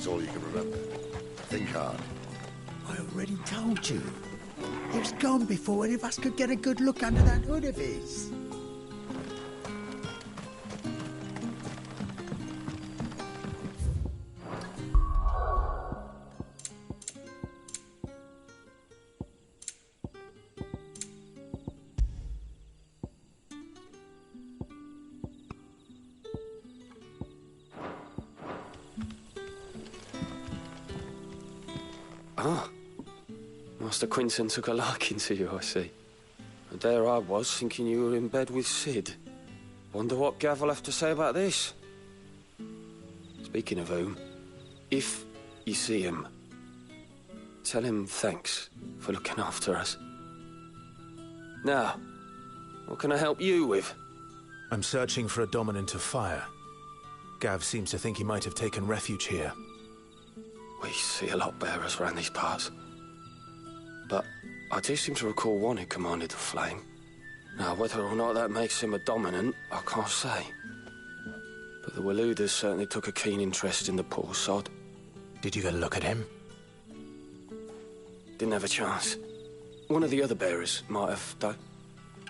that's all you can remember. Think hard. I already told you. He was gone before any of us could get a good look under that hood of his. Ah, Master Quinton took a liking to you, I see. And there I was, thinking you were in bed with Sid. Wonder what Gav will have to say about this. Speaking of whom, if you see him, tell him thanks for looking after us. Now, what can I help you with? I'm searching for a dominant of fire. Gav seems to think he might have taken refuge here. We see a lot bearers around these parts. But I do seem to recall one who commanded the flame. Now, whether or not that makes him a dominant, I can't say. But the Waluders certainly took a keen interest in the poor sod. Did you get a look at him? Didn't have a chance. One of the other bearers might have, though.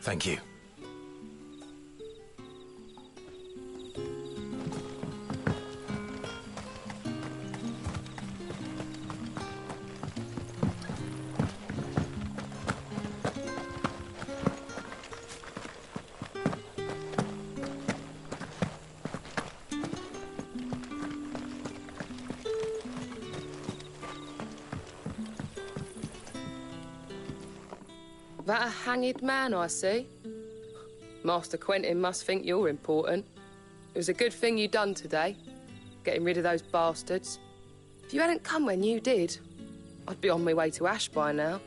Thank you. That a hanged man, I see. Master Quentin must think you're important. It was a good thing you done today, getting rid of those bastards. If you hadn't come when you did, I'd be on my way to Ash by now,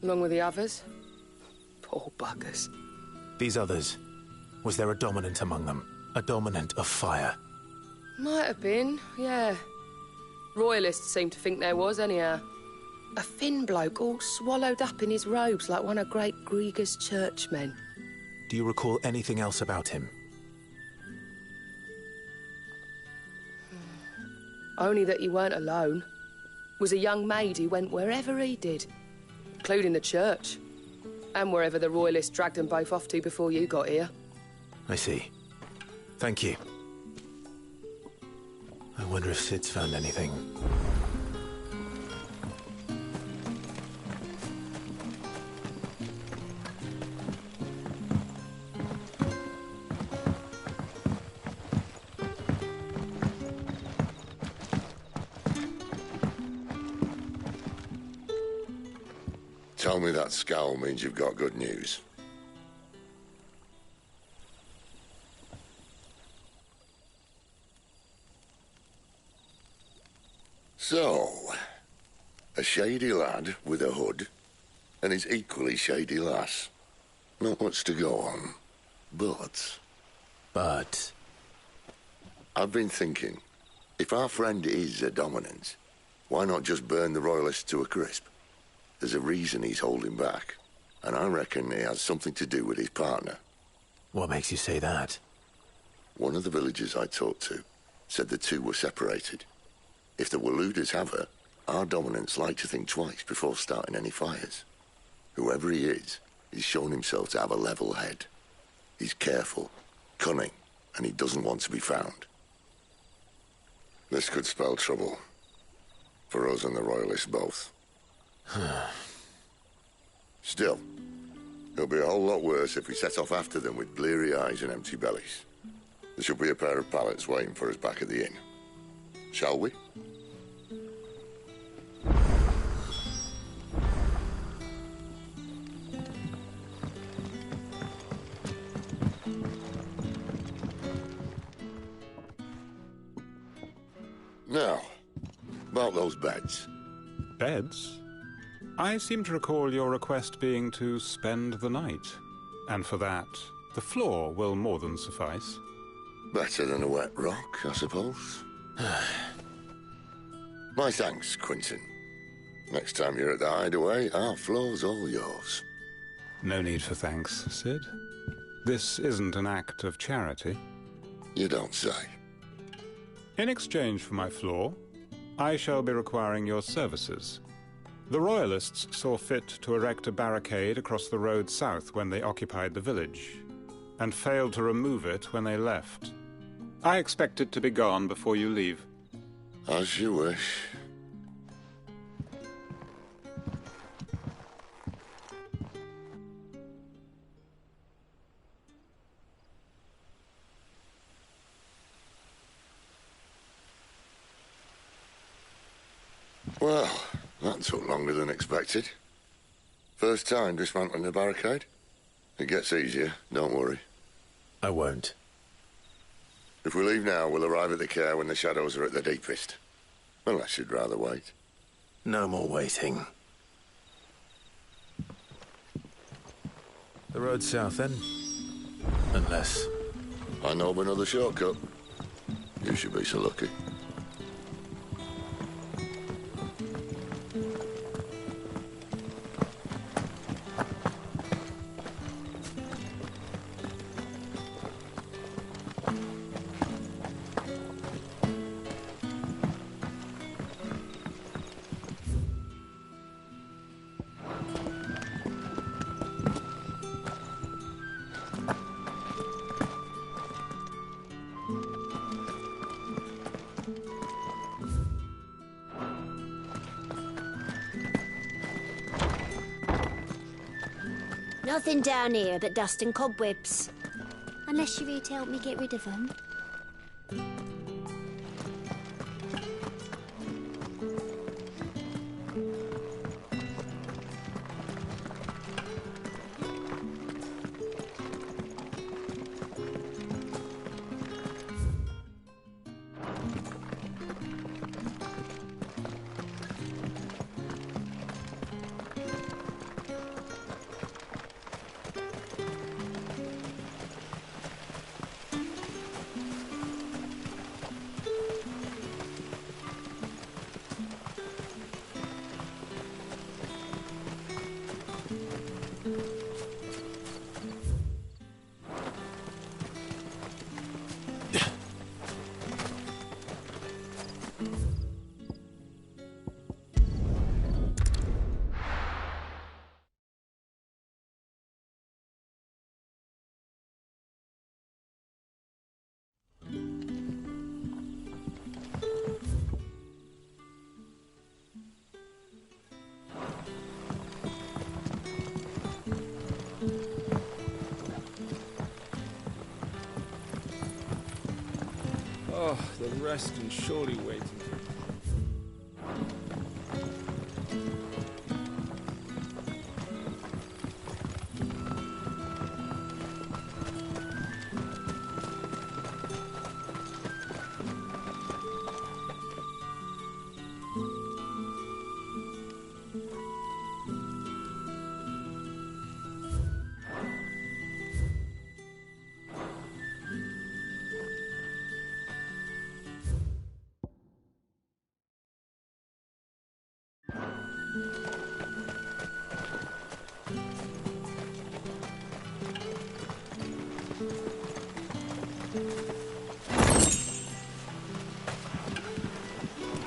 along with the others. Poor buggers. These others, was there a dominant among them? A dominant of fire? Might have been, yeah. Royalists seem to think there was, anyhow. A thin bloke all swallowed up in his robes like one of great Grieger's churchmen. Do you recall anything else about him? Only that he weren't alone. Was a young maid who went wherever he did, including the church, and wherever the Royalists dragged them both off to before you got here. I see. Thank you. I wonder if Sid's found anything. Tell me that scowl means you've got good news. So, a shady lad with a hood, and his equally shady lass. Not much to go on, but... I've been thinking, if our friend is a dominant, why not just burn the Royalists to a crisp? There's a reason he's holding back, and I reckon it has something to do with his partner. What makes you say that? One of the villagers I talked to said the two were separated. If the Waluders have her, our dominants like to think twice before starting any fires. Whoever he is, he's shown himself to have a level head. He's careful, cunning, and he doesn't want to be found. This could spell trouble. For us and the Royalists both. Still, it'll be a whole lot worse if we set off after them with bleary eyes and empty bellies. There should be a pair of pallets waiting for us back at the inn. Shall we? Now, about those beds. Beds? I seem to recall your request being to spend the night. And for that, the floor will more than suffice. Better than a wet rock, I suppose. My thanks, Quinton. Next time you're at the hideaway, our floor's all yours. No need for thanks, Sid. This isn't an act of charity. You don't say. In exchange for my floor, I shall be requiring your services. The Royalists saw fit to erect a barricade across the road south when they occupied the village, and failed to remove it when they left. I expect it to be gone before you leave. As you wish. Well, that took longer than expected. First time dismantling the barricade? It gets easier, don't worry. I won't. If we leave now, we'll arrive at the Care when the shadows are at their deepest. Unless you'd rather wait. No more waiting. The road south, then? Unless... I know of another shortcut. You should be so lucky. Nothing down here but dust and cobwebs. Unless you're here to help me get rid of them. Oh, the rest and surely waiting.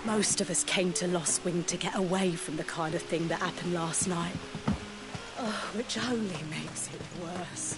Most of us came to Lost Wing to get away from the kind of thing that happened last night. Oh, which only makes it worse.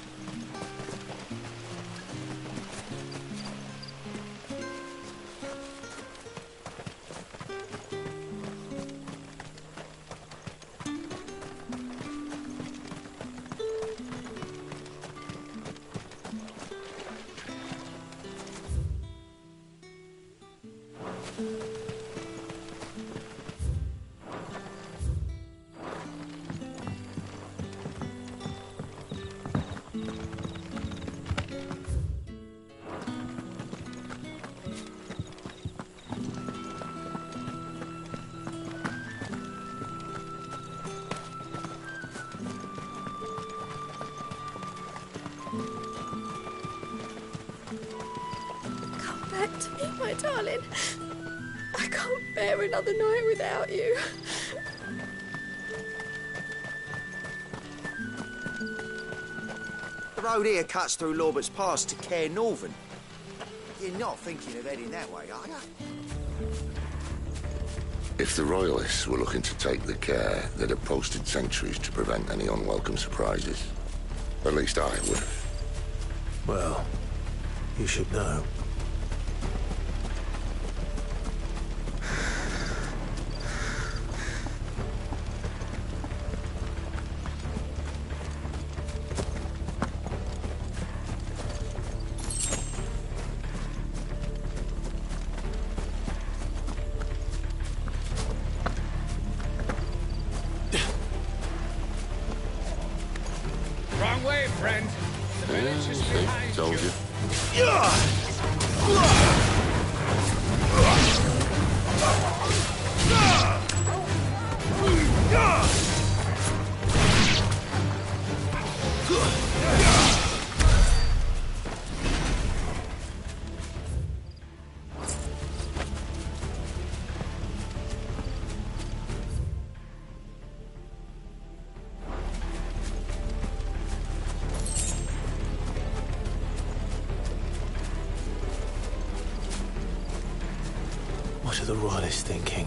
Back to me, my darling. I can't bear another night without you. The road here cuts through Lorbert's Pass to Care Northern. You're not thinking of heading that way, are you? If the Royalists were looking to take the care, they'd have posted sentries to prevent any unwelcome surprises. At least I would have. Well, you should know. Wrong way, friend. The village is behind Told you. What are the Royalists thinking?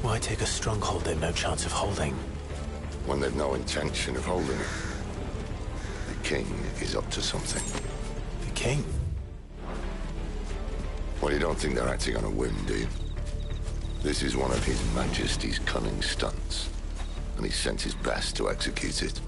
Why take a stronghold they've no chance of holding? When they've no intention of holding it. The king is up to something. The king? Well, you don't think they're acting on a whim, do you? This is one of His Majesty's cunning stunts, and he's sent his best to execute it.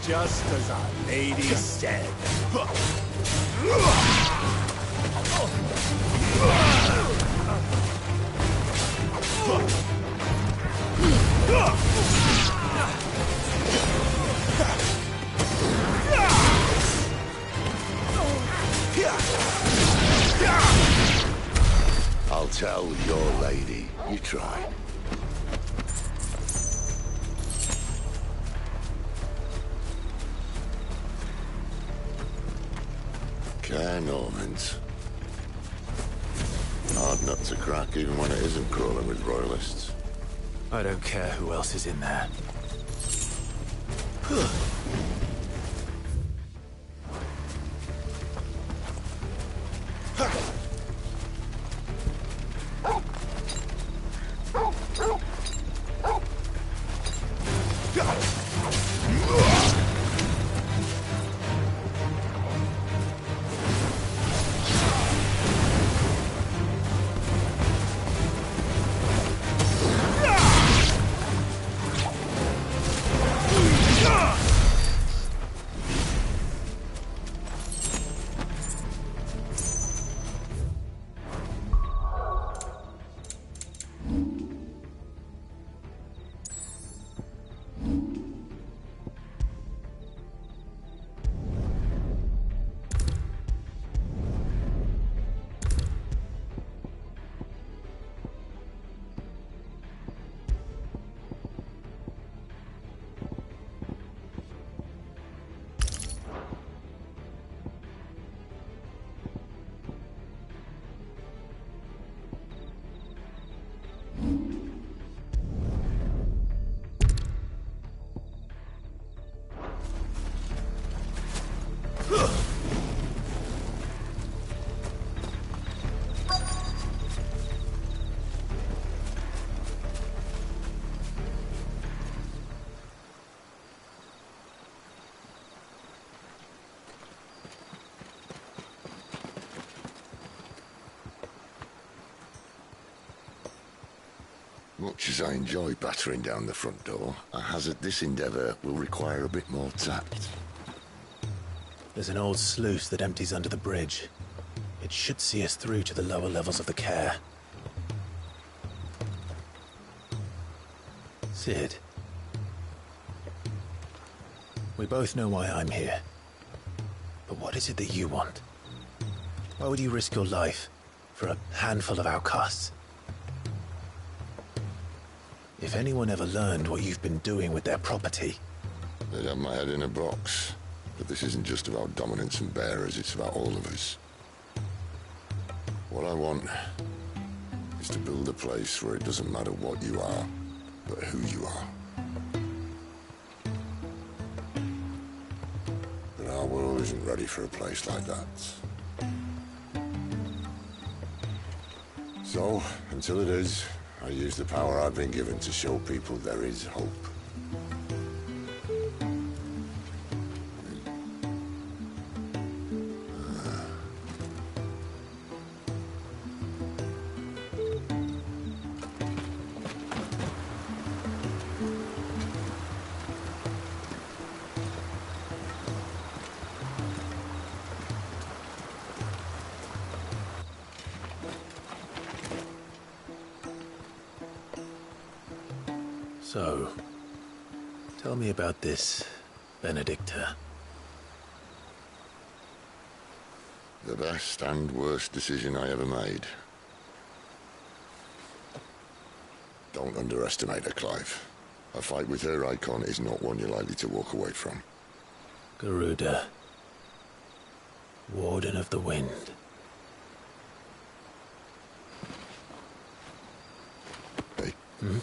Just as our lady said. I'll tell your lady. You tried. Care Normans. Hard nut to crack even when it isn't crawling with Royalists. I don't care who else is in there. Much as I enjoy battering down the front door, I hazard this endeavour will require a bit more tact. There's an old sluice that empties under the bridge. It should see us through to the lower levels of the care. Cid. We both know why I'm here. But what is it that you want? Why would you risk your life for a handful of outcasts? If anyone ever learned what you've been doing with their property... They'd have my head in a box. But this isn't just about dominance and bearers, it's about all of us. What I want is to build a place where it doesn't matter what you are, but who you are. But our world isn't ready for a place like that. So, until it is, I use the power I've been given to show people there is hope. So, tell me about this Benedicta. The best and worst decision I ever made. Don't underestimate her, Clive. A fight with her icon is not one you're likely to walk away from. Garuda. Warden of the Wind. Hey? Hmm?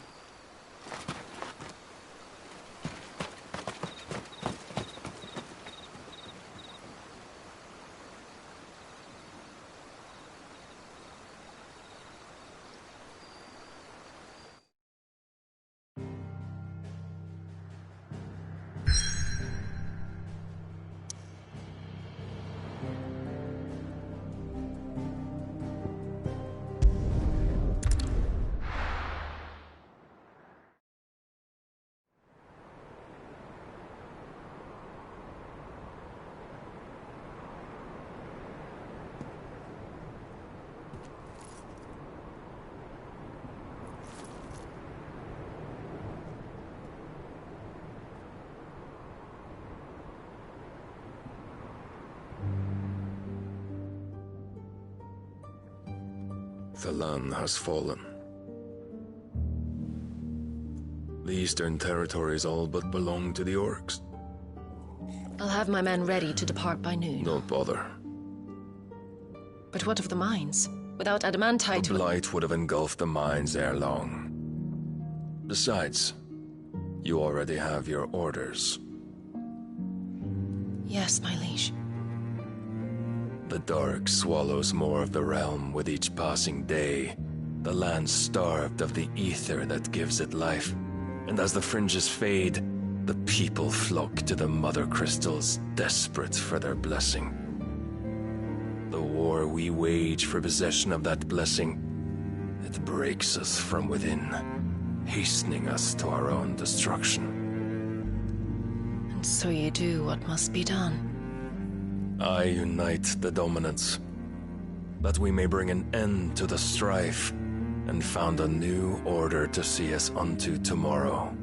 Thalan has fallen. The Eastern Territories all but belong to the Orcs. I'll have my men ready to depart by noon. Don't bother. But what of the mines? Without adamantite... The Blight would have engulfed the mines ere long. Besides, you already have your orders. Yes, my liege. The dark swallows more of the realm with each passing day. The land starved of the ether that gives it life. And as the fringes fade, the people flock to the mother crystals, desperate for their blessing. The war we wage for possession of that blessing, it breaks us from within, hastening us to our own destruction. And so you do what must be done. I unite the dominants, that we may bring an end to the strife, and found a new order to see us unto tomorrow.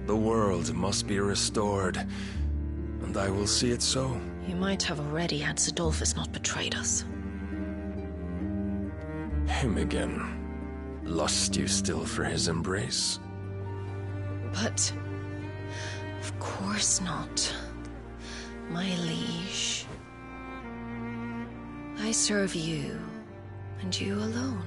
The world must be restored, and I will see it so. You might have already had Zidolphus not betrayed us. Him again. Lust you still for his embrace? But... of course not. My liege. I serve you, and you alone.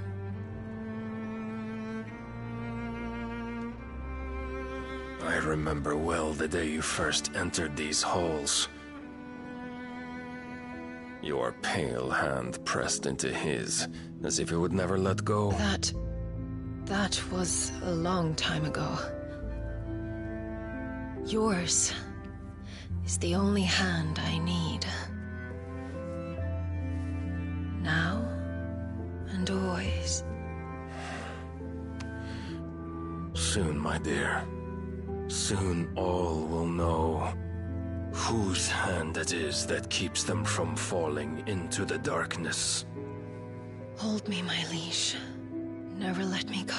I remember well the day you first entered these halls. Your pale hand pressed into his, as if it would never let go. That was a long time ago. Yours is the only hand I need. Now and always. soon, my dear. Soon all will know whose hand it is that keeps them from falling into the darkness. Hold me, my liege. Never let me go.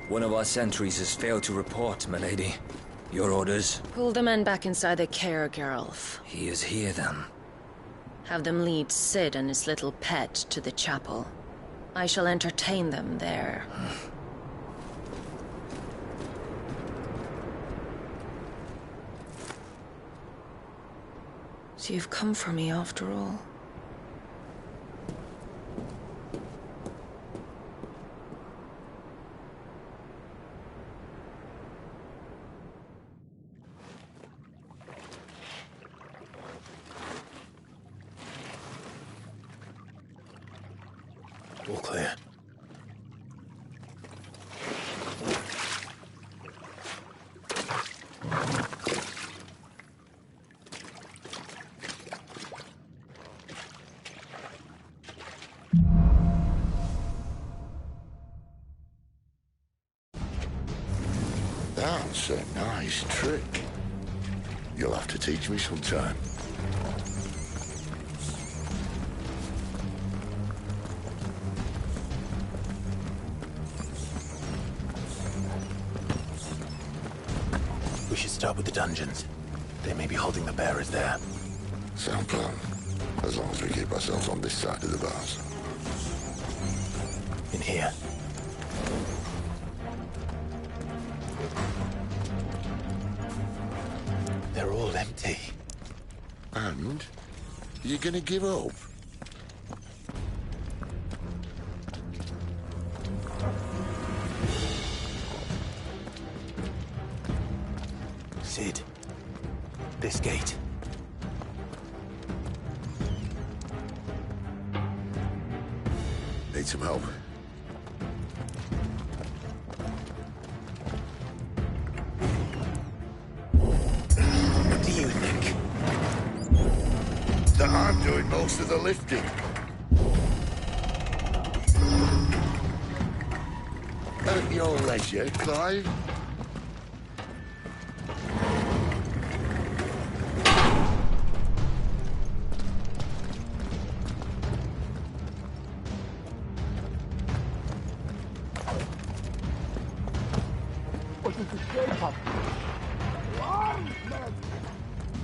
One of our sentries has failed to report, milady. Your orders? Pull the men back inside the care, Geralf. He is here, then. Have them lead Cid and his little pet to the chapel. I shall entertain them there. So you've come for me after all. All clear. That's a nice trick. You'll have to teach me sometime. We should start with the dungeons. They may be holding the bearers there. Sound plan. As long as we keep ourselves on this side of the bars. In here. They're all empty. And? You're gonna give up? Cid. This gate. Need some help? What do you think? That I'm doing most of the lifting. At your leisure, Clive.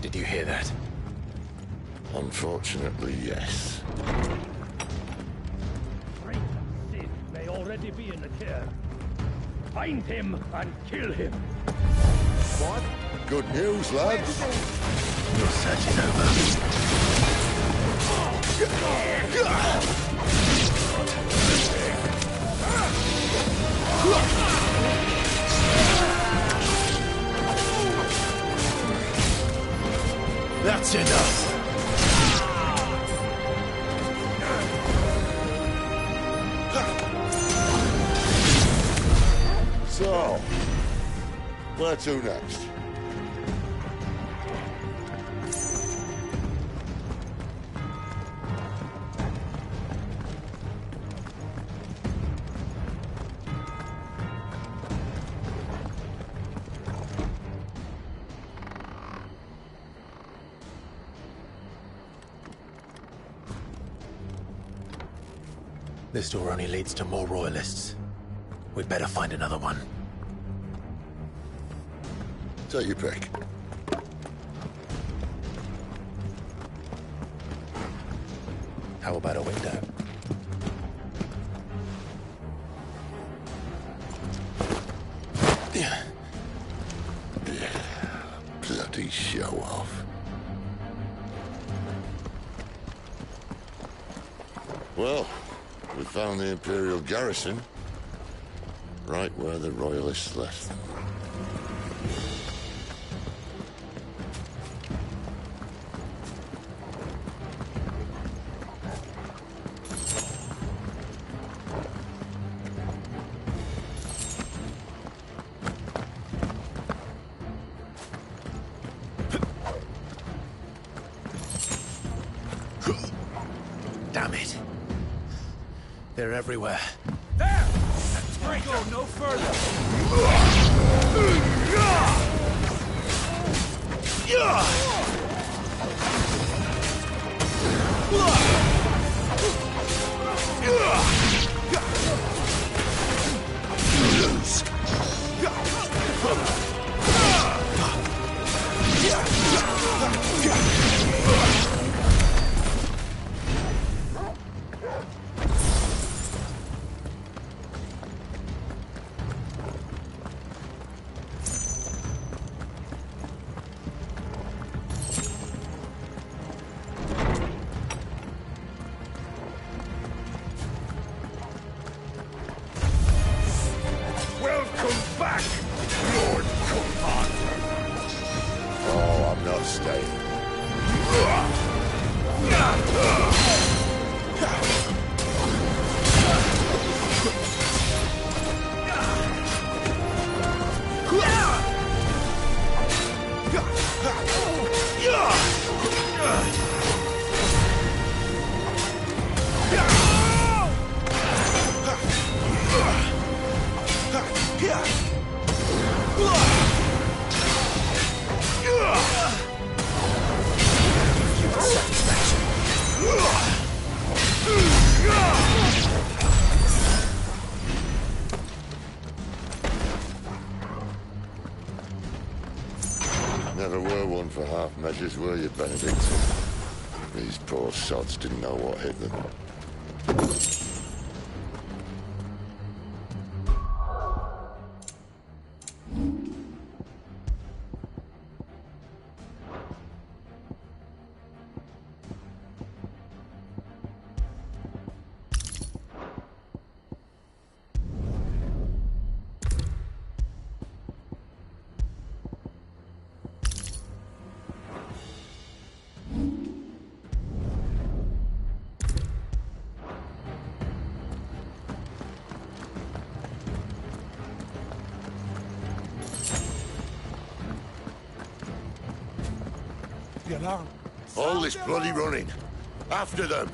Did you hear that? Unfortunately, yes. Traitor Cid may already be in the care. Find him and kill him. What? Good news, lads. Your search is over. That's enough. So, where to next? This door only leads to more royalists. We'd better find another one. Take your pick. How about a window? Yeah. Bloody show off. Well, we found the Imperial garrison. Right where the Royalists left them. Damn it. They're everywhere. There! Let's go no further! Welcome back, Lord Commander. Oh, I'm not staying. Never were one for half measures, were you, Benedict? These poor sods didn't know what hit them. All this bloody running. After them.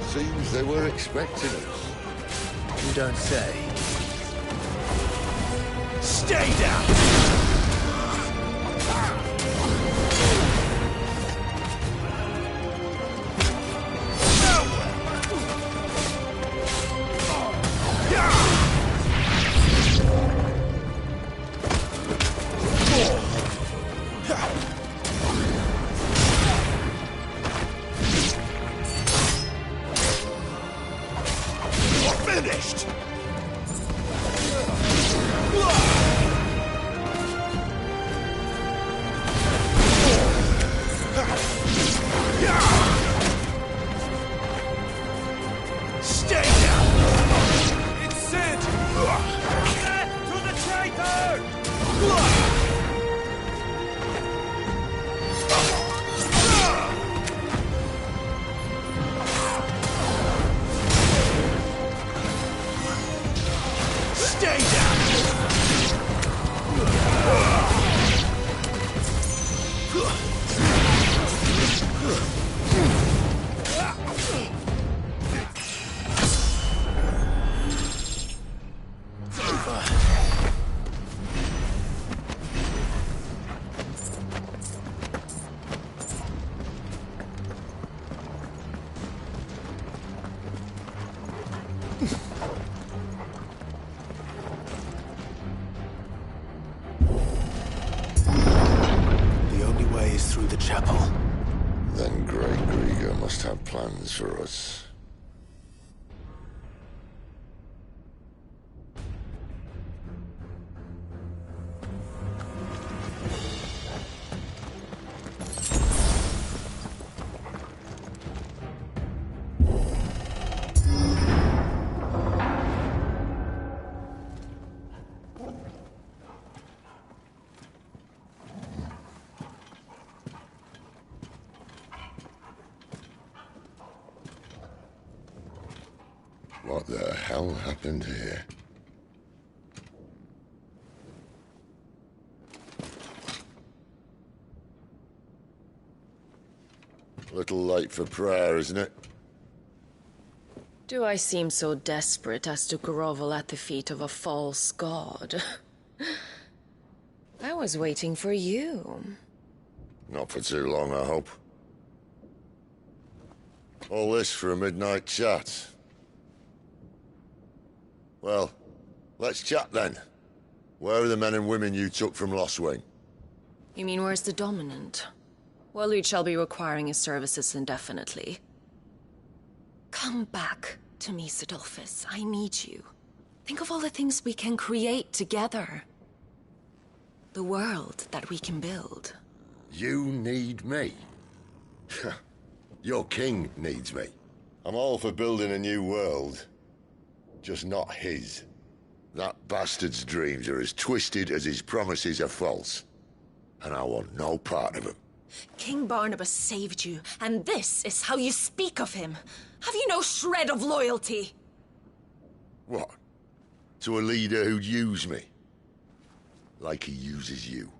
Seems they were expecting us. You don't say. Stay down! Finished! Stay down! It's Sid! Death to the traitor! Stay The only way is through the chapel. Then Grey Grieger must have plans for us. What the hell happened here? Little late for prayer, isn't it? Do I seem so desperate as to grovel at the feet of a false god? I was waiting for you. Not for too long, I hope. All this for a midnight chat. Well, let's chat then. Where are the men and women you took from Lostwing? You mean where's the dominant? Waloed shall be requiring his services indefinitely. Come back to me, Sidolphus. I need you. Think of all the things we can create together. The world that we can build. You need me? Your king needs me. I'm all for building a new world. Just not his. That bastard's dreams are as twisted as his promises are false. And I want no part of them. King Barnabas saved you, and this is how you speak of him. Have you no shred of loyalty? What? To a leader who'd use me? Like he uses you.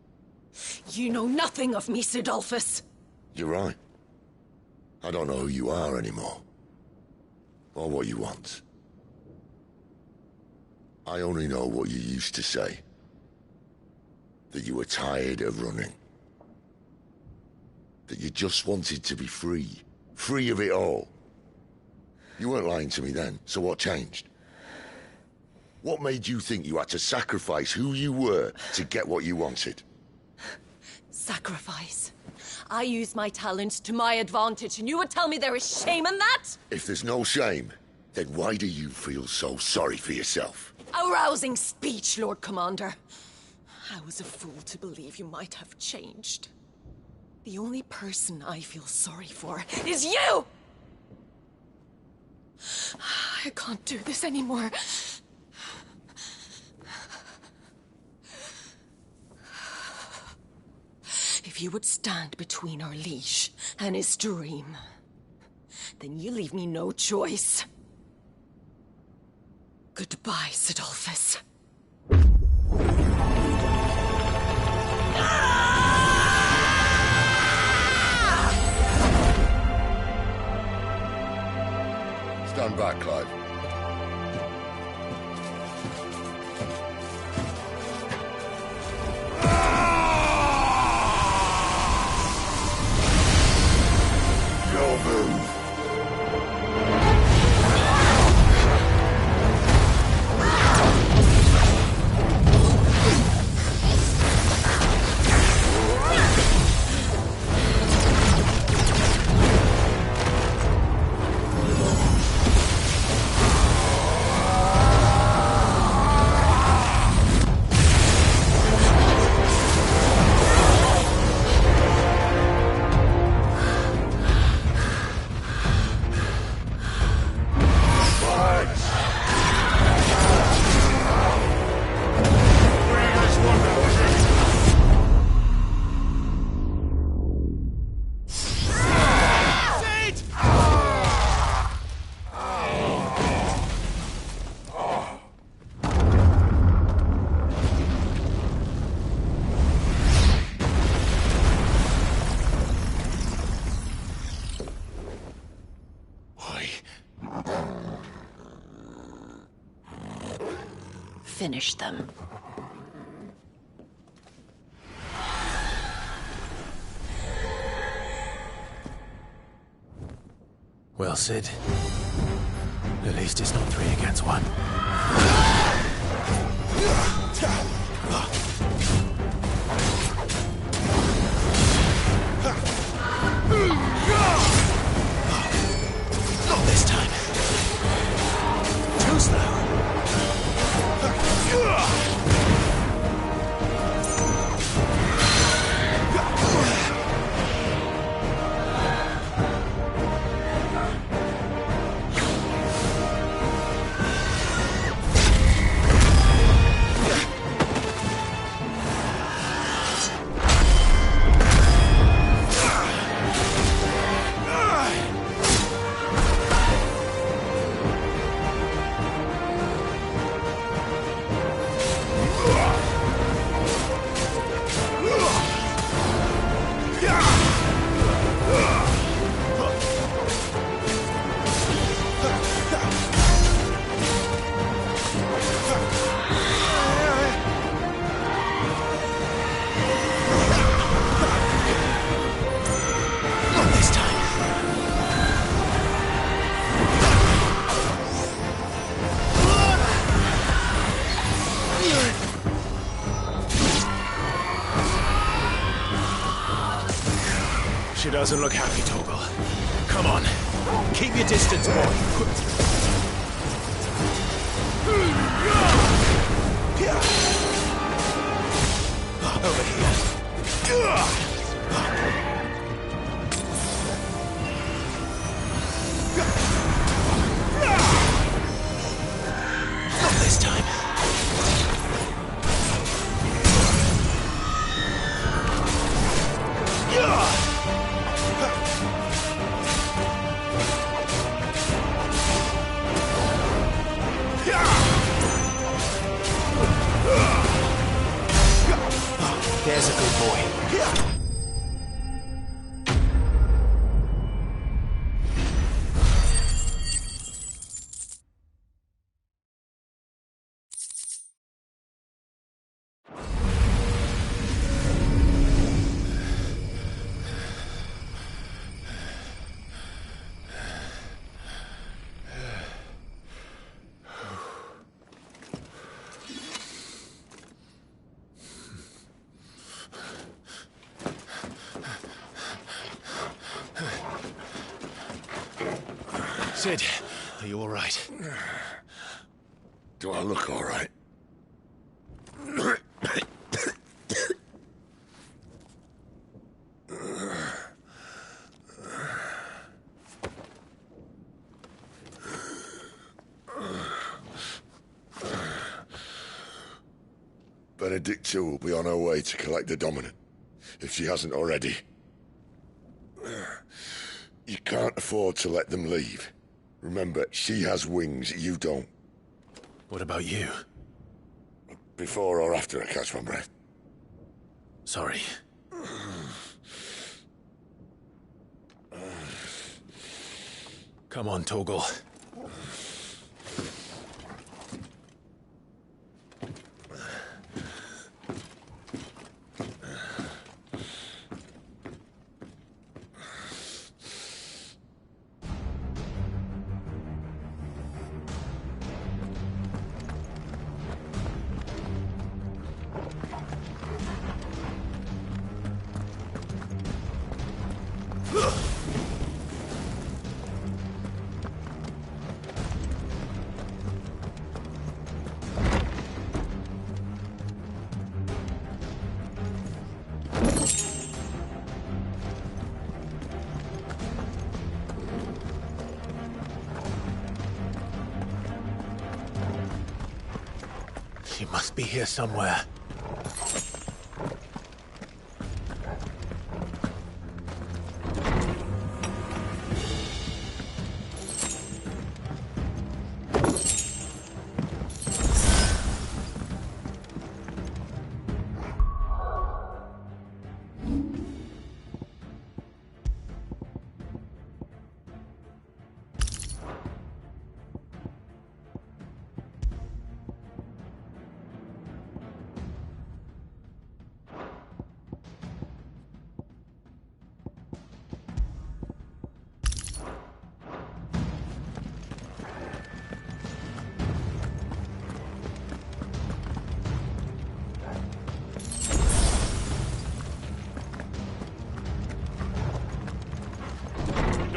You know nothing of me, Sidolphus. You're right. I don't know who you are anymore. Or what you want. I only know what you used to say. That you were tired of running. That you just wanted to be free. Free of it all. You weren't lying to me then, so what changed? What made you think you had to sacrifice who you were to get what you wanted? Sacrifice? I use my talents to my advantage, and you would tell me there is shame in that? If there's no shame, then why do you feel so sorry for yourself? A rousing speech, Lord Commander. I was a fool to believe you might have changed. The only person I feel sorry for is you! I can't do this anymore. If you would stand between our liege and his dream, then you leave me no choice. Goodbye, Sidolphus. Stand back, Clive. Your move. Finish them. Well, Sid. At least it's not 3 against 1. Not this time. Too slow. She doesn't look happy, Torgal. Come on. Keep your distance, boy. Over here. Not this time. There's a good boy. Sid, are you all right? Do I look all right? Benedicta will be on her way to collect the Dominant, if she hasn't already. You can't afford to let them leave. Remember, she has wings, you don't. What about you? Before or after I catch my breath? Sorry. Come on, Torgal. She must be here somewhere.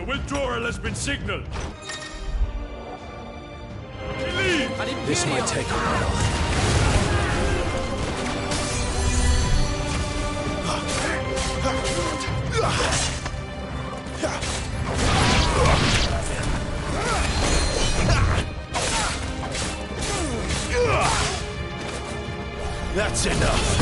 Withdrawal has been signaled. This might take a while. That's enough.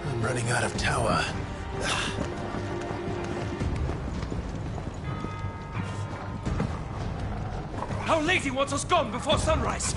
I'm running out of tower. Our lady wants us gone before sunrise.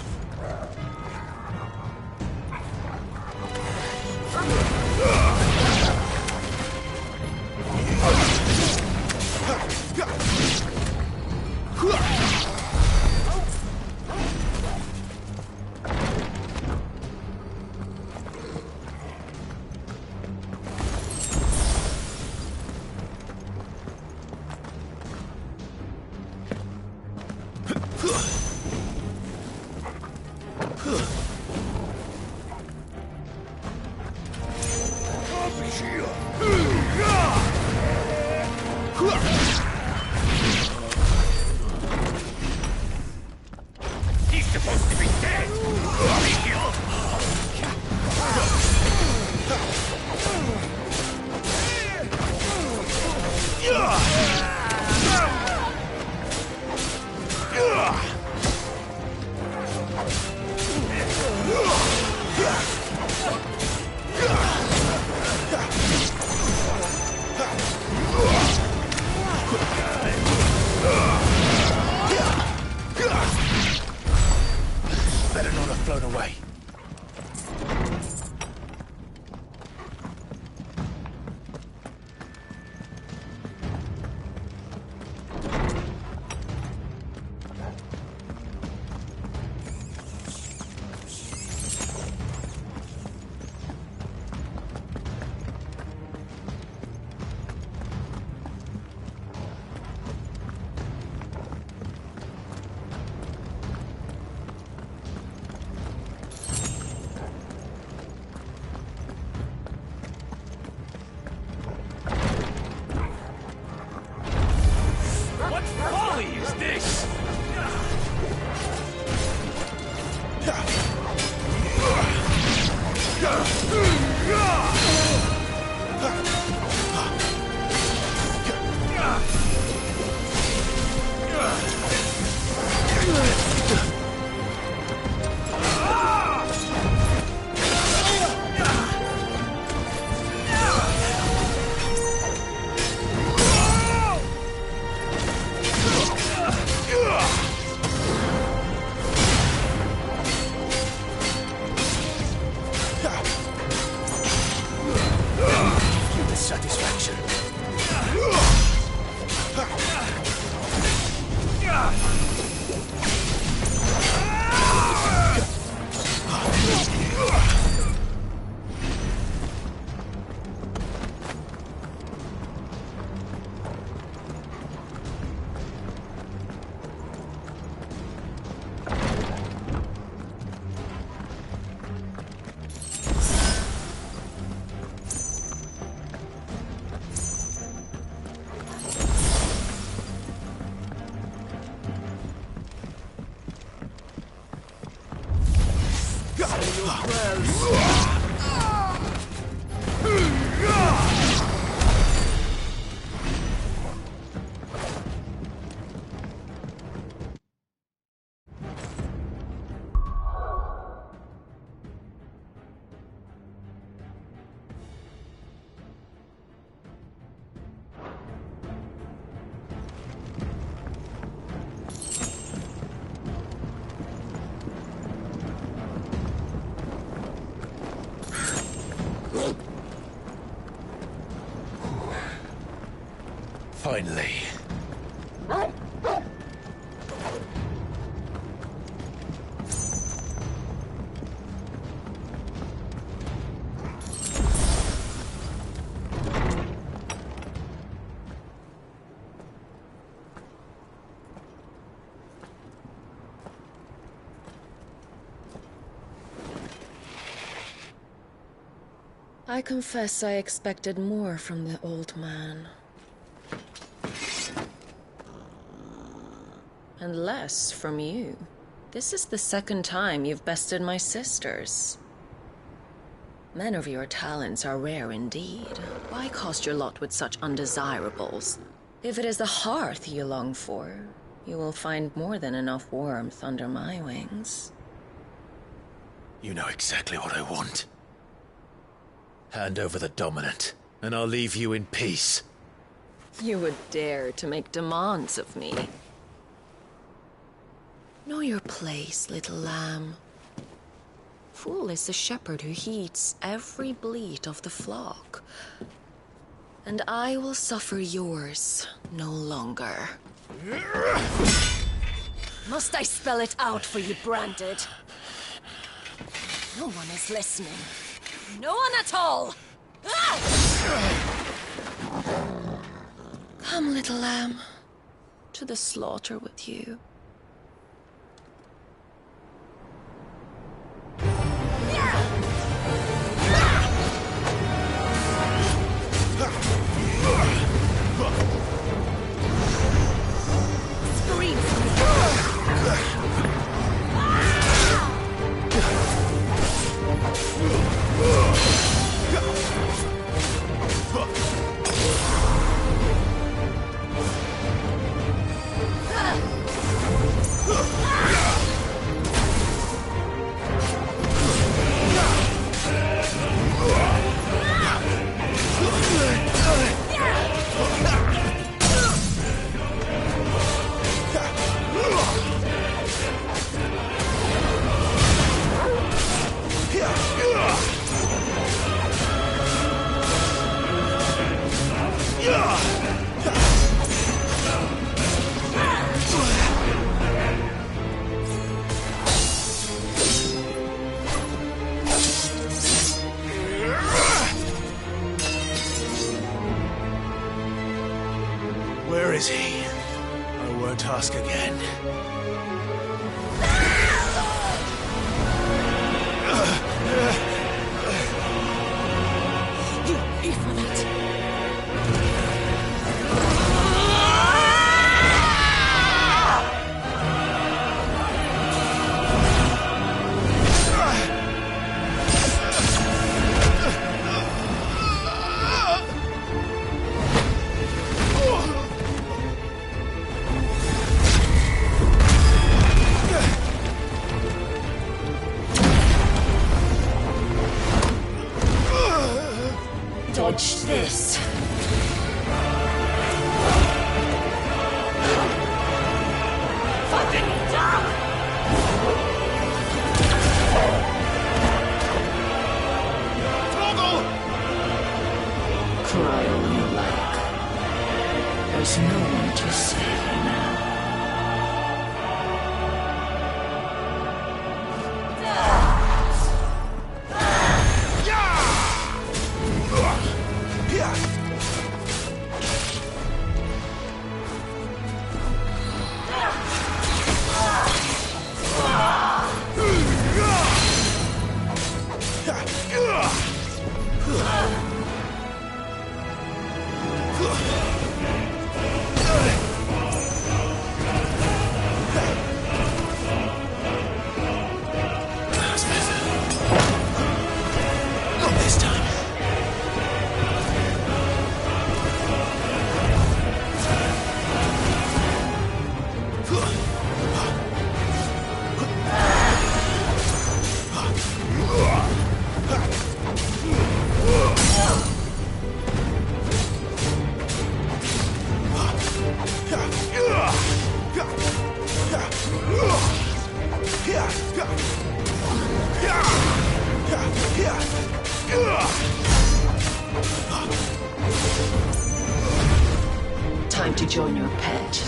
away. What folly is this? Satisfaction. Finally. I confess I expected more from the old man. And less from you. This is the second time you've bested my sisters. Men of your talents are rare indeed. Why cast your lot with such undesirables? If it is the hearth you long for, you will find more than enough warmth under my wings. You know exactly what I want. Hand over the dominant, and I'll leave you in peace. You would dare to make demands of me. Know your place, little lamb. Fool is the shepherd who heeds every bleat of the flock. And I will suffer yours no longer. Must I spell it out for you, Branded? No one is listening. No one at all! Come, little lamb, to the slaughter with you. You pay for that. Dodge this. Fucking dog! Cry all you like. There's no one to save now. Time to join your pet.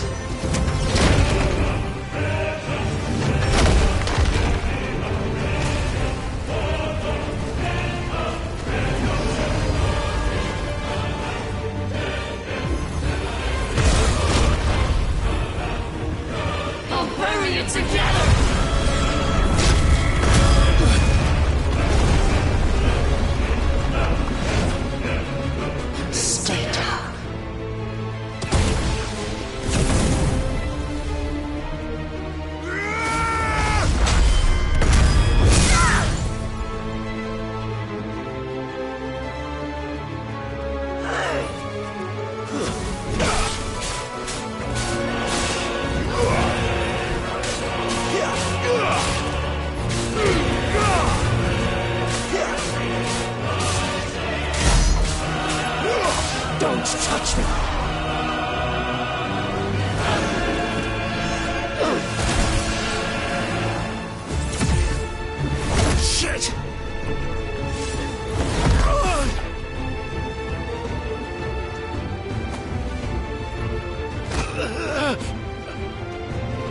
I'll bury it together! Stay down. Don't touch me! Shit!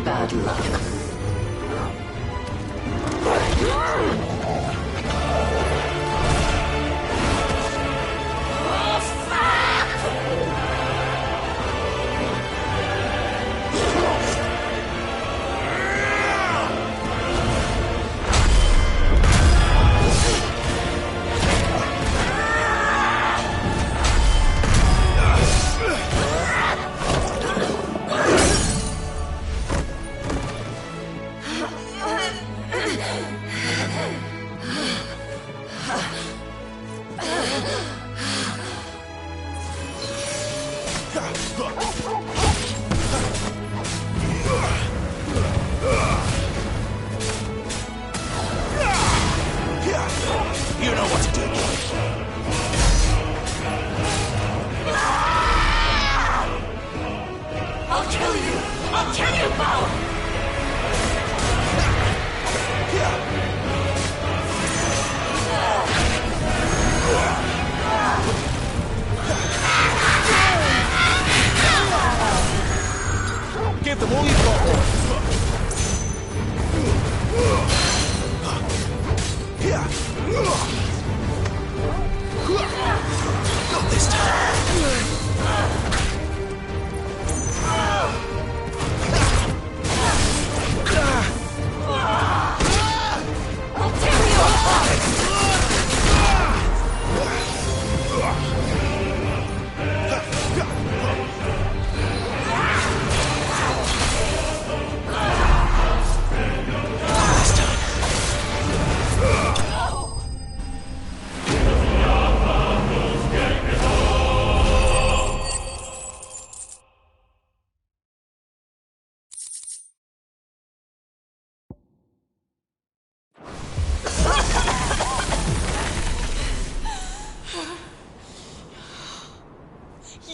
Bad luck. You know what to do. I'll kill you! I'll kill you both! Give them all you've got. Not this time.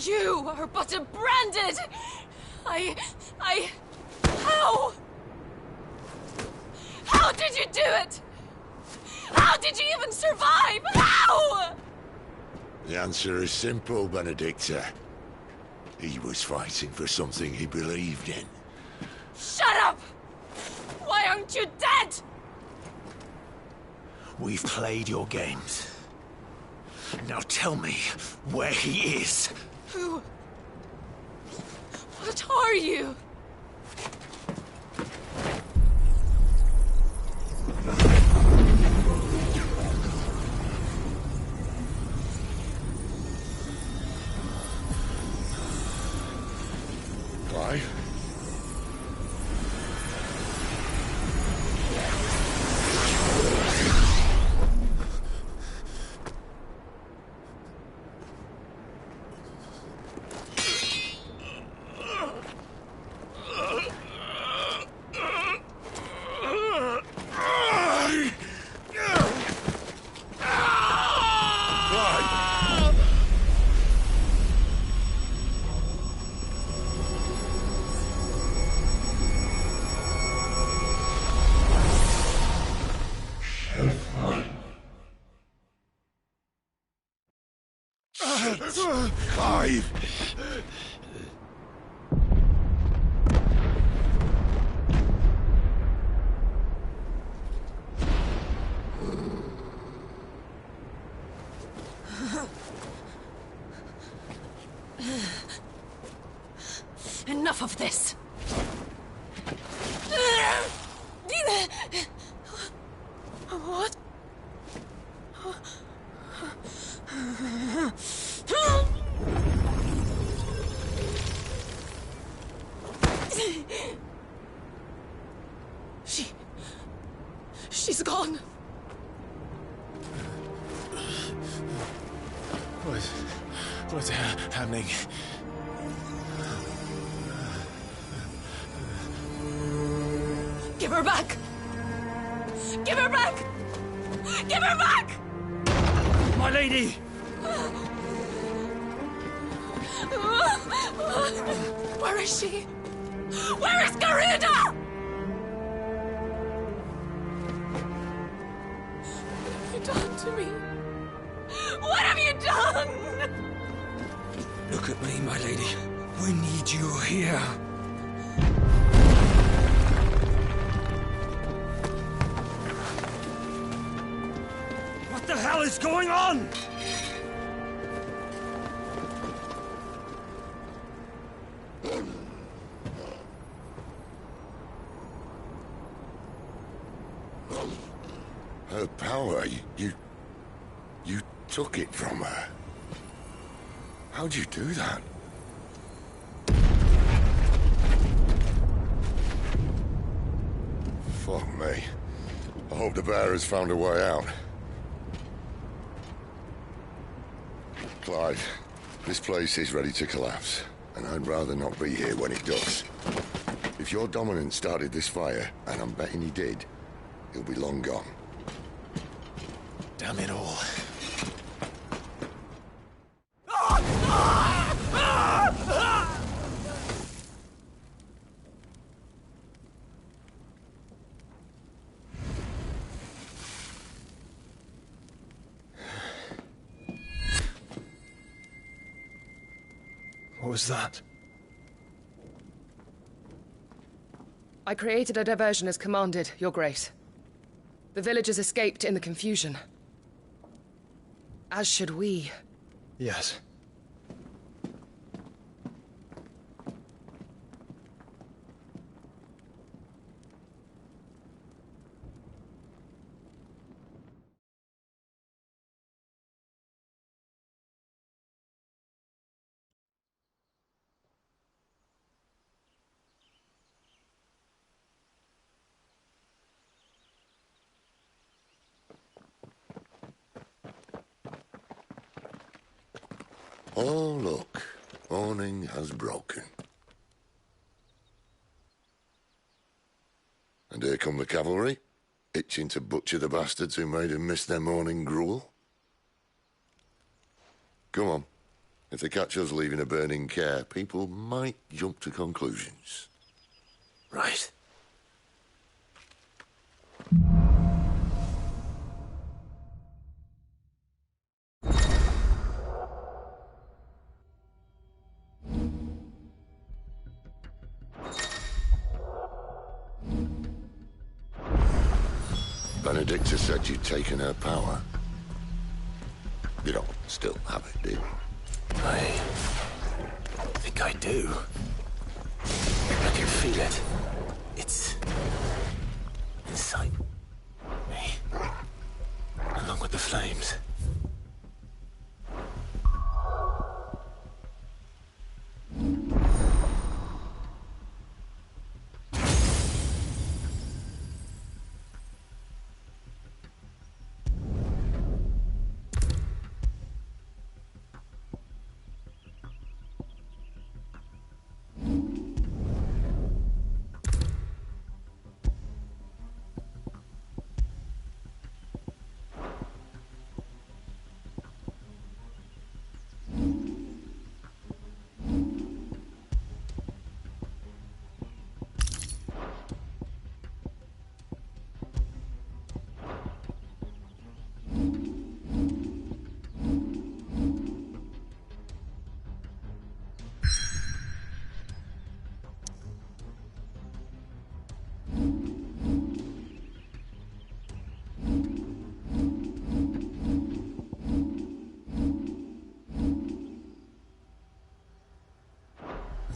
You are but a branded... How? How did you do it? How did you even survive? How? The answer is simple, Benedicta. He was fighting for something he believed in. Shut up! Why aren't you dead? We've played your games. Now tell me where he is. Who? What are you? Clive? Clive! Enough of this! What? She's gone. What's happening? Give her back! Give her back! Give her back! My lady! Where is she? Where is Garuda? What have you done to me? What have you done? Look at me, my lady. We need you here. What the hell is going on? Her power, you took it from her. How'd you do that? Fuck me. I hope the bear has found a way out. Clive, this place is ready to collapse, and I'd rather not be here when it does. If your dominant started this fire, and I'm betting he did, he'll be long gone. Damn it all. What was that? I created a diversion as commanded, Your Grace. The villagers escaped in the confusion. As should we. Yes. Oh, look. Morning has broken. And here come the cavalry, itching to butcher the bastards who made them miss their morning gruel. Come on. If they catch us leaving a burning care, people might jump to conclusions. Right. Benedicta said you'd taken her power. You don't still have it, do you? I think I do. I can feel it. It's inside me, along with the flames.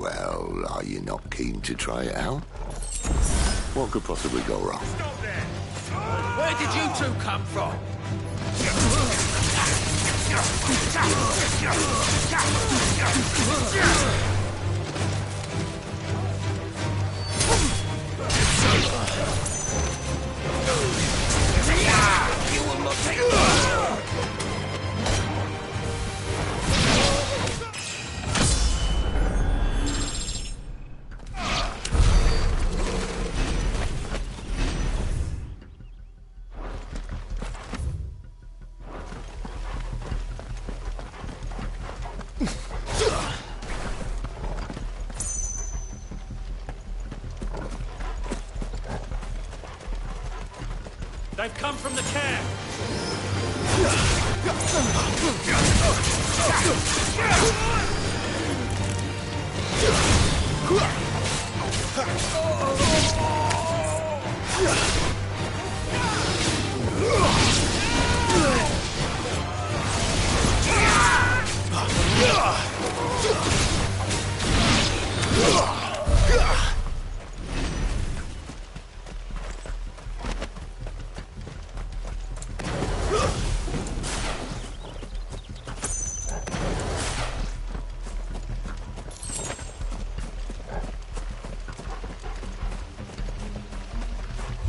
Well, are you not keen to try it out? What could possibly go wrong? Stop there! Where did you two come from? You will not take They've come from the camp!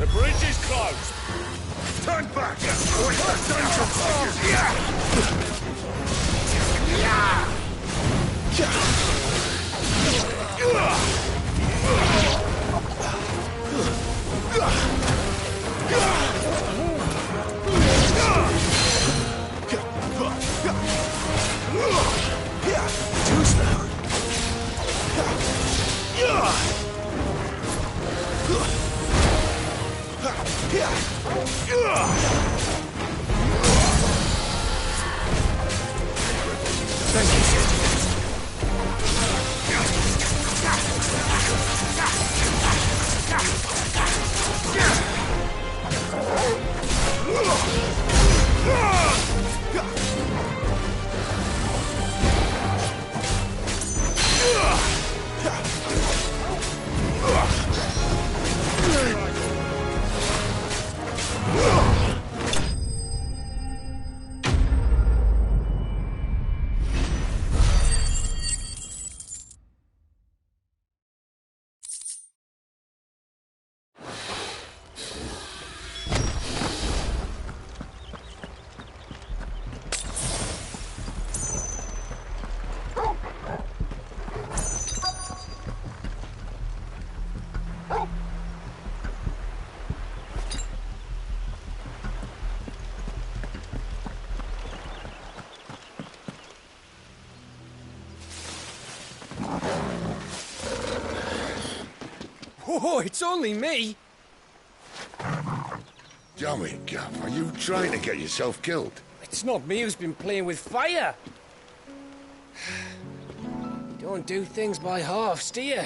The bridge is closed! Turn back! Or it's the danger Too slow. Oh, it's only me. Damn it, Gav. Are you trying to get yourself killed? It's not me who's been playing with fire. You don't do things by halves, do you?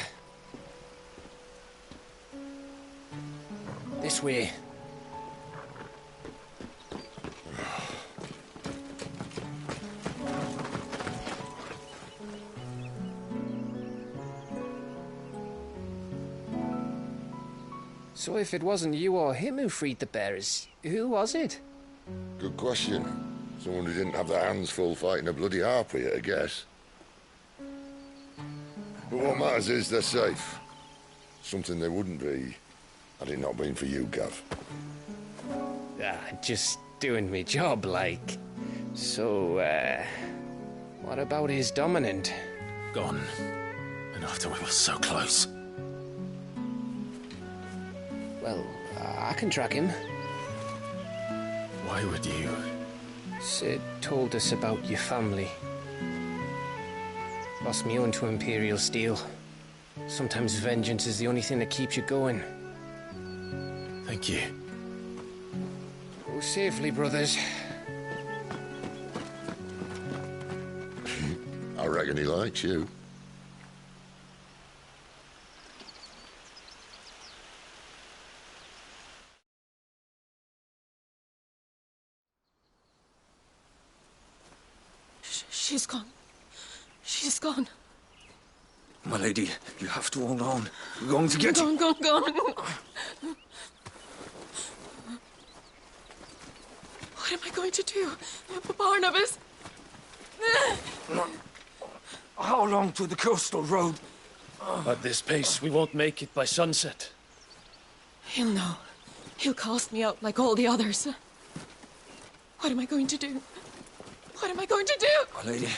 This way. So if it wasn't you or him who freed the bearers, who was it? Good question. Someone who didn't have their hands full fighting a bloody harpy, I guess. But what matters is they're safe. Something they wouldn't be had it not been for you, Gav. Just doing me job, like. So, what about his dominant? Gone. And after we were so close. Well, I can track him. Why would you? Sid told us about your family. Lost me on to Imperial Steel. Sometimes vengeance is the only thing that keeps you going. Thank you. Go safely, brothers. I reckon he likes you. She's gone. She's gone. My lady, you have to hold on. We're going to get you. Gone. What am I going to do? Barnabas? How long to the coastal road? At this pace, we won't make it by sunset. He'll know. He'll cast me out like all the others. What am I going to do? What am I going to do? My lady.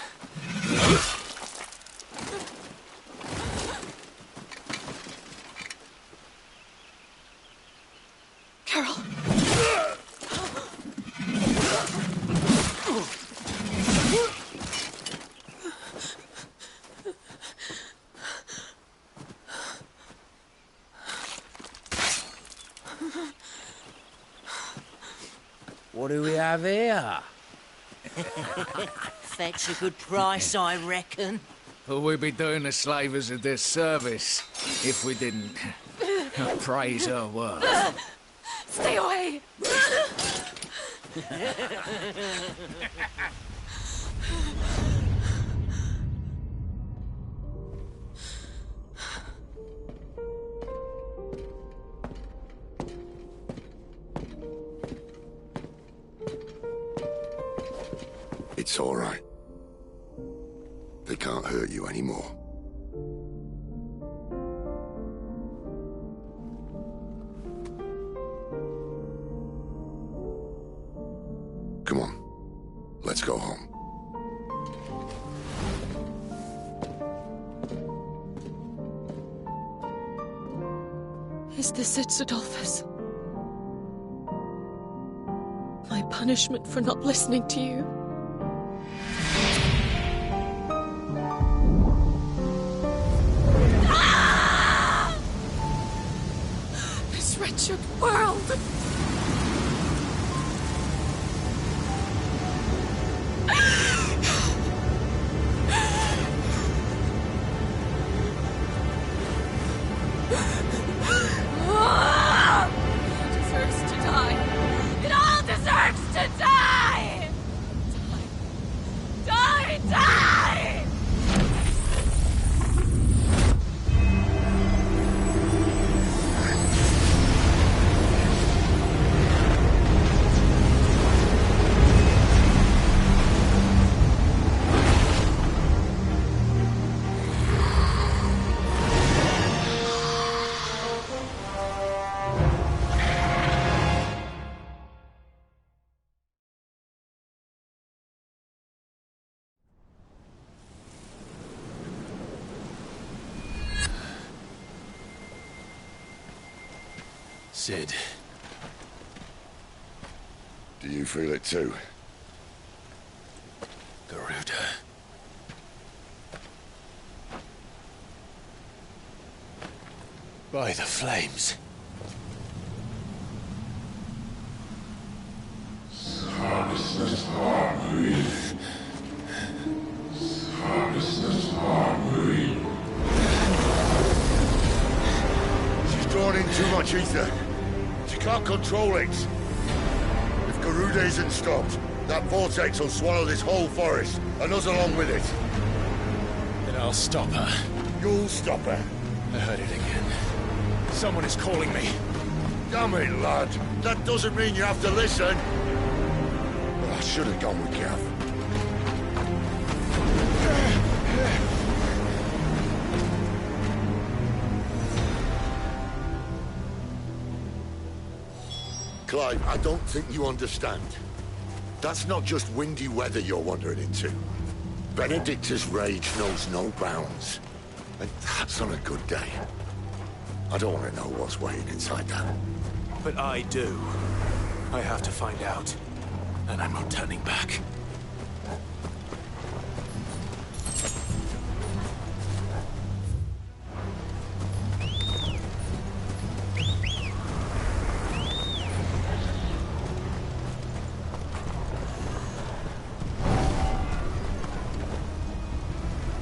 Carol. What do we have here? Fetch a good price, I reckon. Well, we'd be doing the slavers a disservice if we didn't praise her work. Stay away! It's all right. They can't hurt you anymore. Come on. Let's go home. Is this it, Adolphus? My punishment for not listening to you? This wretched world! Deserves to die. It all deserves to die! Die! Die! Sid. Do you feel it too? Garuda. By the flames. She's drawn in too much ether. She can't control it. If Garuda isn't stopped, that vortex will swallow this whole forest, and us along with it. Then I'll stop her. You'll stop her. I heard it again. Someone is calling me. Damn it, lad. That doesn't mean you have to listen. Well, I should have gone with Gav. Clive, I don't think you understand. That's not just windy weather you're wandering into. Benedicta's rage knows no bounds. And that's on a good day. I don't want to know what's waiting inside that. But I do. I have to find out. And I'm not turning back.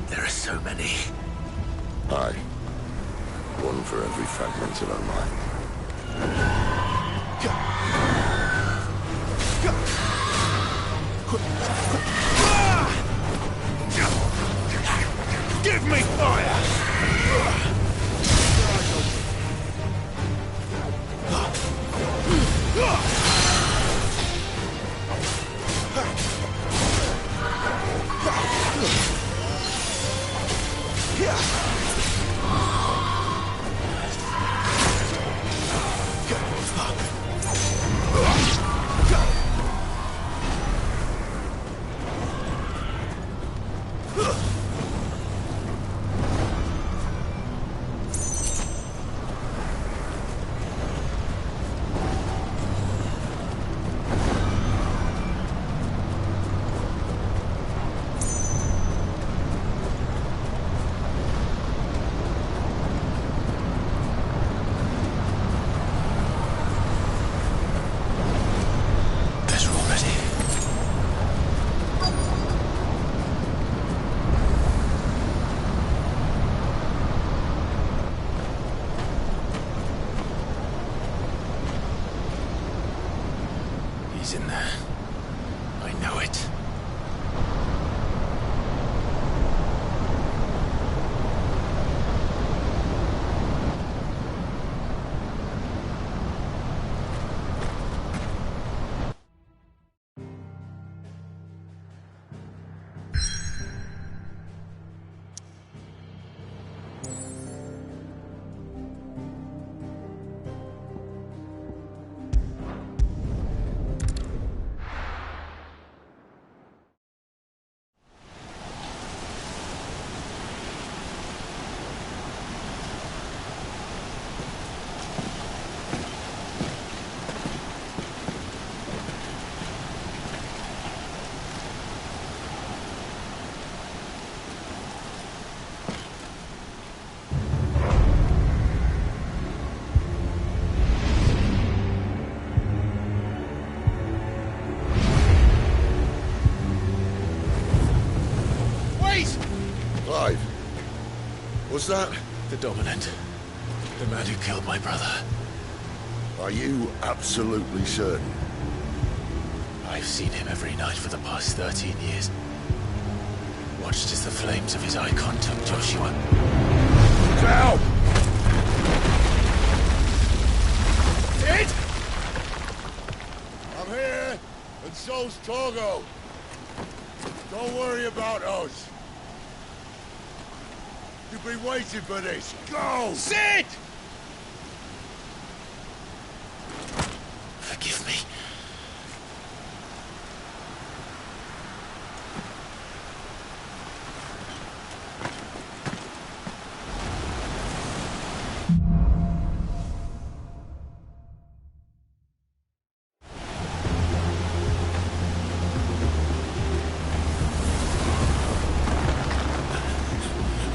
There are so many. Aye. One for every fragment of our mind. Give me fire! He's in there. I know it. Clive, was that? The Dominant. The man who killed my brother. Are you absolutely certain? I've seen him every night for the past 13 years. Watched as the flames of his icon took Joshua. Down! Sid! I'm here, and so's Torgo. Don't worry about us. You've been waiting for this. Go! Sid! Forgive me.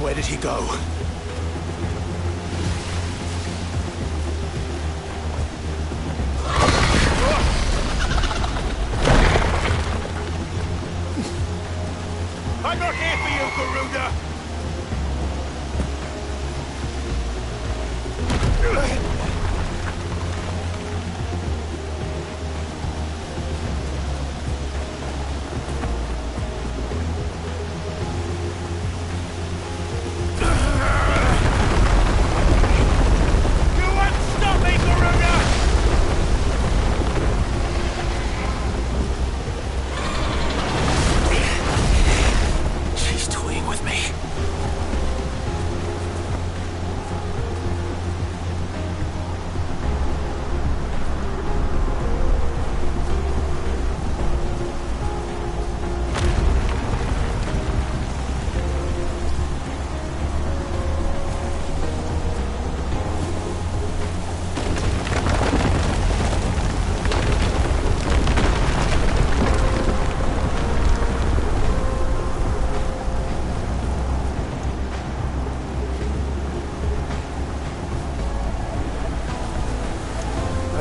Where did he go?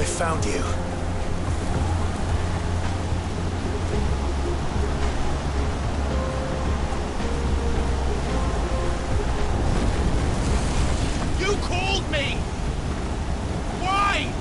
I found you. You called me! Why?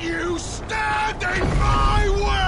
you stand in my way!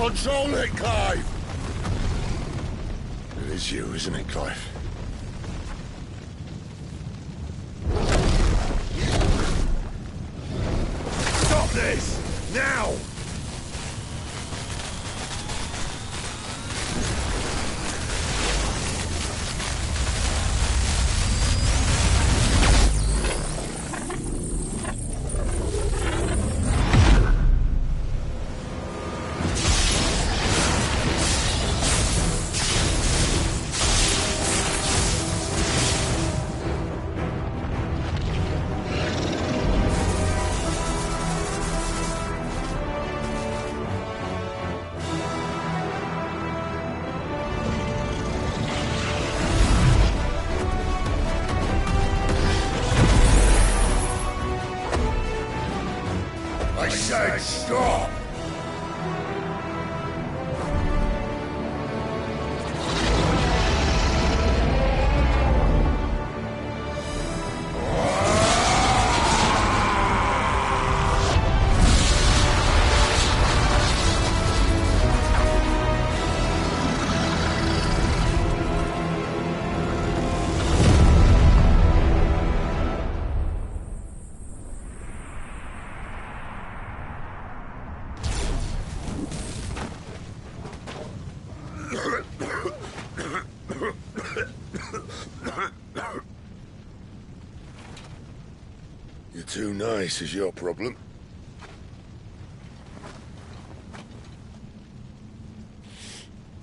Control it, Clive! It is you, isn't it, Clive? Stop this! Now! I said stop! You're too nice is your problem.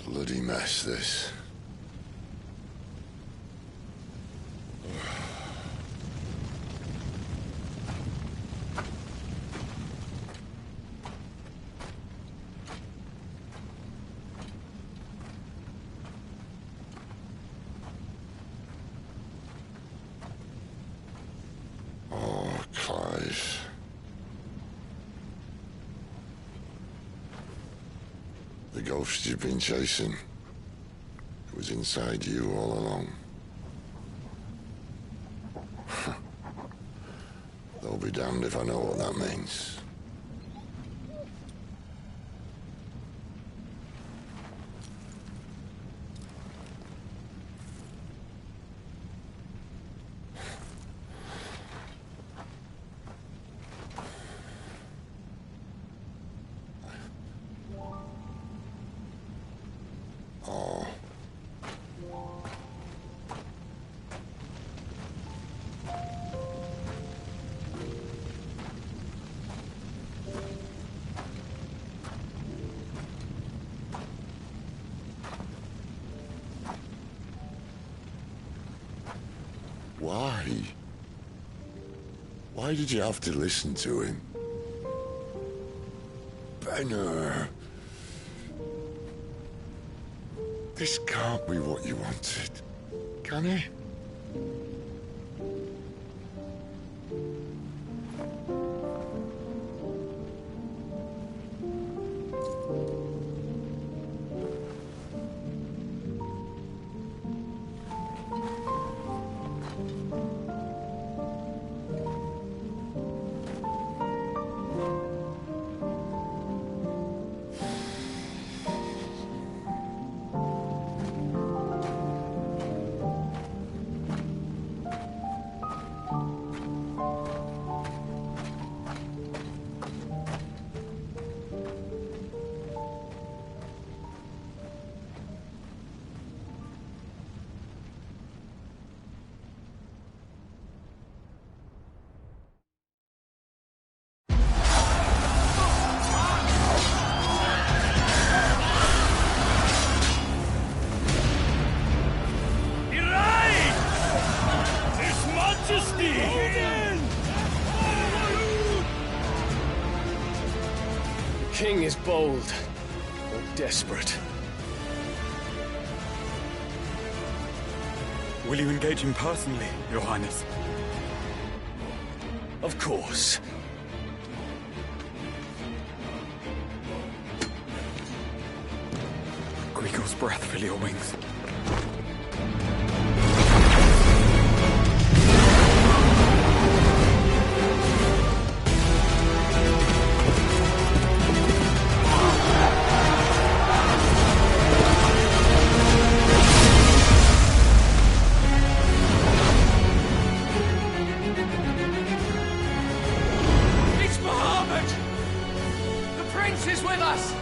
Bloody mess, this. Clive. The ghost you've been chasing, it was inside you all along. They'll be damned if I know what that means. Why? Why did you have to listen to him? Benner. This can't be what you wanted, can it? The king is bold or desperate. Will you engage him personally, Your Highness? Of course. Greagle's breath fill your wings. Zeus is with us!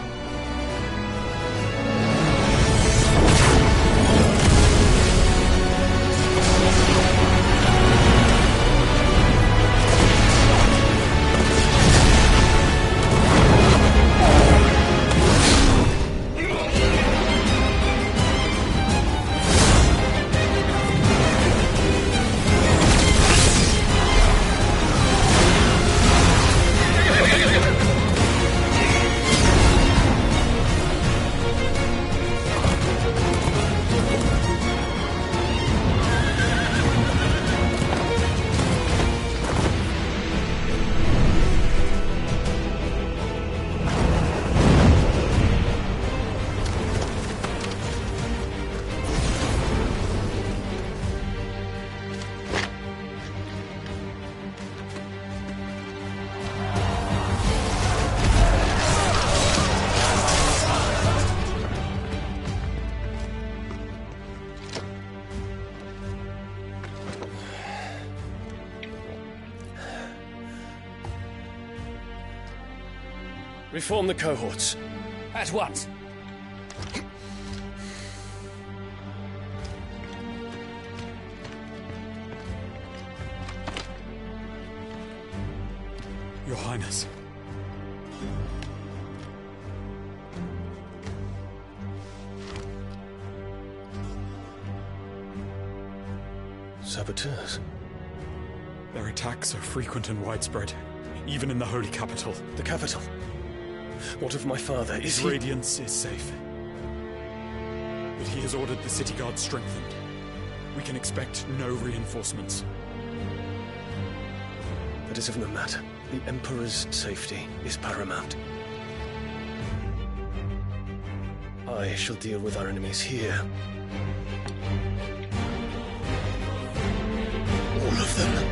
Reform the cohorts. At once. Your Highness. Saboteurs. Their attacks are frequent and widespread, even in the Holy Capital. The capital? What of my father? Is His he... Radiance is safe. But he has ordered the city guard strengthened. We can expect no reinforcements. That is of no matter. The Emperor's safety is paramount. I shall deal with our enemies here. All of them.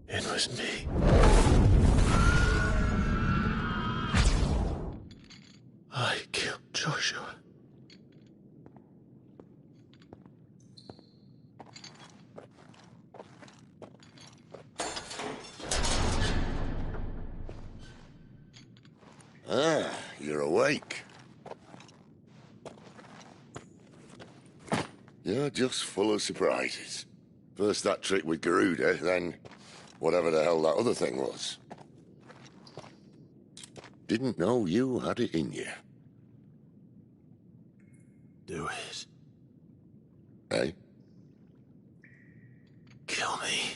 It was me. I killed Joshua. Ah, you're awake. You're just full of surprises. First that trick with Garuda, then whatever the hell that other thing was. Didn't know you had it in you. Do it. Eh? Kill me.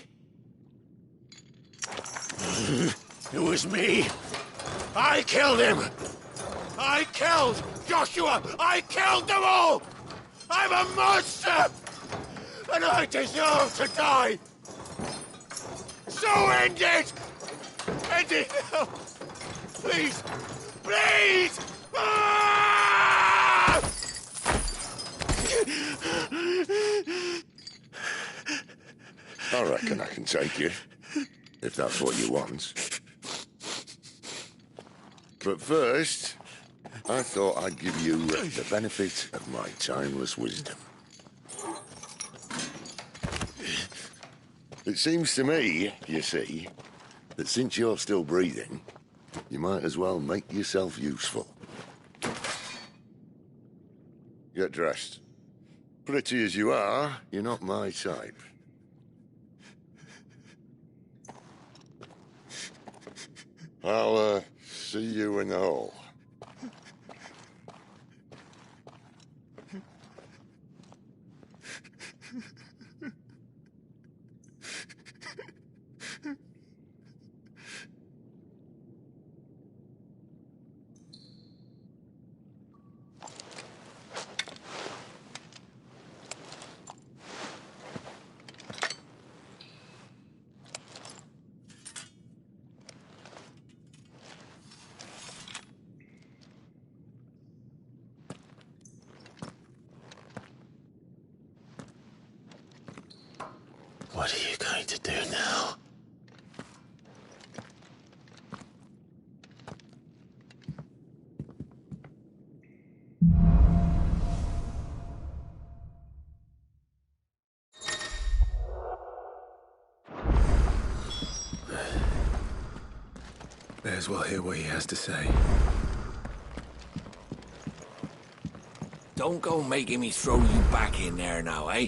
It was me. I killed him. I killed Joshua. I killed them all. I'm a monster. And I deserve to die. So end it. End it now. Please. Please. Ah! I reckon I can take you, if that's what you want. But first, I thought I'd give you the benefit of my timeless wisdom. It seems to me, you see, that since you're still breathing, you might as well make yourself useful. Get dressed. Pretty as you are, you're not my type. I'll, see you in the hall. What are you going to do now? May as well hear what he has to say. Don't go making me throw you back in there now, eh?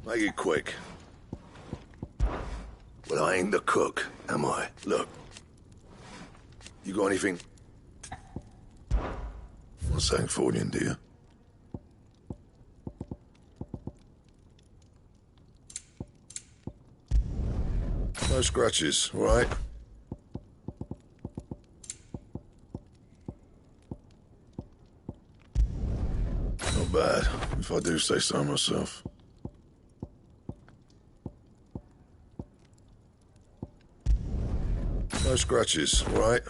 Make it quick. Well, I ain't the cook, am I? Look. You got anything? What's that for you, do you? No scratches, all right? Not bad, if I do say so myself. No scratches, all right?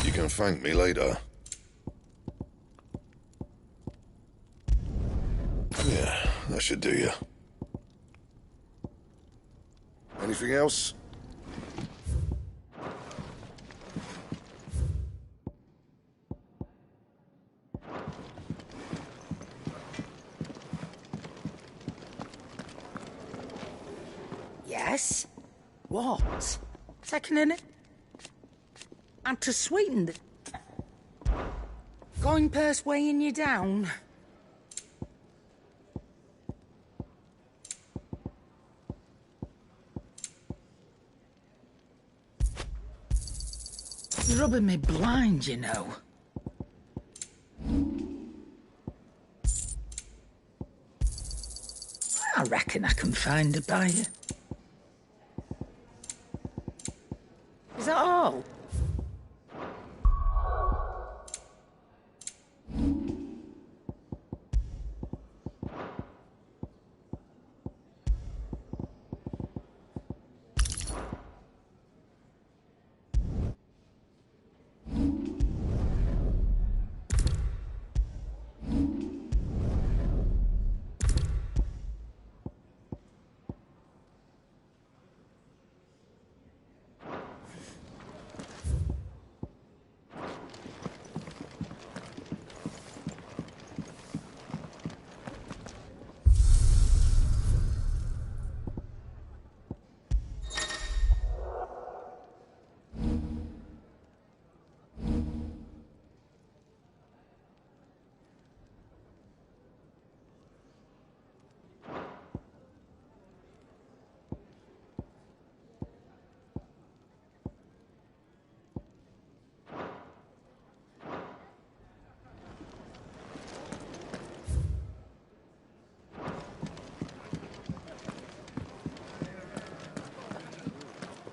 You can thank me later. Yeah, that should do you. Anything else? Yes? What? Taking in it? And to sweeten the... Going purse weighing you down? You're rubbing me blind, you know. I reckon I can find a buyer. Is that all?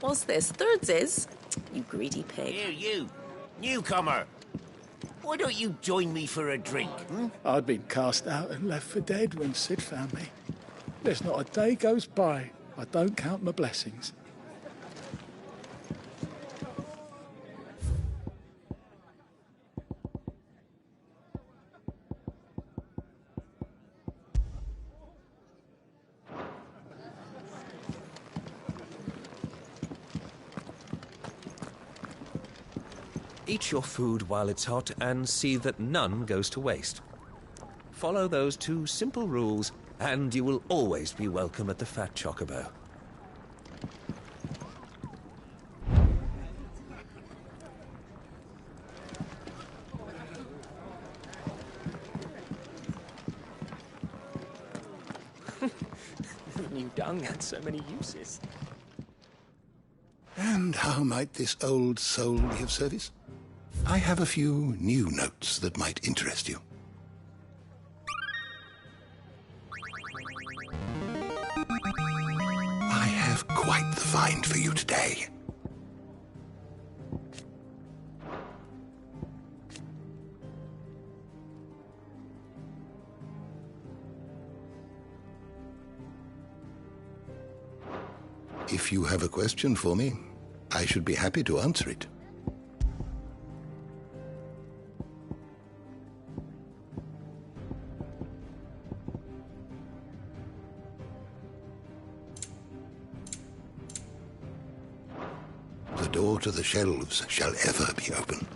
What's this? Thirdsies? You greedy pig. Here, you. Newcomer. Why don't you join me for a drink, hmm? I'd been cast out and left for dead when Sid found me. There's not a day goes by I don't count my blessings. Eat your food while it's hot and see that none goes to waste. Follow those 2 simple rules and you will always be welcome at the Fat Chocobo. New dung had so many uses. And how might this old soul be of service? I have a few new notes that might interest you. I have quite the find for you today. If you have a question for me, I should be happy to answer it. The door to the shelves shall ever be open.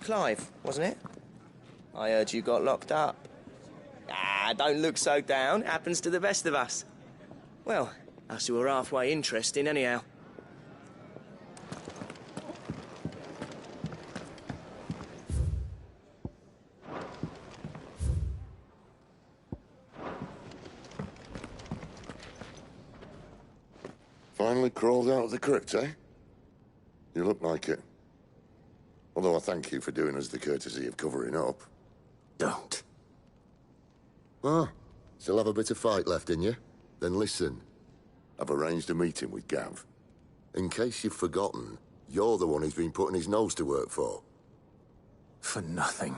Clive, wasn't it? I heard you got locked up. Ah, don't look so down. Happens to the best of us. Well, us who are halfway interesting, anyhow. Finally crawled out of the crypt, eh? You look like it. Although I thank you for doing us the courtesy of covering up. Don't. Ah, still have a bit of fight left in you? Then listen. I've arranged a meeting with Gav. In case you've forgotten, you're the one who's been putting his nose to work for. For nothing.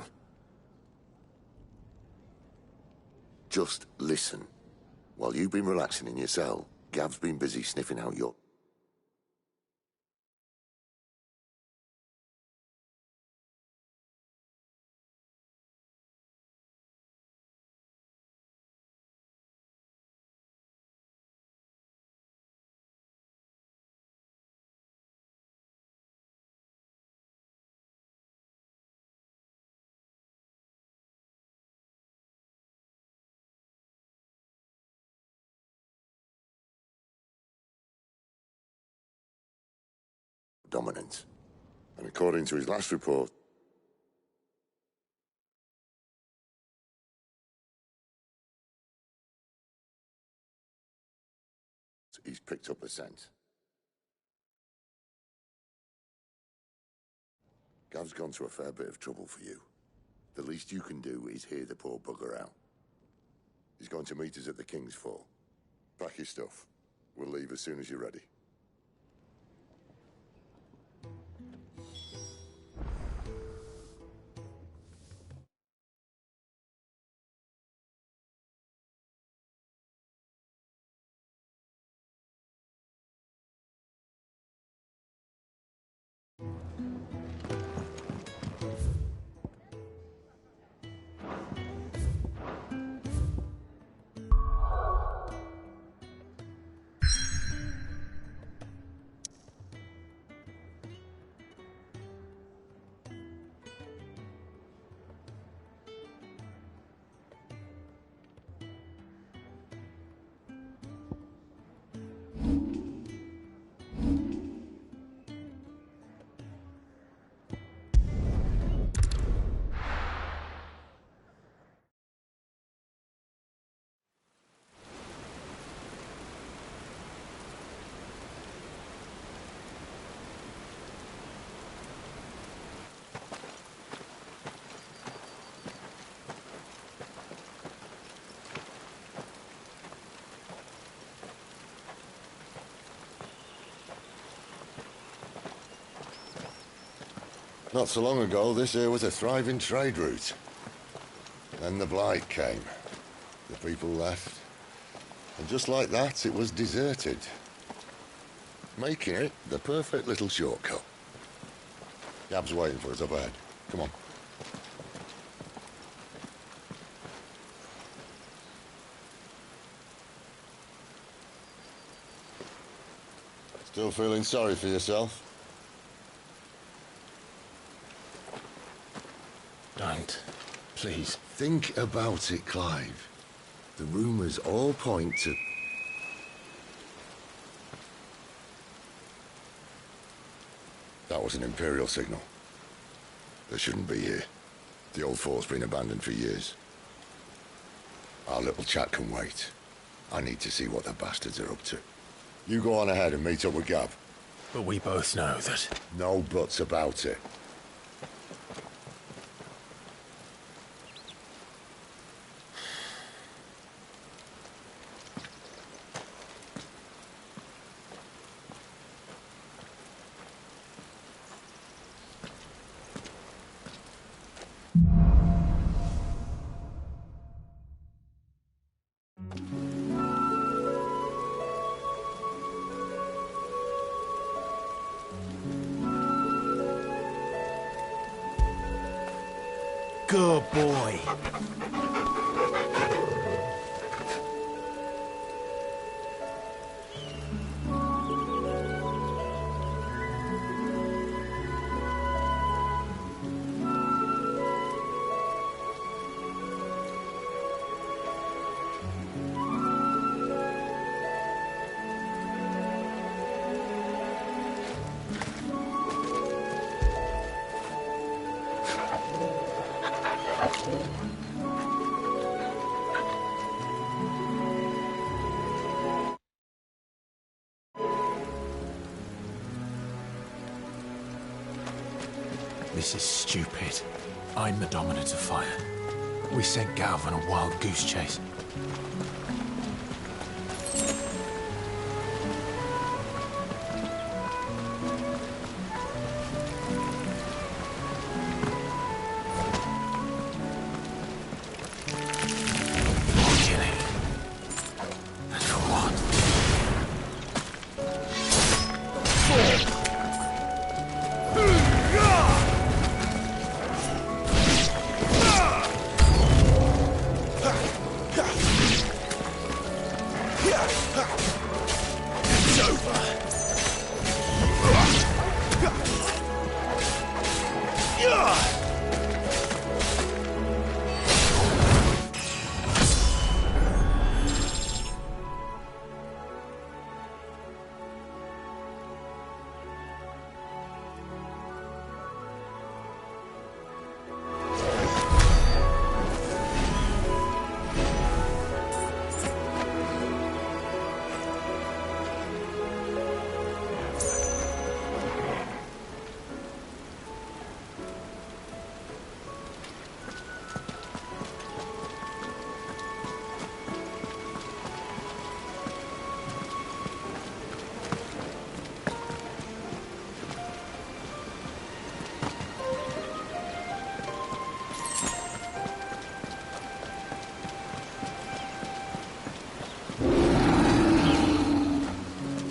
Just listen. While you've been relaxing in your cell, Gav's been busy sniffing out your... dominance. And according to his last report, he's picked up a scent. Gav's gone to a fair bit of trouble for you. The least you can do is hear the poor bugger out. He's going to meet us at the King's Fall. Pack your stuff. We'll leave as soon as you're ready. Not so long ago, this here was a thriving trade route. Then the Blight came. The people left. And just like that, it was deserted. Making it the perfect little shortcut. Gab's waiting for us up ahead. Come on. Still feeling sorry for yourself? Don't. Please. Think about it, Clive. The rumours all point to... That was an Imperial signal. They shouldn't be here. The old fort's been abandoned for years. Our little chat can wait. I need to see what the bastards are up to. You go on ahead and meet up with Gav. But we both know that... No buts about it. Good boy. This is stupid. I'm the Dominant of Fire. We sent Galv on a wild goose chase.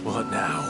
What now?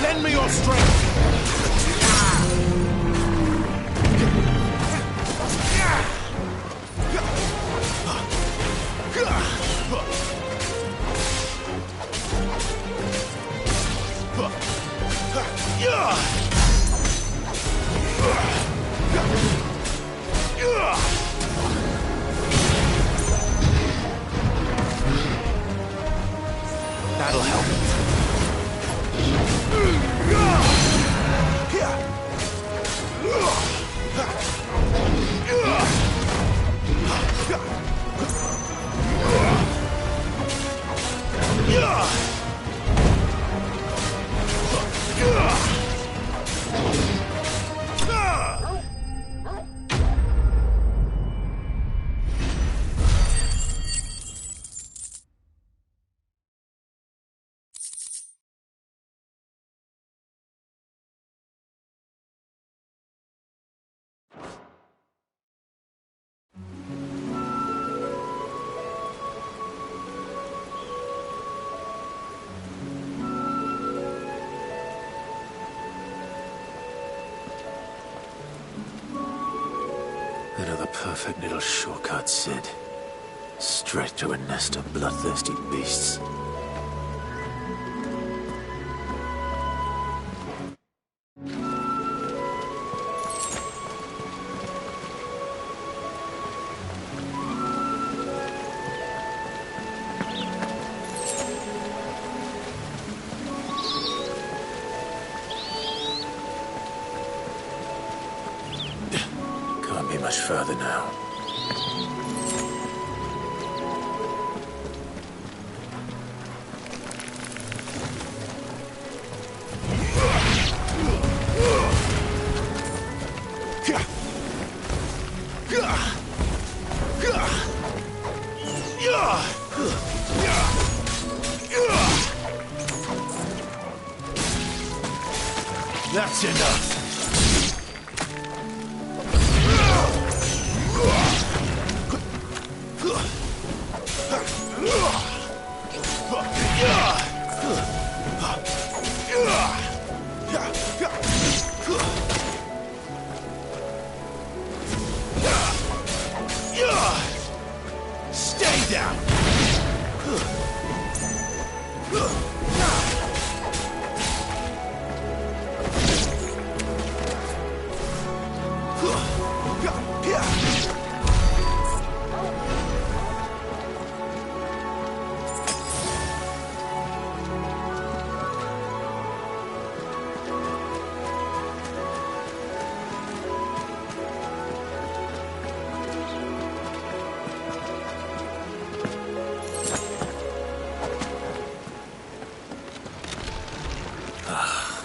Lend me your strength! That'll help. Another perfect little shortcut, Cid. Straight to a nest of bloodthirsty beasts. further now. That's enough. Stay down.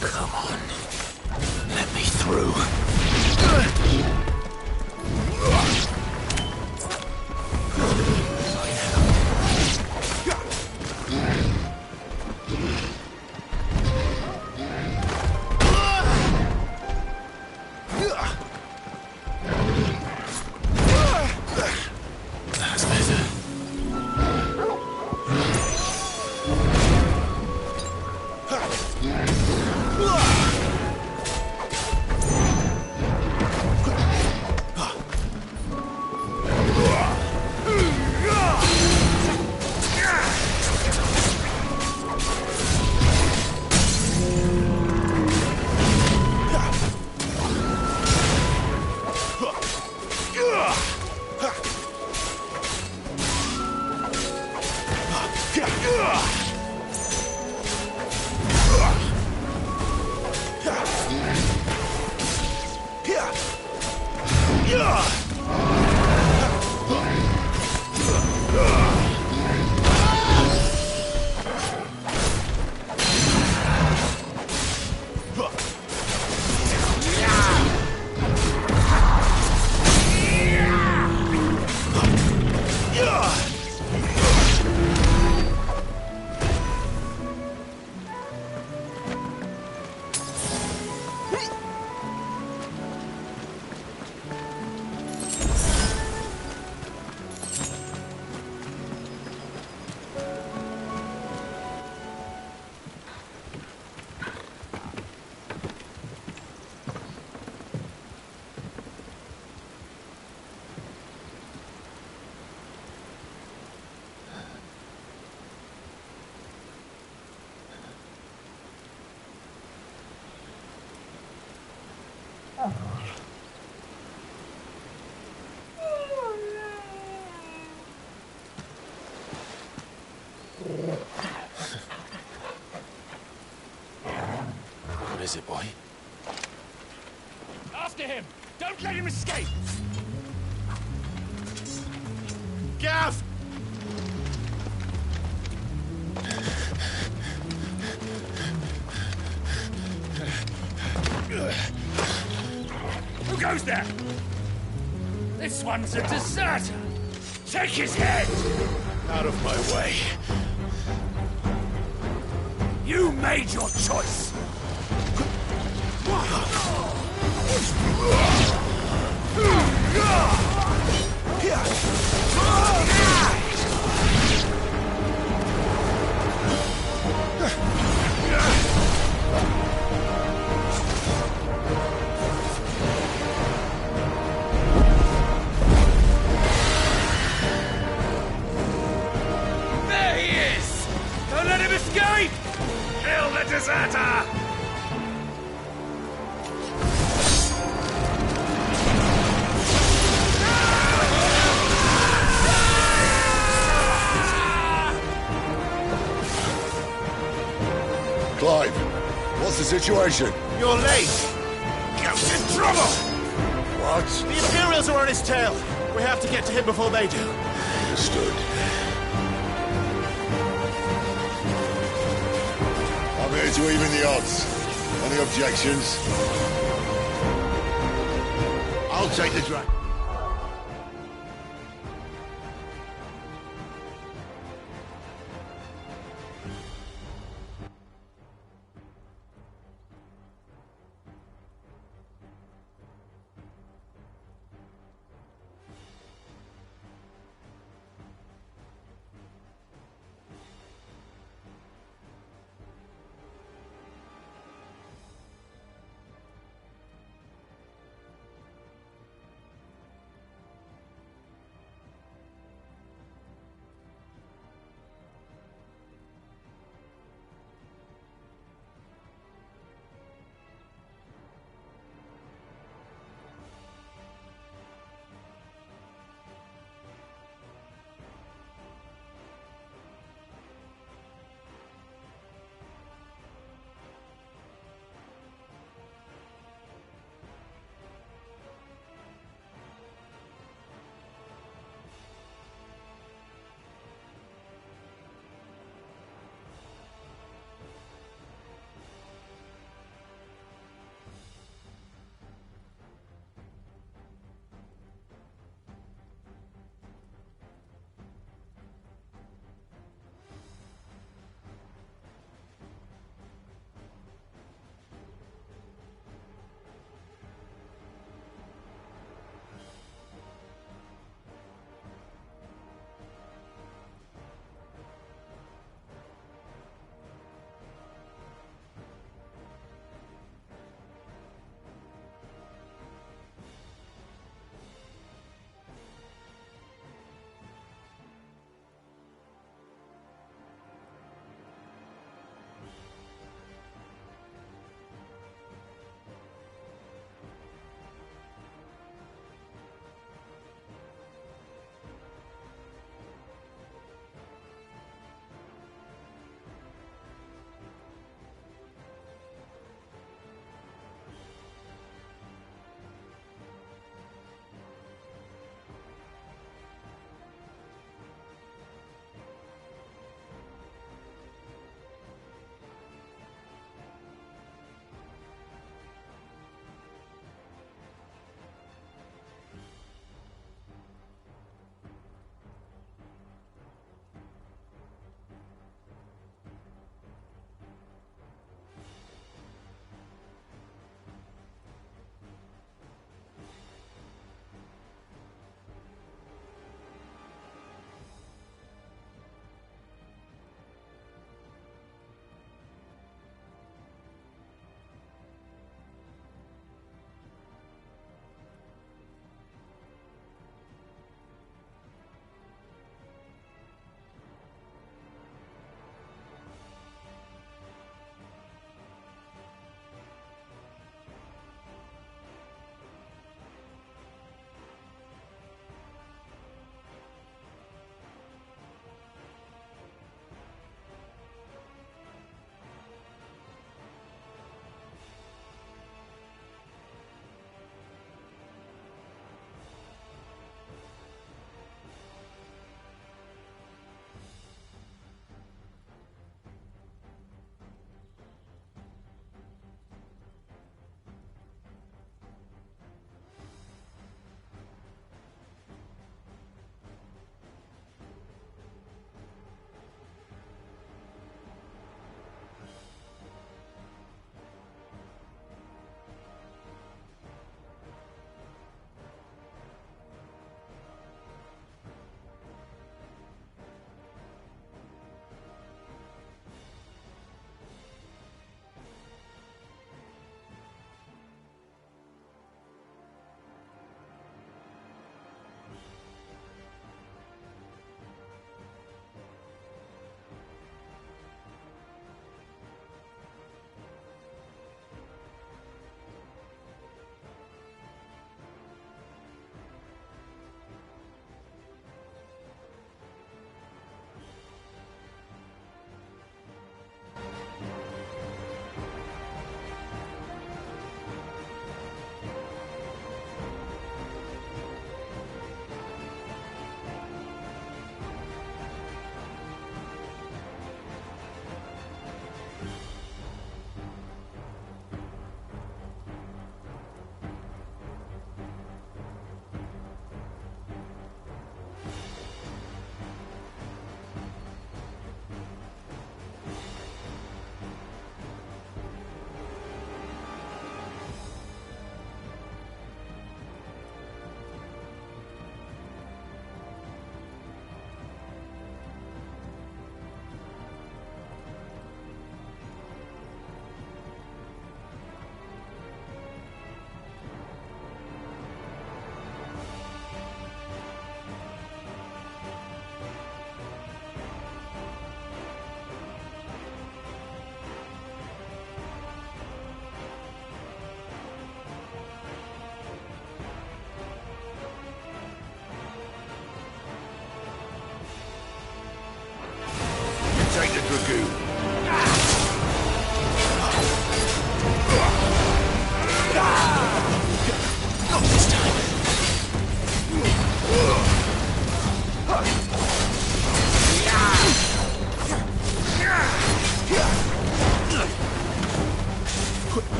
Come on. Let me through. That's better. What is it, boy? After him! Don't let him escape! Gav! Who goes there? This one's a deserter! Take his head! Out of my way. You made your choice! There he is! Don't let him escape! Kill the deserter! Clive, what's the situation? You're late! Captain Trouble! What? The Imperials are on his tail. We have to get to him before they do. Understood. I'm here to even the odds. Any objections? I'll take the dragon.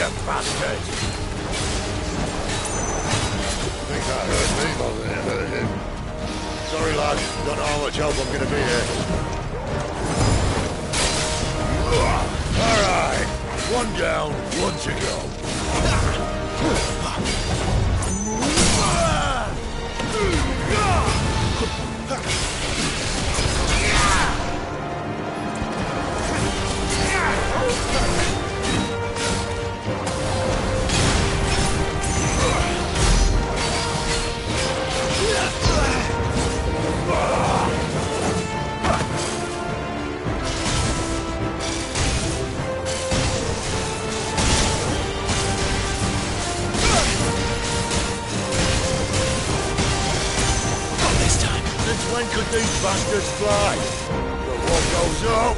you bastard! I think that hurt me more than it hurt him. Sorry, lad. Don't know how much help I'm gonna be here. Alright. One down, one to go. When could these bastards fly? But what goes up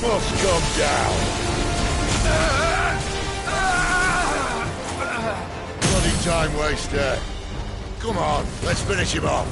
must come down. Bloody time waster. Come on, let's finish him off.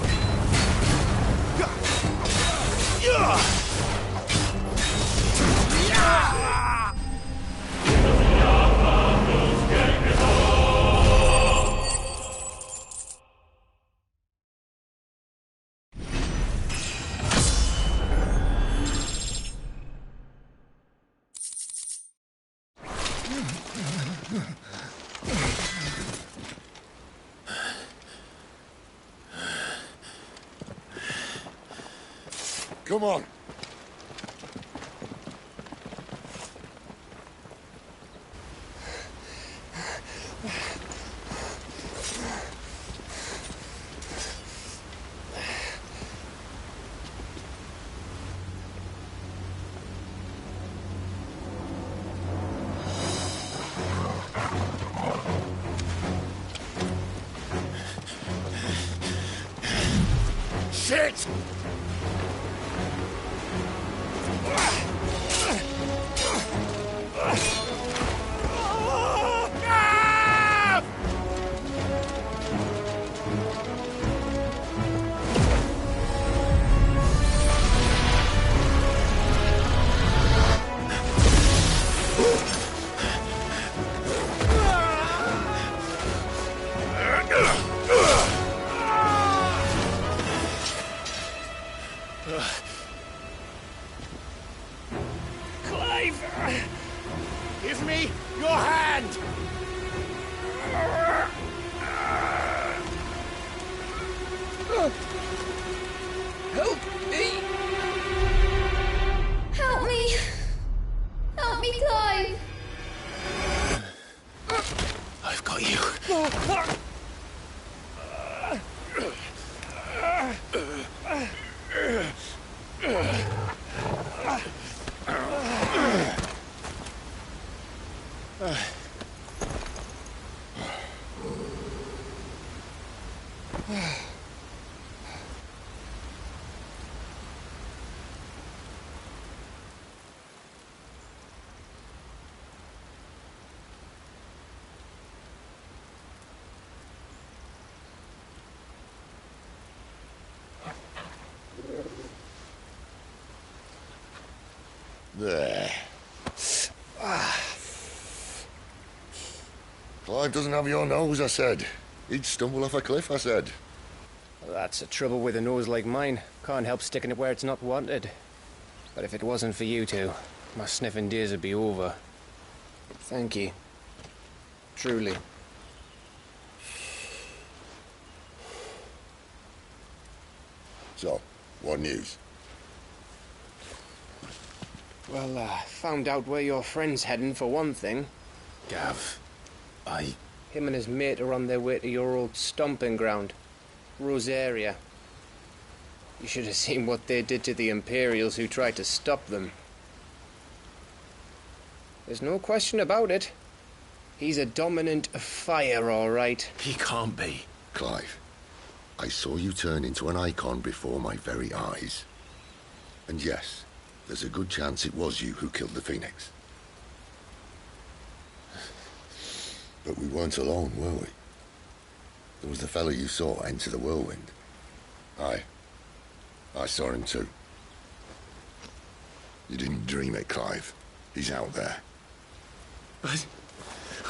Come on. Shit! Clive! Give me your hand! Help me! Help me! Help me, Clive! I've got you. There. Clive doesn't have your nose, I said. He'd stumble off a cliff, I said. Well, that's the trouble with a nose like mine. Can't help sticking it where it's not wanted. But if it wasn't for you two, my sniffing days would be over. Thank you. Truly. So, what news? Well, found out where your friend's heading, for one thing. Gav, Him and his mate are on their way to your old stomping ground, Rosaria. You should have seen what they did to the Imperials who tried to stop them. There's no question about it. He's a dominant of fire, all right. He can't be. Clive, I saw you turn into an icon before my very eyes. And yes, there's a good chance it was you who killed the Phoenix. But we weren't alone, were we? There was the fellow you saw enter the whirlwind. I saw him too. You didn't dream it, Clive. He's out there. But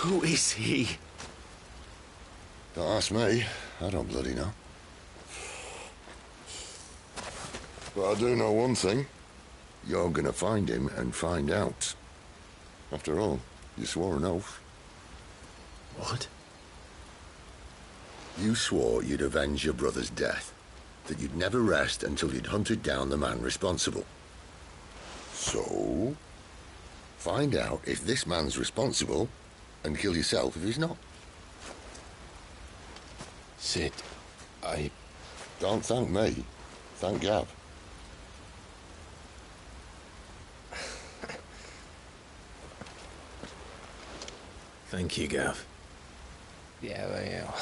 Who is he? Don't ask me. I don't bloody know. But I do know one thing. You're gonna find him and find out. After all, you swore an oath. What? You swore you'd avenge your brother's death. That you'd never rest until you'd hunted down the man responsible. So, find out if this man's responsible and kill yourself if he's not. Cid, I... Don't thank me. Thank Gav. Thank you, Gav. Yeah, well.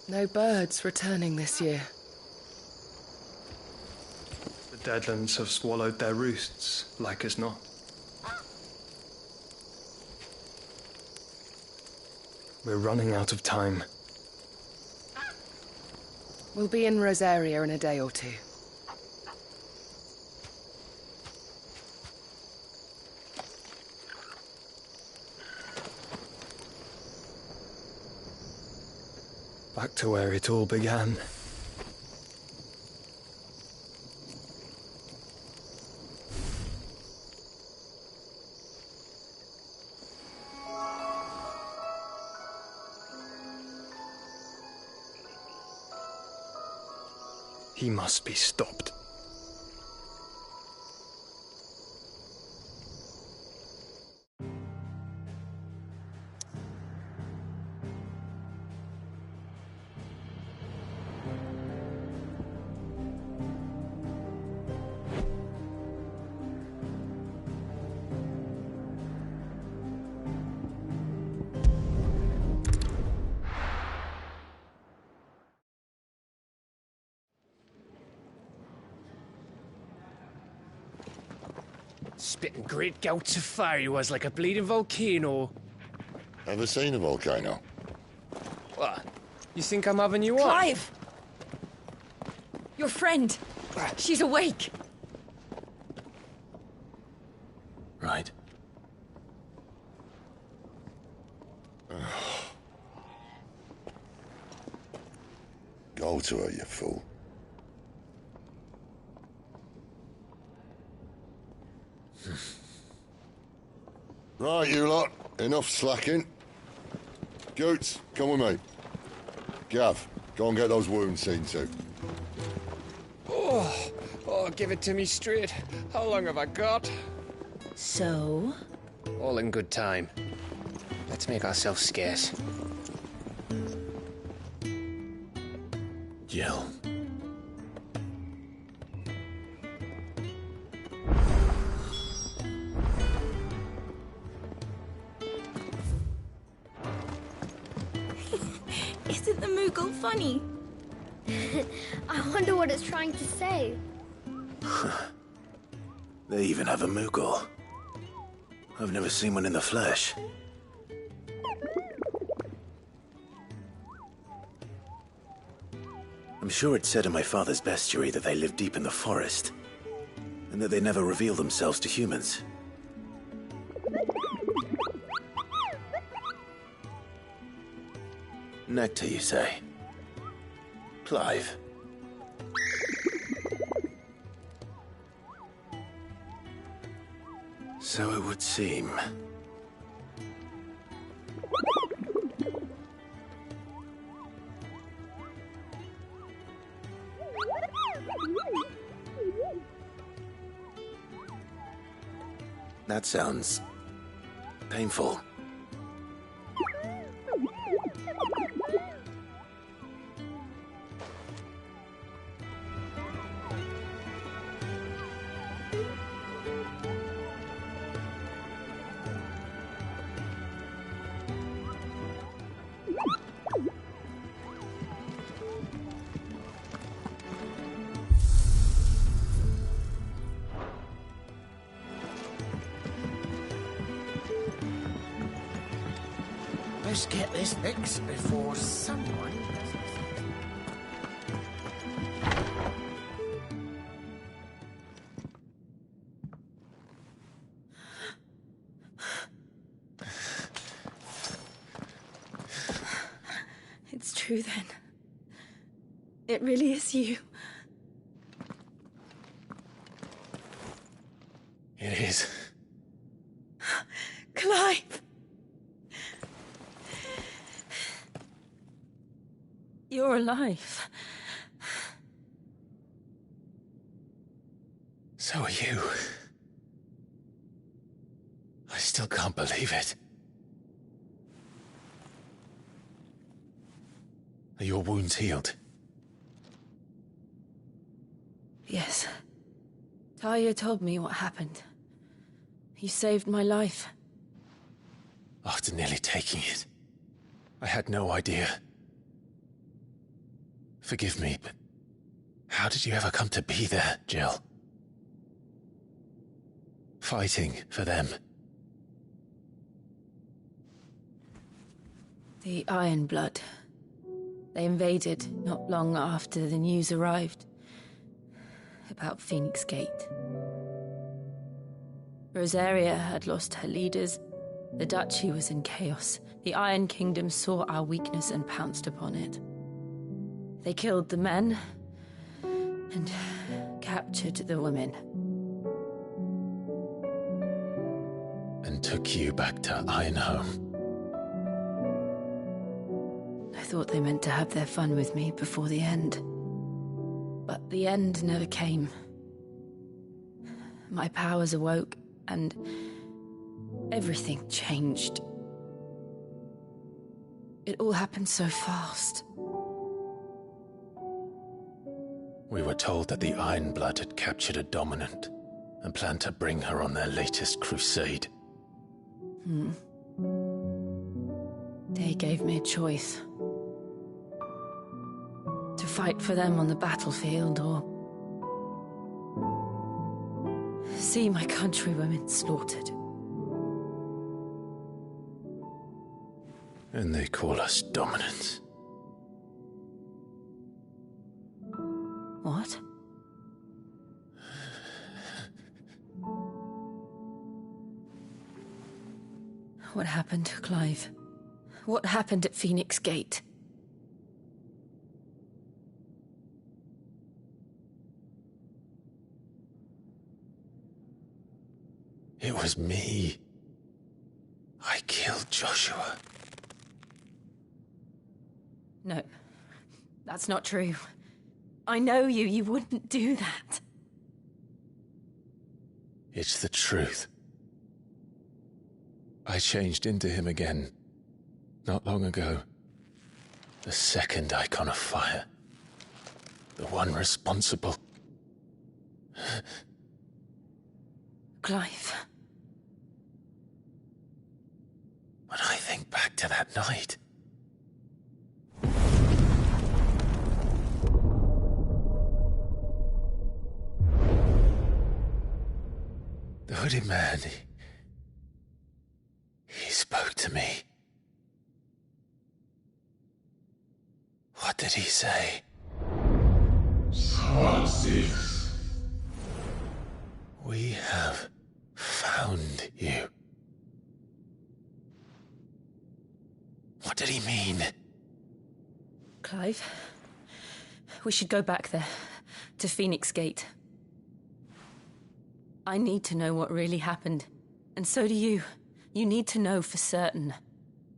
No birds returning this year. The Deadlands have swallowed their roosts, like as not. We're running out of time. We'll be in Rosaria in a day or two. Back to where it all began. He must be stopped. Spitting great gouts of fire he was, like a bleeding volcano. Ever seen a volcano? What? You think I'm having you on? Clive! Your friend. She's awake. Right. Go to her, you fool. Right, you lot. Enough slacking. Goots, come with me. Gav, go and get those wounds seen to. Oh, give it to me straight. How long have I got? So? All in good time. Let's make ourselves scarce. Jill. Isn't the Moogle funny? I wonder what it's trying to say. They even have a Moogle. I've never seen one in the flesh. I'm sure it said in my father's bestiary that they live deep in the forest, and that they never reveal themselves to humans. Nectar, you say? Clive. So it would seem. That sounds painful. Let's get this fixed before someone... It's true then. It really is you. It is. Clive! You're alive. So are you. I still can't believe it. Are your wounds healed? Yes. Talia told me what happened. You saved my life. After nearly taking it, I had no idea. Forgive me, but how did you ever come to be there, Jill? Fighting for them. The Iron Blood. They invaded not long after the news arrived about Phoenix Gate. Rosaria had lost her leaders. The Duchy was in chaos. The Iron Kingdom saw our weakness and pounced upon it. They killed the men and captured the women. And took you back to Ironhome. I thought they meant to have their fun with me before the end. But the end never came. My powers awoke, and everything changed. It all happened so fast. We were told that the Iron Blood had captured a dominant and planned to bring her on their latest crusade. They gave me a choice. To fight for them on the battlefield, or see my countrywomen slaughtered. And they call us dominants. What? What happened, Clive? What happened at Phoenix Gate? It was me. I killed Joshua. No, that's not true. I know you. You wouldn't do that. It's the truth. I changed into him again, not long ago. The second Icon of Fire. The one responsible. Clive. When I think back to that night... The hooded man, he spoke to me. What did he say? Francis. We have found you. What did he mean? Clive, we should go back there, to Phoenix Gate. I need to know what really happened, and so do you. You need to know for certain.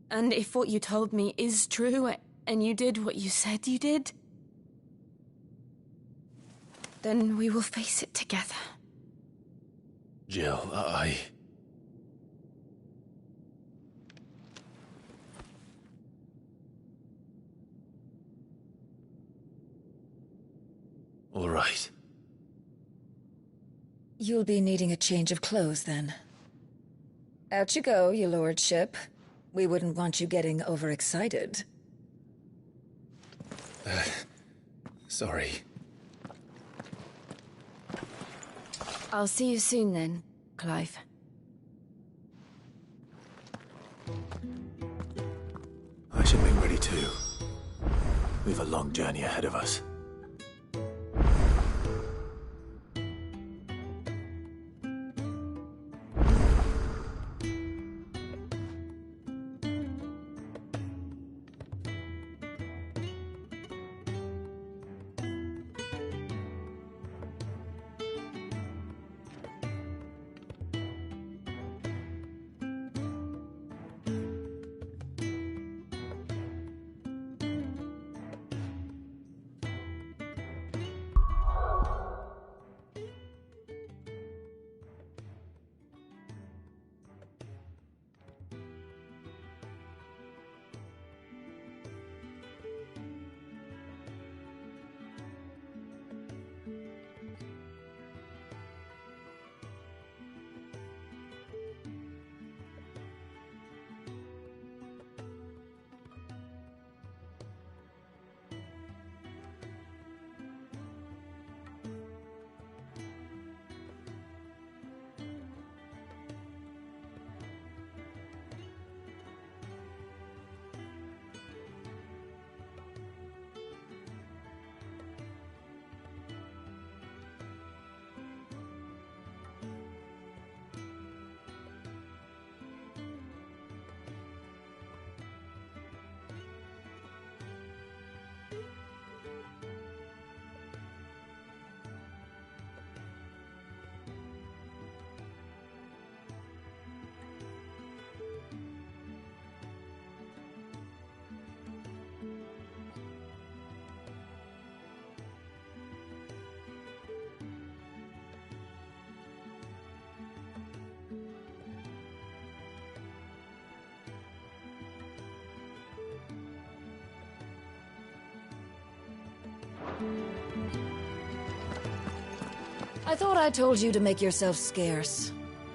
And if what you told me is true, and you did what you said you did, then we will face it together. Jill, All right. You'll be needing a change of clothes, then. Out you go, your lordship. We wouldn't want you getting overexcited. Sorry. I'll see you soon then, Clive. We've a long journey ahead of us. I thought I told you to make yourself scarce.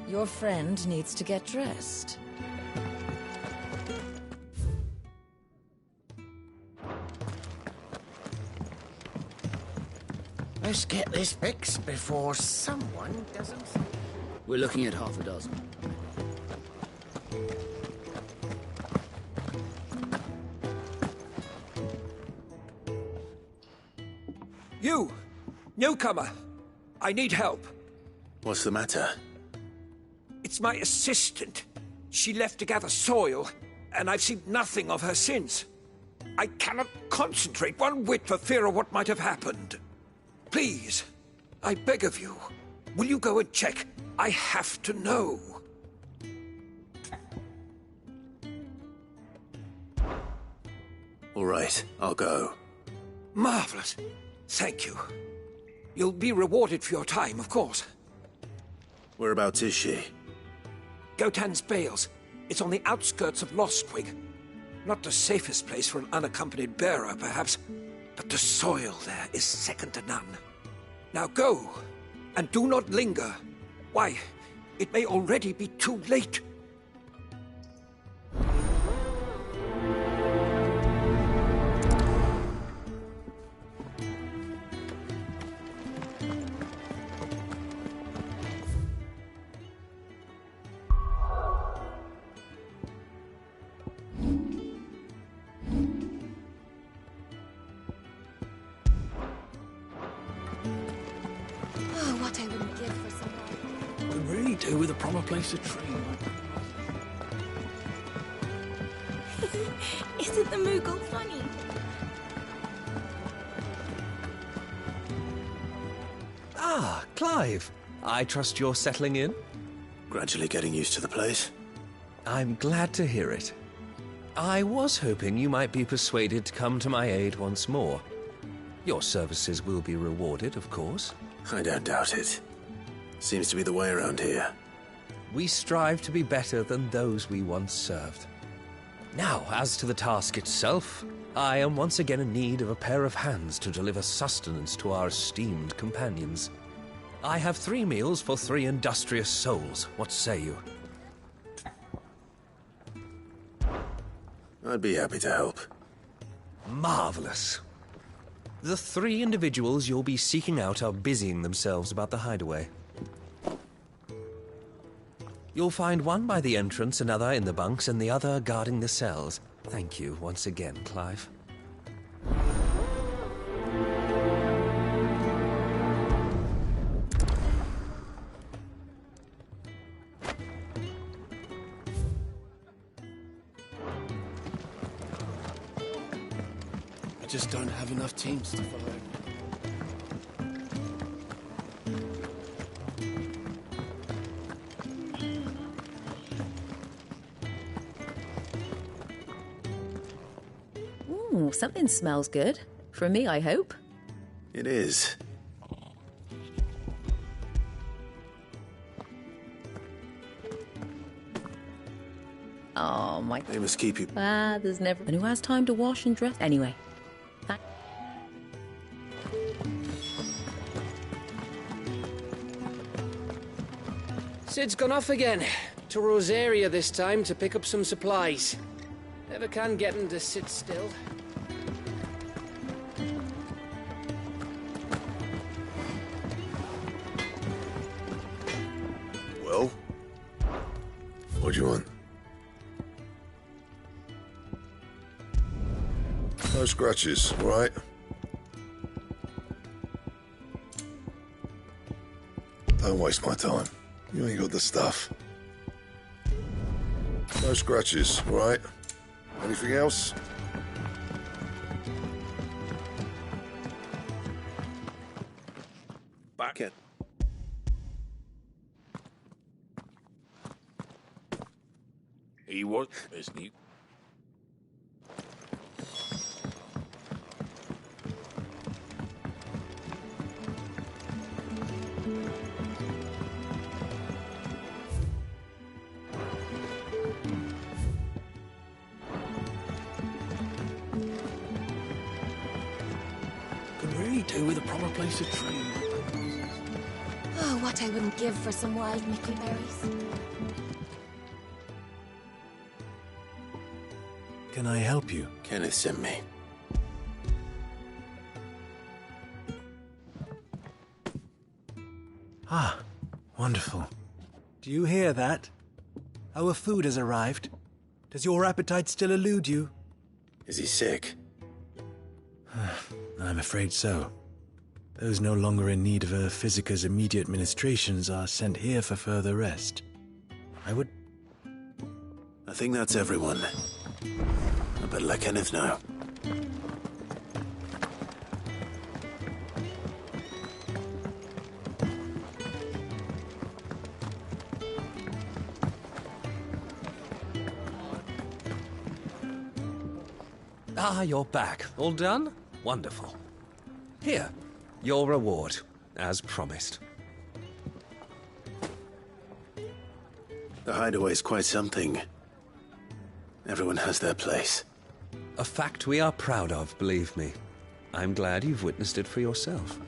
Your friend needs to get dressed. Let's get this fixed before someone doesn't... We're looking at half a dozen. You! Newcomer! I need help. What's the matter? It's my assistant. She left to gather soil, and I've seen nothing of her since. I cannot concentrate one whit for fear of what might have happened. Please, I beg of you, will you go and check? I have to know. All right, I'll go. Marvelous. Thank you. You'll be rewarded for your time, of course. Whereabouts is she? Gotan's Bales. It's on the outskirts of Lostwig. Not the safest place for an unaccompanied bearer, perhaps, but the soil there is second to none. Now go, and do not linger. Why, it may already be too late. With a proper place to train. Isn't the Moogle funny? Ah, Clive. I trust you're settling in? Gradually getting used to the place. I'm glad to hear it. I was hoping you might be persuaded to come to my aid once more. Your services will be rewarded, of course. I don't doubt it. Seems to be the way around here. We strive to be better than those we once served. Now, as to the task itself, I am once again in need of a pair of hands to deliver sustenance to our esteemed companions. I have 3 meals for 3 industrious souls. What say you? I'd be happy to help. Marvelous. The 3 individuals you'll be seeking out are busying themselves about the hideaway. You'll find one by the entrance, another in the bunks, and the other guarding the cells. Thank you once again, Clive. I just don't have enough teams to follow. Ooh, something smells good. For me, I hope. It is. Oh, my... They must keep you... Ah, there's never... And who has time to wash and dress? Anyway. Sid's gone off again. To Rosaria this time to pick up some supplies. Never can get him to sit still. Well? What do you want? No scratches, right? Don't waste my time. You ain't got the stuff. No scratches, right? Anything else? Back it. He was, isn't he? Could really do with a proper place to train. Oh, what I wouldn't give for some wild mickleberries. Can I help you? Kenneth sent me. Ah, wonderful. Do you hear that? Our food has arrived. Does your appetite still elude you? Is he sick? I'm afraid so. Those no longer in need of a Physica's immediate ministrations are sent here for further rest. I think that's everyone. I better let Kenneth know. Ah, you're back. All done? Wonderful. Here, your reward, as promised. The hideaway's quite something. Everyone has their place. A fact we are proud of, believe me. I'm glad you've witnessed it for yourself.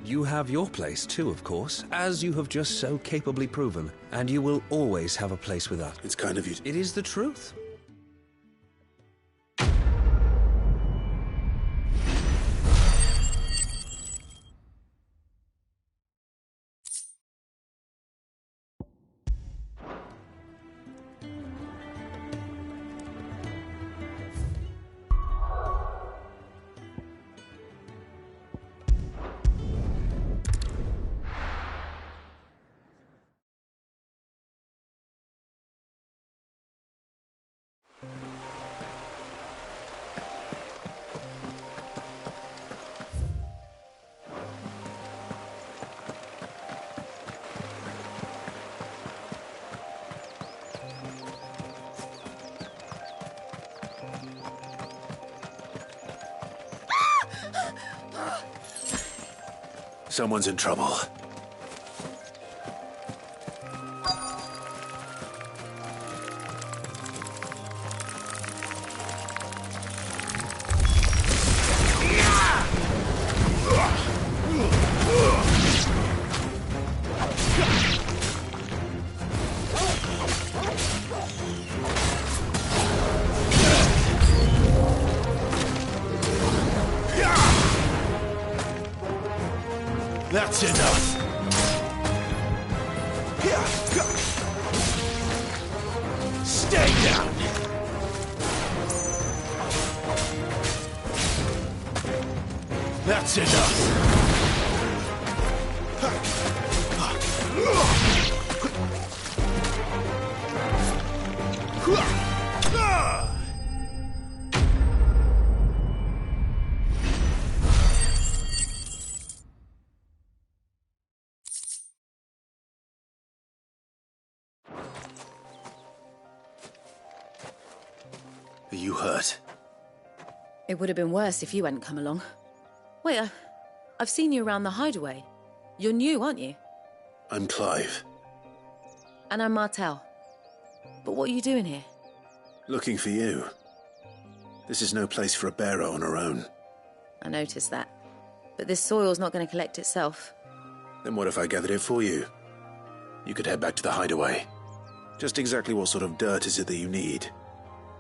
You have your place too, of course, as you have just so capably proven, and you will always have a place with us. It's kind of you. It is the truth. Someone's in trouble. That's enough. Stay down. That's enough. Are you hurt? It would have been worse if you hadn't come along. Wait, I've seen you around the hideaway. You're new, aren't you? I'm Clive. And I'm Martel. But what are you doing here? Looking for you. This is no place for a bearer on her own. I noticed that. But this soil's not going to collect itself. Then what if I gathered it for you? You could head back to the hideaway. Just exactly what sort of dirt is it that you need?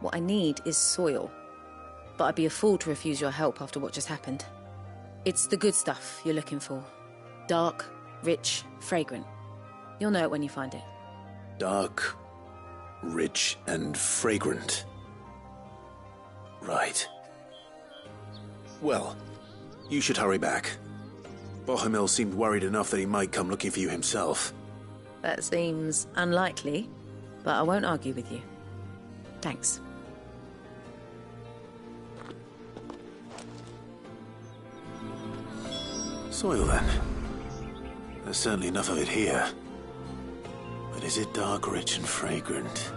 What I need is soil. But I'd be a fool to refuse your help after what just happened. It's the good stuff you're looking for. Dark, rich, fragrant. You'll know it when you find it. Dark, rich, and fragrant. Right. Well, you should hurry back. Bohemil seemed worried enough that he might come looking for you himself. That seems unlikely, but I won't argue with you. Thanks. Soil, then. There's certainly enough of it here. But is it dark, rich, and fragrant?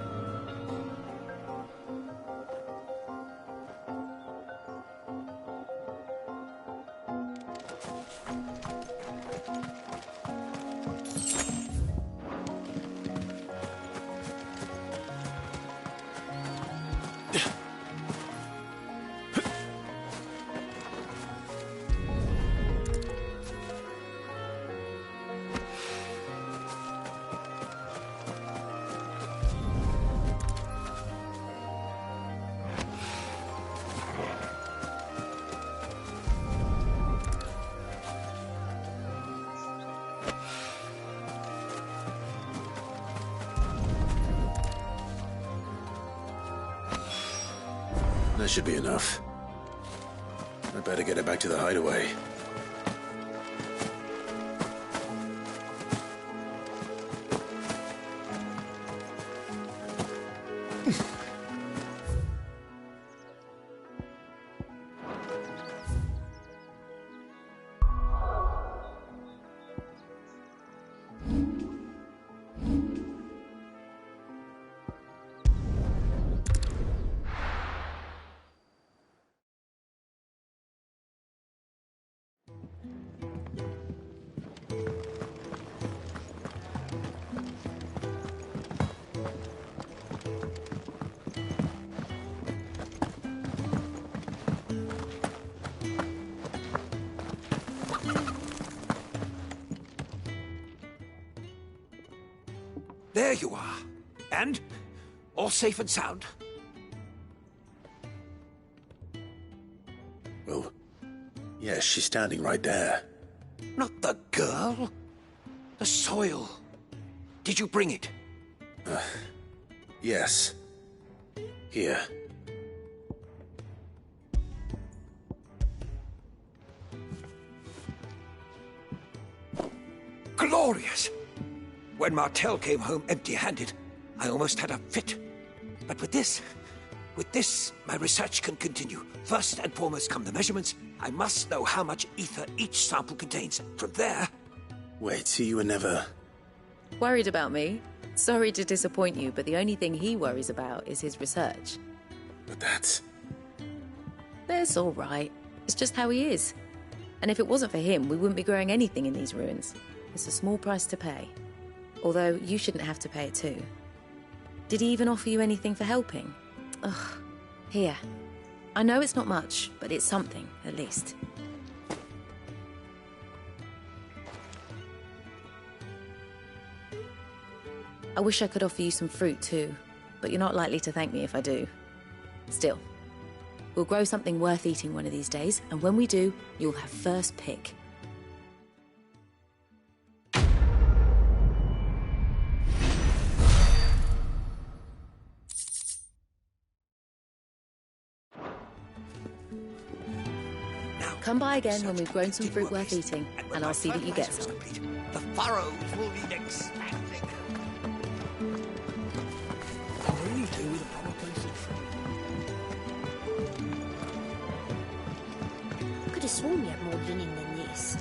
That should be enough. I better get it back to the hideaway. There you are. And? All safe and sound? Well, yes, she's standing right there. Not the girl. The soil. Did you bring it? Yes. Here. Glorious! When Martel came home empty-handed, I almost had a fit. But with this, my research can continue. First and foremost come the measurements. I must know how much ether each sample contains. From there... Wait, so you were never... Worried about me? Sorry to disappoint you, but the only thing he worries about is his research. But that's... That's all right. It's just how he is. And if it wasn't for him, we wouldn't be growing anything in these ruins. It's a small price to pay. Although, you shouldn't have to pay it too. Did he even offer you anything for helping? Ugh. Here. I know it's not much, but it's something, at least. I wish I could offer you some fruit too, but you're not likely to thank me if I do. Still, we'll grow something worth eating one of these days, and when we do, you'll have first pick. Come by again when we've grown some fruit worth eating, and I'll see that you get some. The furrows will need expanding. Could have sworn you had more linen than this.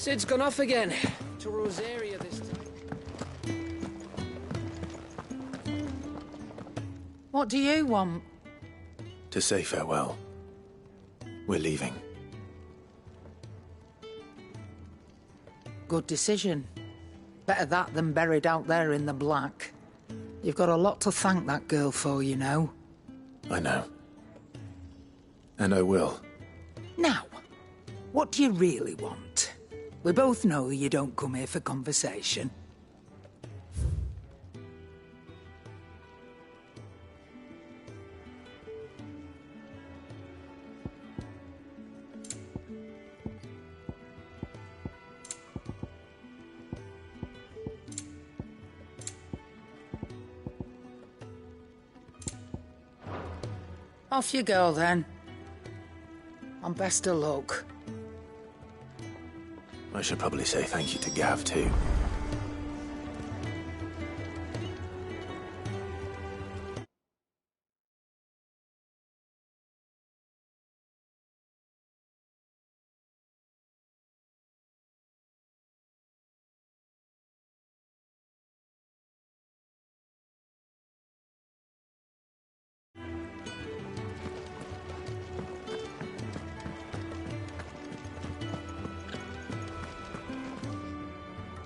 Sid's gone off again. To Rosaria this time. What do you want? To say farewell. We're leaving. Good decision. Better that than buried out there in the black. You've got a lot to thank that girl for, you know. I know. And I will. Now, what do you really want? We both know you don't come here for conversation. Off you go, then. And best of luck. I should probably say thank you to Gav, too.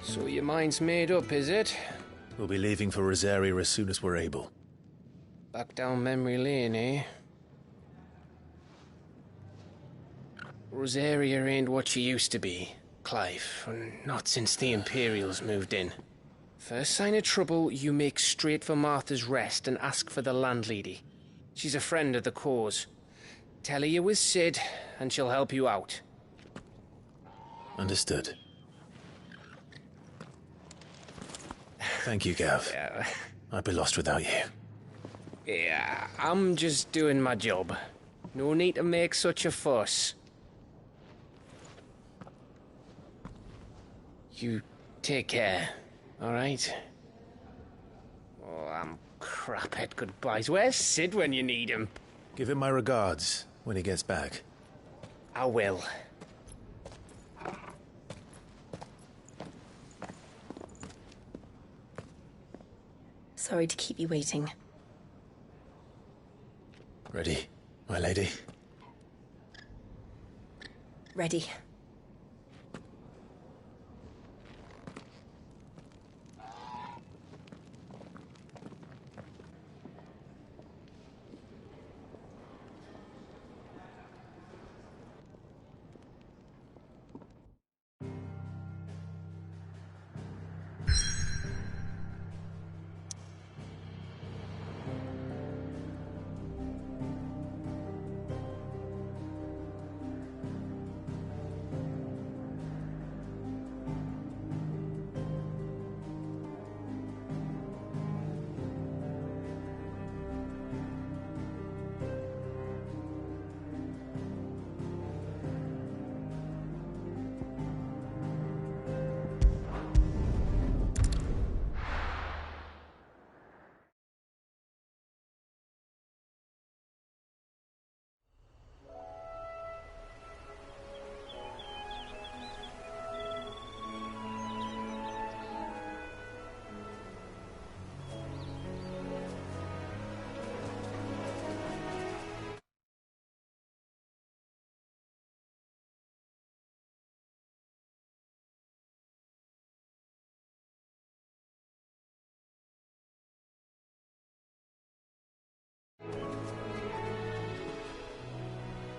So your mind's made up, is it? We'll be leaving for Rosaria as soon as we're able. Back down memory lane, eh? Rosaria ain't what she used to be, Clive. Not since the Imperials moved in. First sign of trouble, you make straight for Martha's Rest and ask for the landlady. She's a friend of the cause. Tell her you're with Sid, and she'll help you out. Understood. Thank you, Gav. I'd be lost without you. Yeah, I'm just doing my job. No need to make such a fuss. You take care, all right? Oh, I'm crap at goodbyes. Where's Sid when you need him? Give him my regards when he gets back. I will. Sorry to keep you waiting. Ready, my lady? Ready.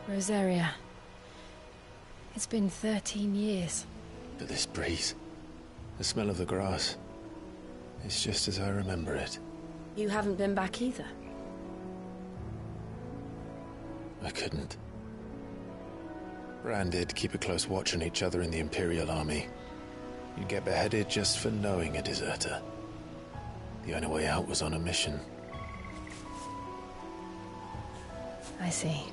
Rosaria. It's been 13 years. But this breeze, the smell of the grass, it's just as I remember it. You haven't been back either. I couldn't. Bran did keep a close watch on each other in the Imperial Army. You'd get beheaded just for knowing a deserter. The only way out was on a mission. I see.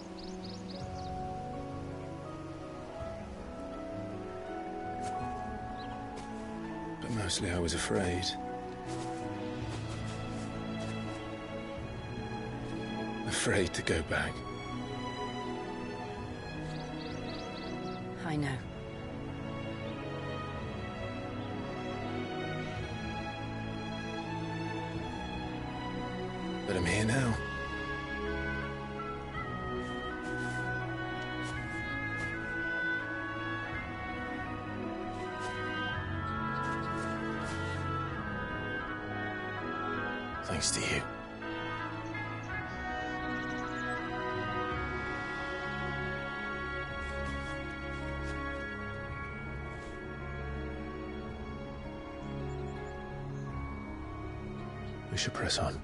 But mostly I was afraid. Afraid to go back. I know. I'm here now. Thanks to you. We should press on.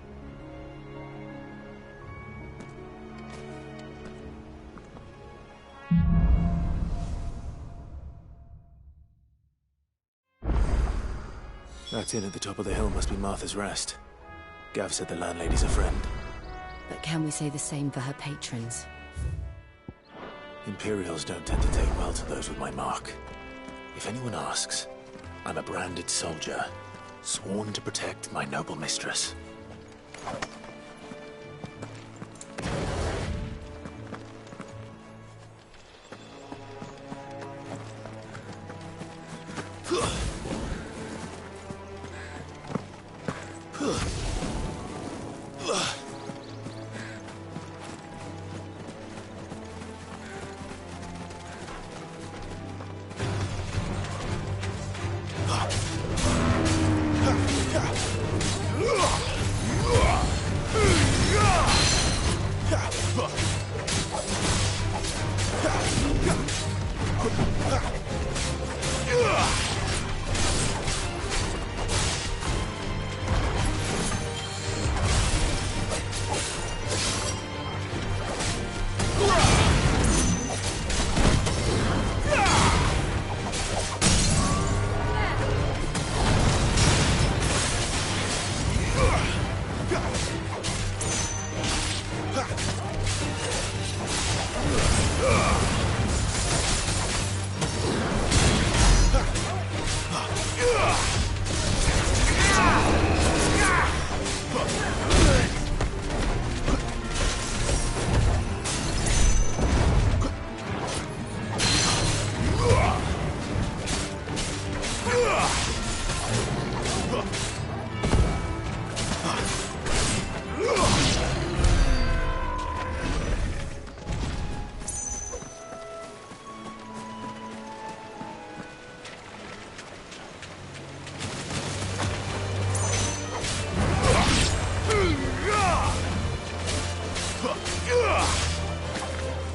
That inn at the top of the hill must be Martha's Rest. Gav said the landlady's a friend. But can we say the same for her patrons? Imperials don't tend to take well to those with my mark. If anyone asks, I'm a branded soldier, sworn to protect my noble mistress.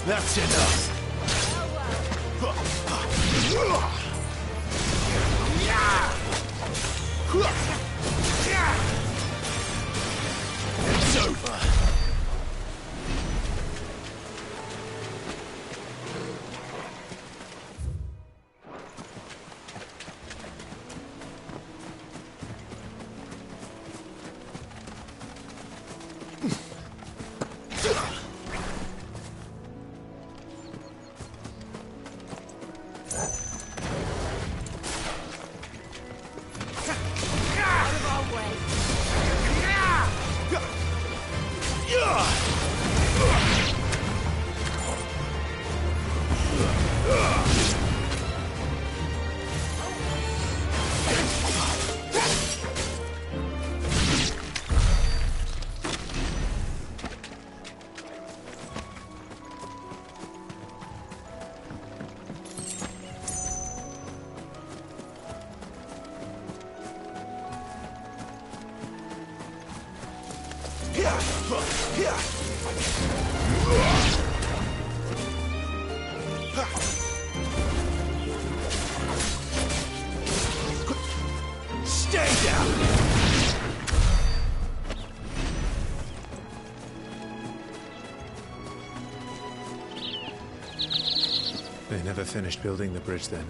That's enough. It's over. Stay down! They never finished building the bridge then.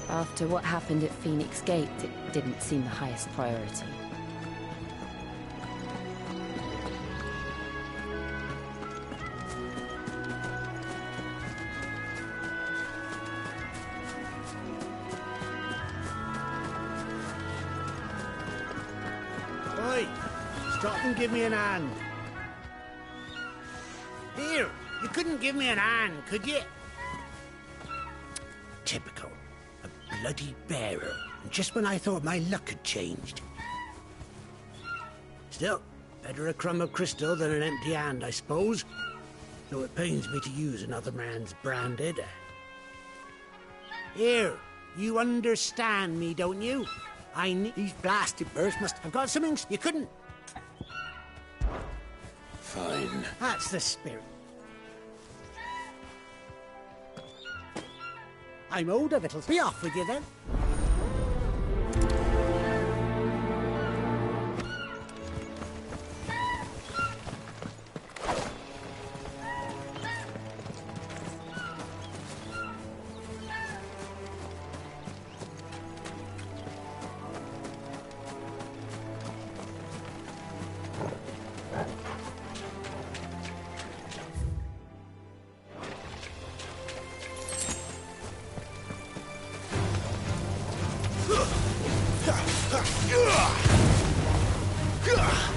After what happened at Phoenix Gate, it didn't seem the highest priority. Oi! Stop and give me an hand. Here, you couldn't give me an hand, could you? Typical. A bloody bearer. Just when I thought my luck had changed. Still, Better a crumb of crystal than an empty hand, I suppose. Though it pains me to use another man's branded. Here, you understand me, don't you? I need... These blasted birds must have got something you couldn't... Fine. That's the spirit. I'm older, it'll be off with you then.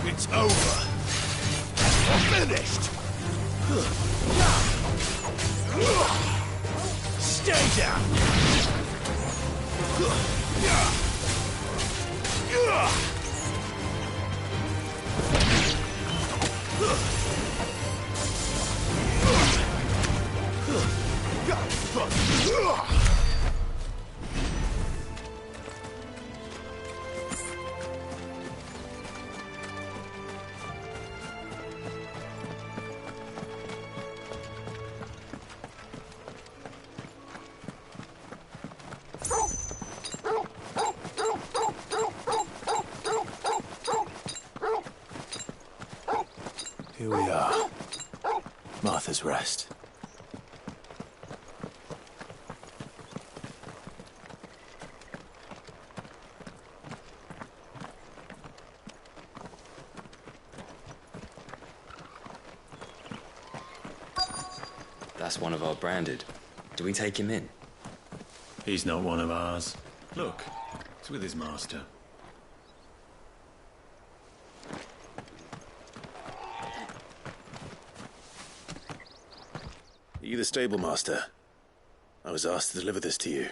It's over. Finished. Stay down. Here we are. Martha's Rest. That's one of our branded. Do we take him in? He's not one of ours. Look, it's with his master. Are you the stable master? I was asked to deliver this to you.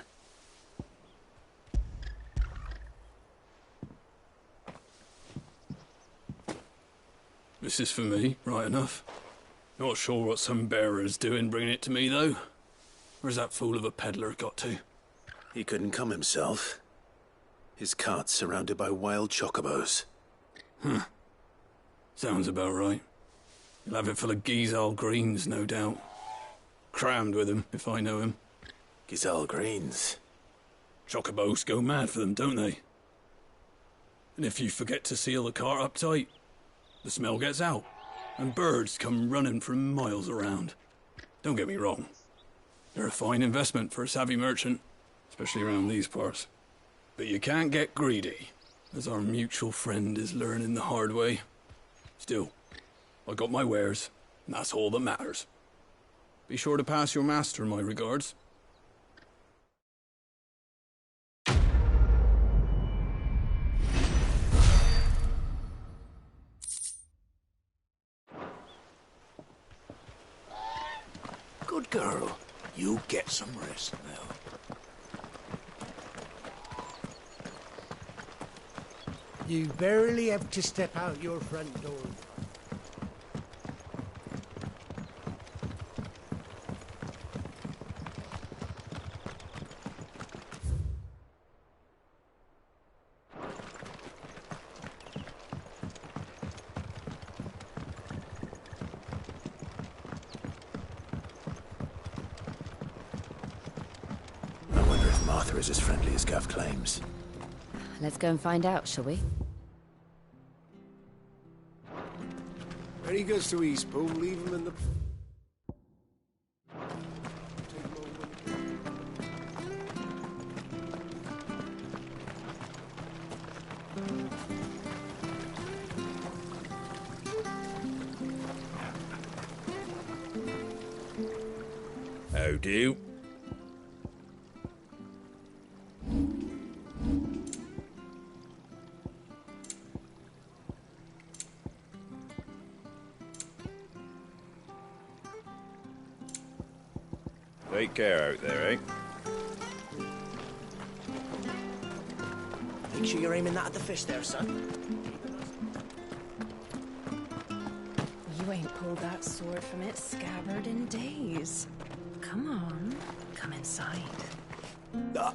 This is for me, right enough. Not sure what some bearer's doing bringing it to me, though. Where's that fool of a peddler got to? He couldn't come himself. His cart's surrounded by wild chocobos. Huh. Sounds about right. He'll have it full of Gizal greens, no doubt. Crammed with them, if I know him. Gizal greens? Chocobos go mad for them, don't they? And if you forget to seal the cart up tight, the smell gets out, and birds come running from miles around. Don't get me wrong. They're a fine investment for a savvy merchant, especially around these parts. But you can't get greedy, as our mutual friend is learning the hard way. Still, I got my wares, and that's all that matters. Be sure to pass your master my regards. Good girl. You get some rest now. You barely have to step out your front door. Is as friendly as Gav claims. Let's go and find out, shall we? When he goes to Eastpool, leave him in the... How do? Take care out there, eh? Make sure you're aiming that at the fish there, son. You ain't pulled that sword from its scabbard in days. Come on, come inside.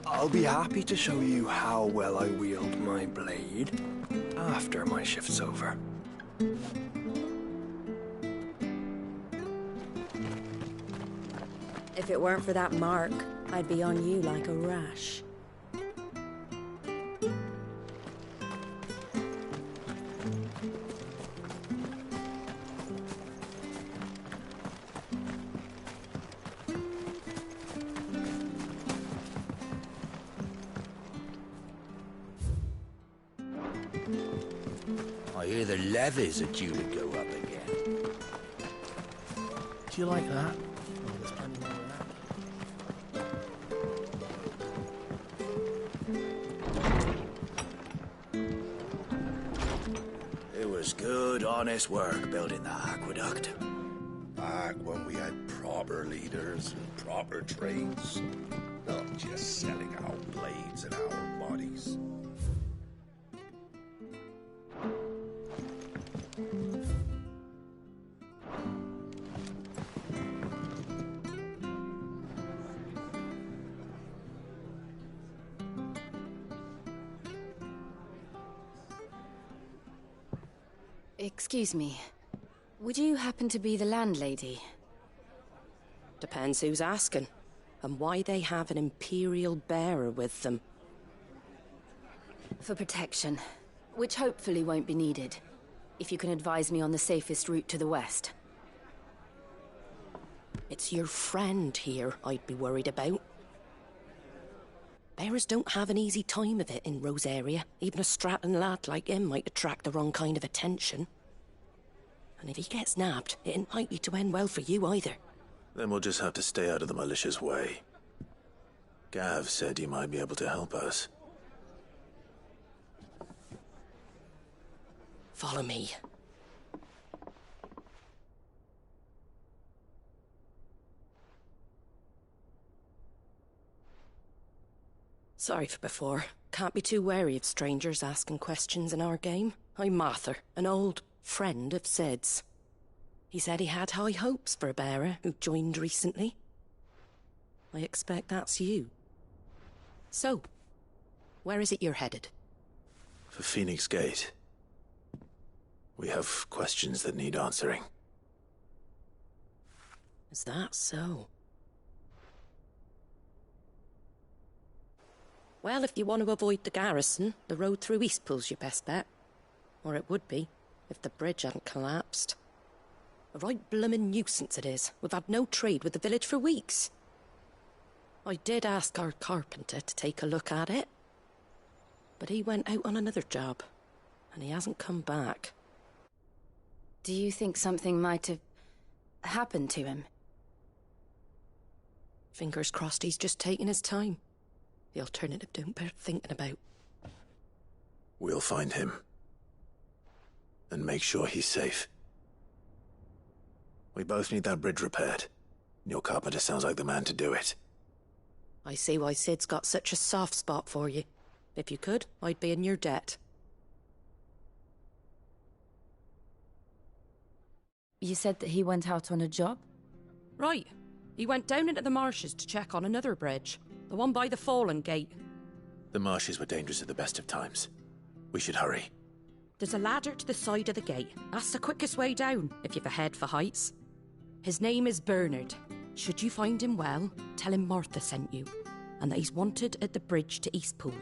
I'll be happy to show you how well I wield my blade after my shift's over. If it weren't for that mark, I'd be on you like a rash. I hear the levies are due to go up again. Do you like that? Oh, there's plenty more of that. It was good, honest work building the aqueduct. Back when we had proper leaders and proper trades. Not just selling our blades and our bodies. Excuse me. Would you happen to be the landlady? Depends who's asking, and why they have an Imperial bearer with them. For protection, which hopefully won't be needed. If you can advise me on the safest route to the west. It's your friend here I'd be worried about. Bearers don't have an easy time of it in Rosaria. Even a Stratton lad like him might attract the wrong kind of attention. And if he gets nabbed, it ain't likely to end well for you either. Then we'll just have to stay out of the malicious way. Gav said he might be able to help us. Follow me. Sorry for before. Can't be too wary of strangers asking questions in our game. I'm Martha, an old friend of Sid's. He said he had high hopes for a bearer who joined recently. I expect that's you. So, where is it you're headed? For Phoenix Gate. We have questions that need answering. Is that so? Well, if you want to avoid the garrison, the road through Eastpool's your best bet. Or it would be, if the bridge hadn't collapsed. A right bloomin' nuisance it is. We've had no trade with the village for weeks. I did ask our carpenter to take a look at it. But he went out on another job, and he hasn't come back. Do you think something might have happened to him? Fingers crossed he's just taking his time. The alternative don't bear thinking about. We'll find him. And make sure he's safe. We both need that bridge repaired. Your carpenter sounds like the man to do it. I see why Sid's got such a soft spot for you. If you could, I'd be in your debt. You said that he went out on a job? Right. He went down into the marshes to check on another bridge. The one by the Fallen Gate. The marshes were dangerous at the best of times. We should hurry. There's a ladder to the side of the gate. That's the quickest way down, if you've a head for heights. His name is Bernard. Should you find him well, tell him Martha sent you, and that he's wanted at the bridge to Eastpool.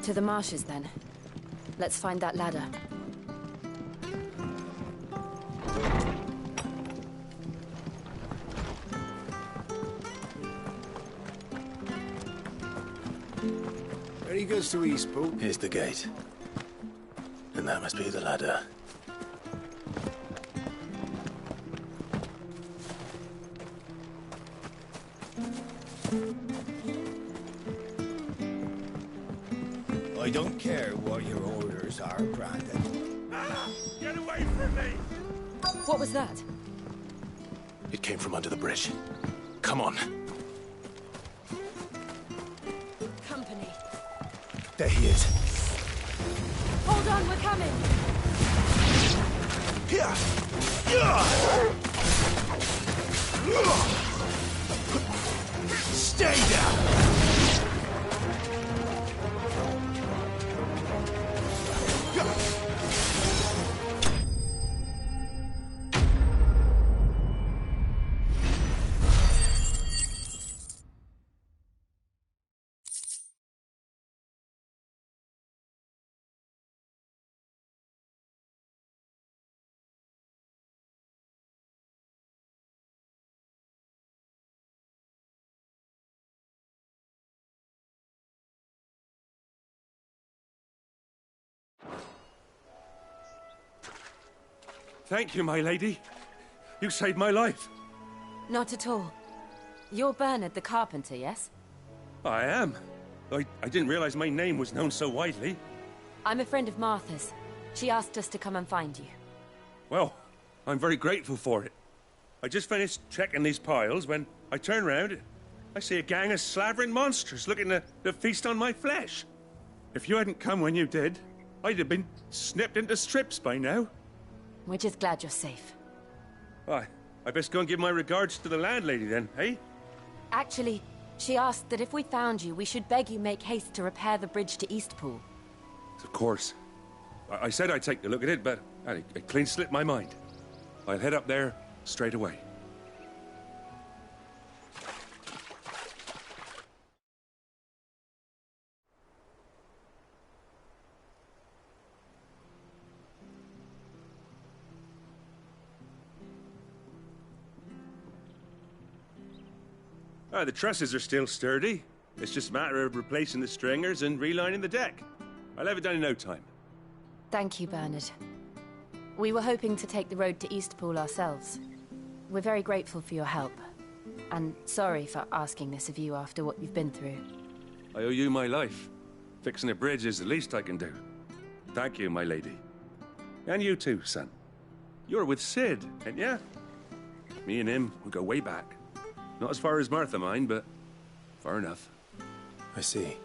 To the marshes, then. Let's find that ladder. There he goes to Eastpool. Here's the gate. And that must be the ladder. I don't care what your orders are, Brandon. Ah! Get away from me! What was that? It came from under the bridge. Come on. There he is. Hold on, we're coming! Here! Stay down! Thank you, my lady. You saved my life. Not at all. You're Bernard the carpenter, yes? I am. I didn't realize my name was known so widely. I'm a friend of Martha's. She asked us to come and find you. Well, I'm very grateful for it. I just finished checking these piles when I turn round. I see a gang of slavering monsters looking to feast on my flesh. If you hadn't come when you did, I'd have been snipped into strips by now. We're just glad you're safe. Why, I best go and give my regards to the landlady then, eh? Actually, she asked that if we found you, we should beg you make haste to repair the bridge to Eastpool. Of course. I said I'd take a look at it, but it clean slipped my mind. I'll head up there straight away. The trusses are still sturdy. It's just a matter of replacing the stringers and relining the deck. I'll have it done in no time. Thank you, Bernard. We were hoping to take the road to Eastpool ourselves. We're very grateful for your help. And sorry for asking this of you after what you've been through. I owe you my life. Fixing a bridge is the least I can do. Thank you, my lady. And you too, son. You're with Sid, ain't ya? Me and him, we go way back. Not as far as Martha, mind, but far enough. I see.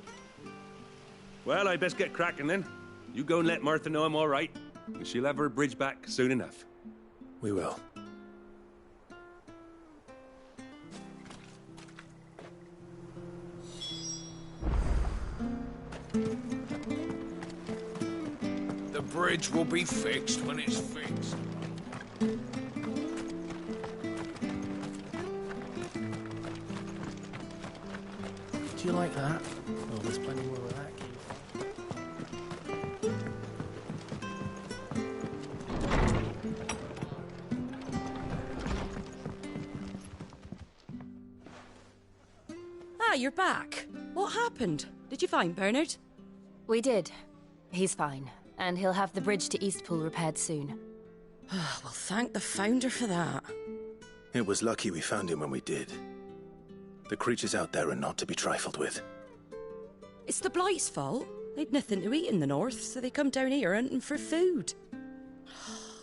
Well, I best get cracking then. You go and let Martha know I'm all right, and she'll have her bridge back soon enough. We will. The bridge will be fixed when it's fixed. Do you like that? Oh, there's plenty more of that, Keith. Ah, you're back. What happened? Did you find Bernard? We did. He's fine, and he'll have the bridge to Eastpool repaired soon. Well, thank the Founder for that. It was lucky we found him when we did. The creatures out there are not to be trifled with. It's the Blight's fault. They'd nothing to eat in the north, so they come down here hunting for food.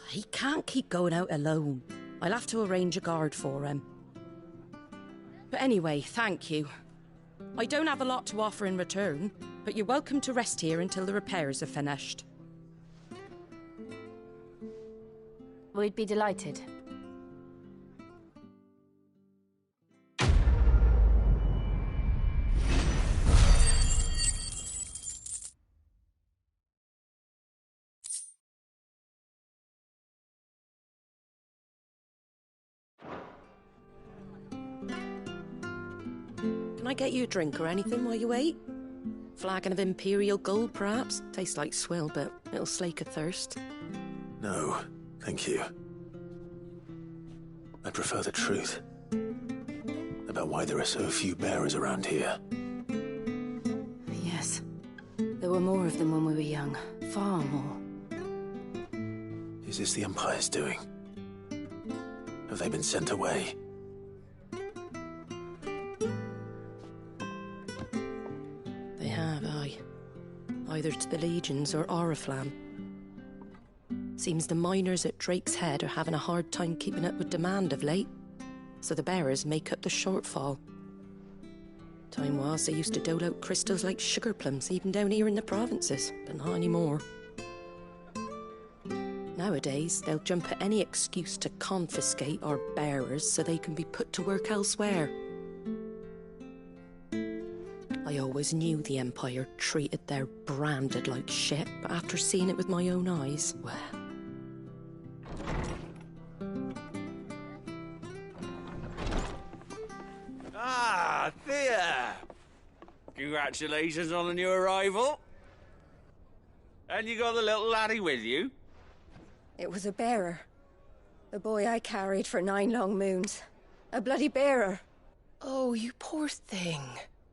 He can't keep going out alone. I'll have to arrange a guard for him. But anyway, thank you. I don't have a lot to offer in return, but you're welcome to rest here until the repairs are finished. We'd be delighted. Can I get you a drink or anything while you wait? Flagon of Imperial Gold, perhaps? Tastes like swill, but it'll slake a thirst. No, thank you. I prefer the truth. About why there are so few bearers around here. Yes. There were more of them when we were young. Far more. Is this the Empire's doing? Have they been sent away? They have, aye. Either to the Legions or Oriflamme. Seems the miners at Drake's Head are having a hard time keeping up with demand of late, so the bearers make up the shortfall. Time was they used to dole out crystals like sugar plums, even down here in the provinces, but not anymore. Nowadays, they'll jump at any excuse to confiscate our bearers so they can be put to work elsewhere. I always knew the Empire treated their branded like shit, but after seeing it with my own eyes, well... Ah, Thea! Congratulations on the new arrival. And you got the little laddie with you? It was a bearer. The boy I carried for 9 long moons. A bloody bearer. Oh, you poor thing.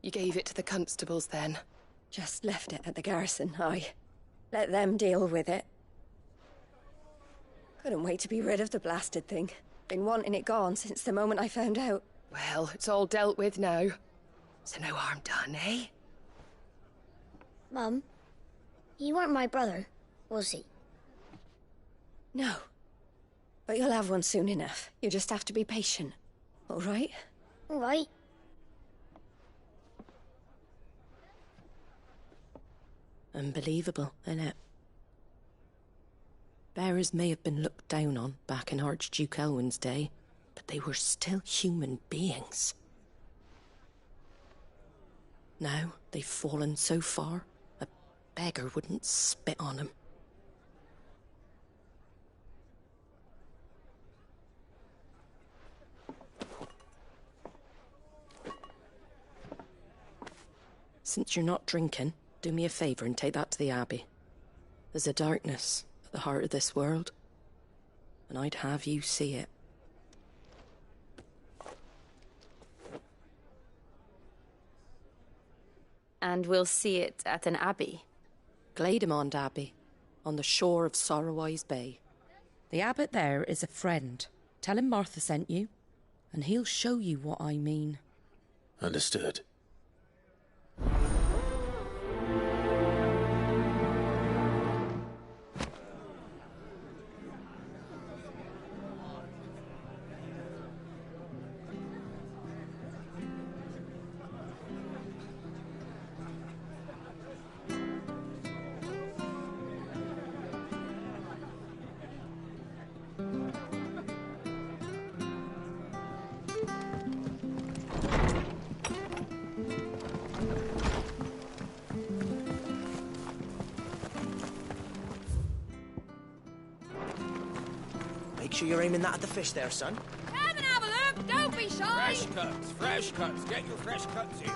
You gave it to the constables, then? Just left it at the garrison, I. Let them deal with it. Couldn't wait to be rid of the blasted thing. Been wanting it gone since the moment I found out. Well, it's all dealt with now. So no harm done, eh? Mum, he weren't my brother, was he? No. But you'll have one soon enough. You just have to be patient. All right? All right. Unbelievable, innit? Bearers may have been looked down on back in Archduke Elwin's day, but they were still human beings. Now they've fallen so far, a beggar wouldn't spit on them. Since you're not drinking, do me a favour and take that to the Abbey. There's a darkness at the heart of this world, and I'd have you see it. And we'll see it at an abbey? Glademond Abbey, on the shore of Sorrowwise Bay. The abbot there is a friend. Tell him Martha sent you, and he'll show you what I mean. Understood. Make sure you're aiming that at the fish there, son. Come and have a look, don't be shy! Fresh cuts, get your fresh cuts in.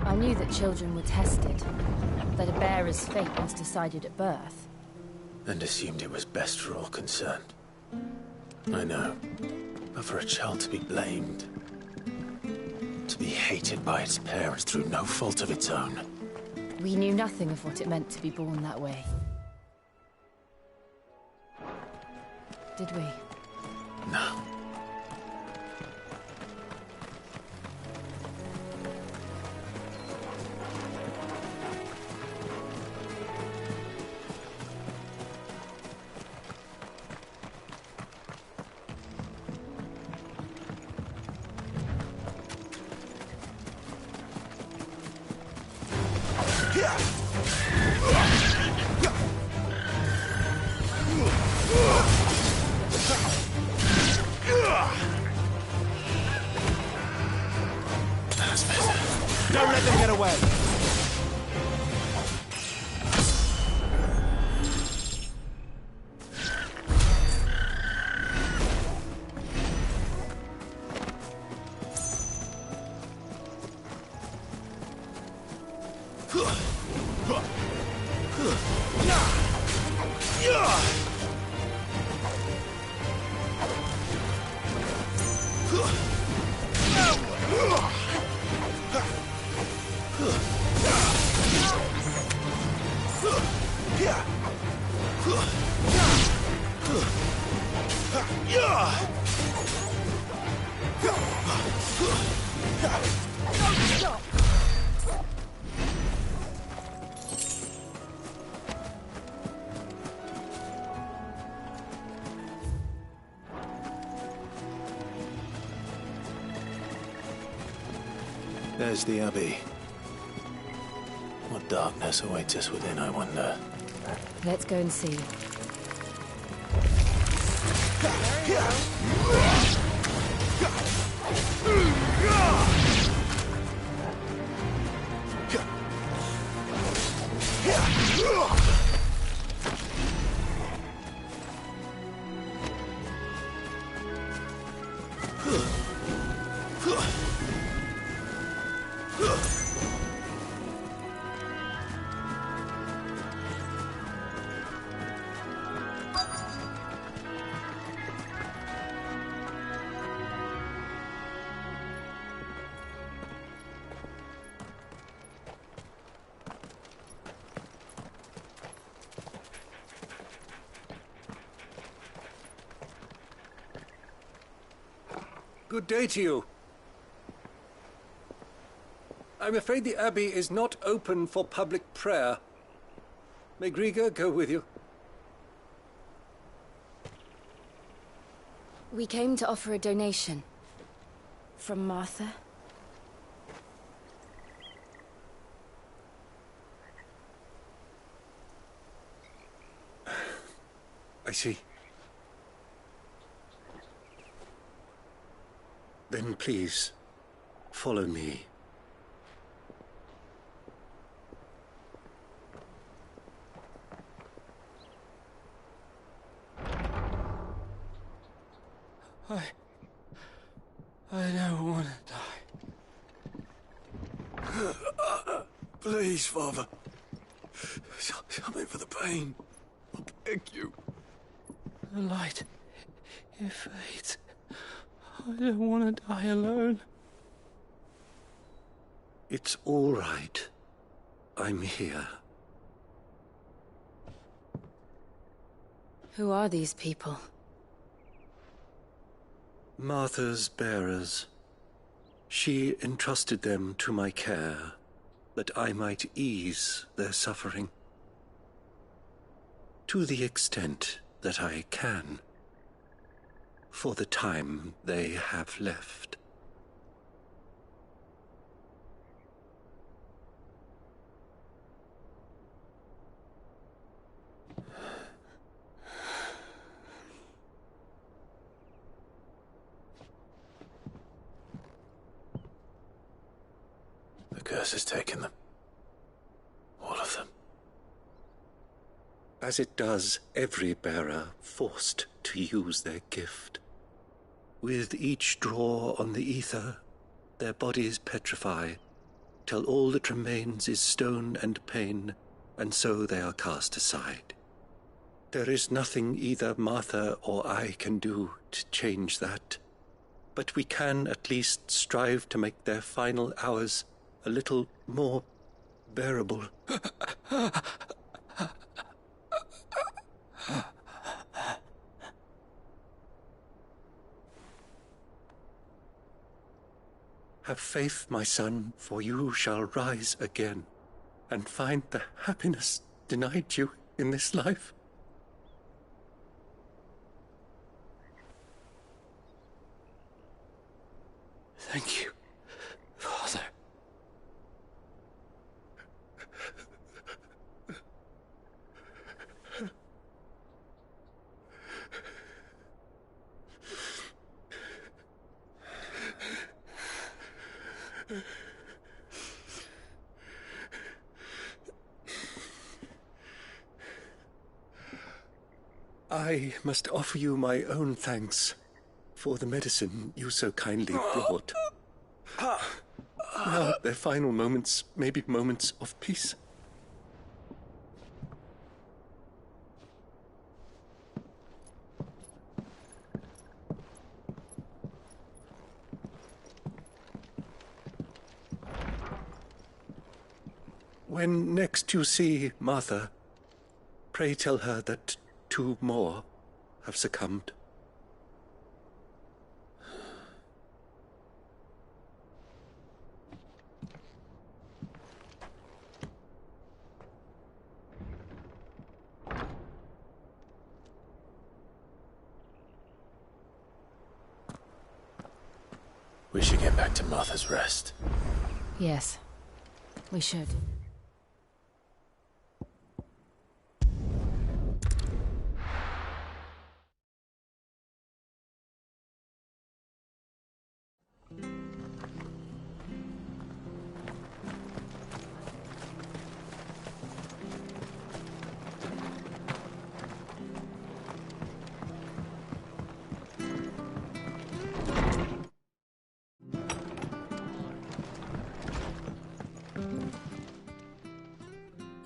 I knew that children were tested, that a bearer's fate was decided at birth. And assumed it was best for all concerned. I know. But for a child to be blamed, to be hated by its parents through no fault of its own. We knew nothing of what it meant to be born that way. Did we? No. Don't let them get away. There's the Abbey. What darkness awaits us within, I wonder? Let's go and see. Good day to you. I'm afraid the Abbey is not open for public prayer. May Grieger go with you? We came to offer a donation. From Martha. I see. Then please, follow me. I don't want to die. Please, Father. Help me for the pain. I beg you. The light, it fades. I don't want to die alone. It's all right. I'm here. Who are these people? Martha's bearers. She entrusted them to my care, that I might ease their suffering. To the extent that I can. For the time they have left. The curse has taken them. All of them. As it does every bearer forced to use their gift. With each draw on the ether, their bodies petrify, till all that remains is stone and pain, and so they are cast aside. There is nothing either Martha or I can do to change that, but we can at least strive to make their final hours a little more bearable. Have faith, my son, for you shall rise again, and find the happiness denied you in this life. Thank you, Father. I must offer you my own thanks for the medicine you so kindly brought. Now their final moments may be moments of peace. When next you see Martha, pray tell her that 2 more have succumbed. We should get back to Martha's Rest. Yes, we should.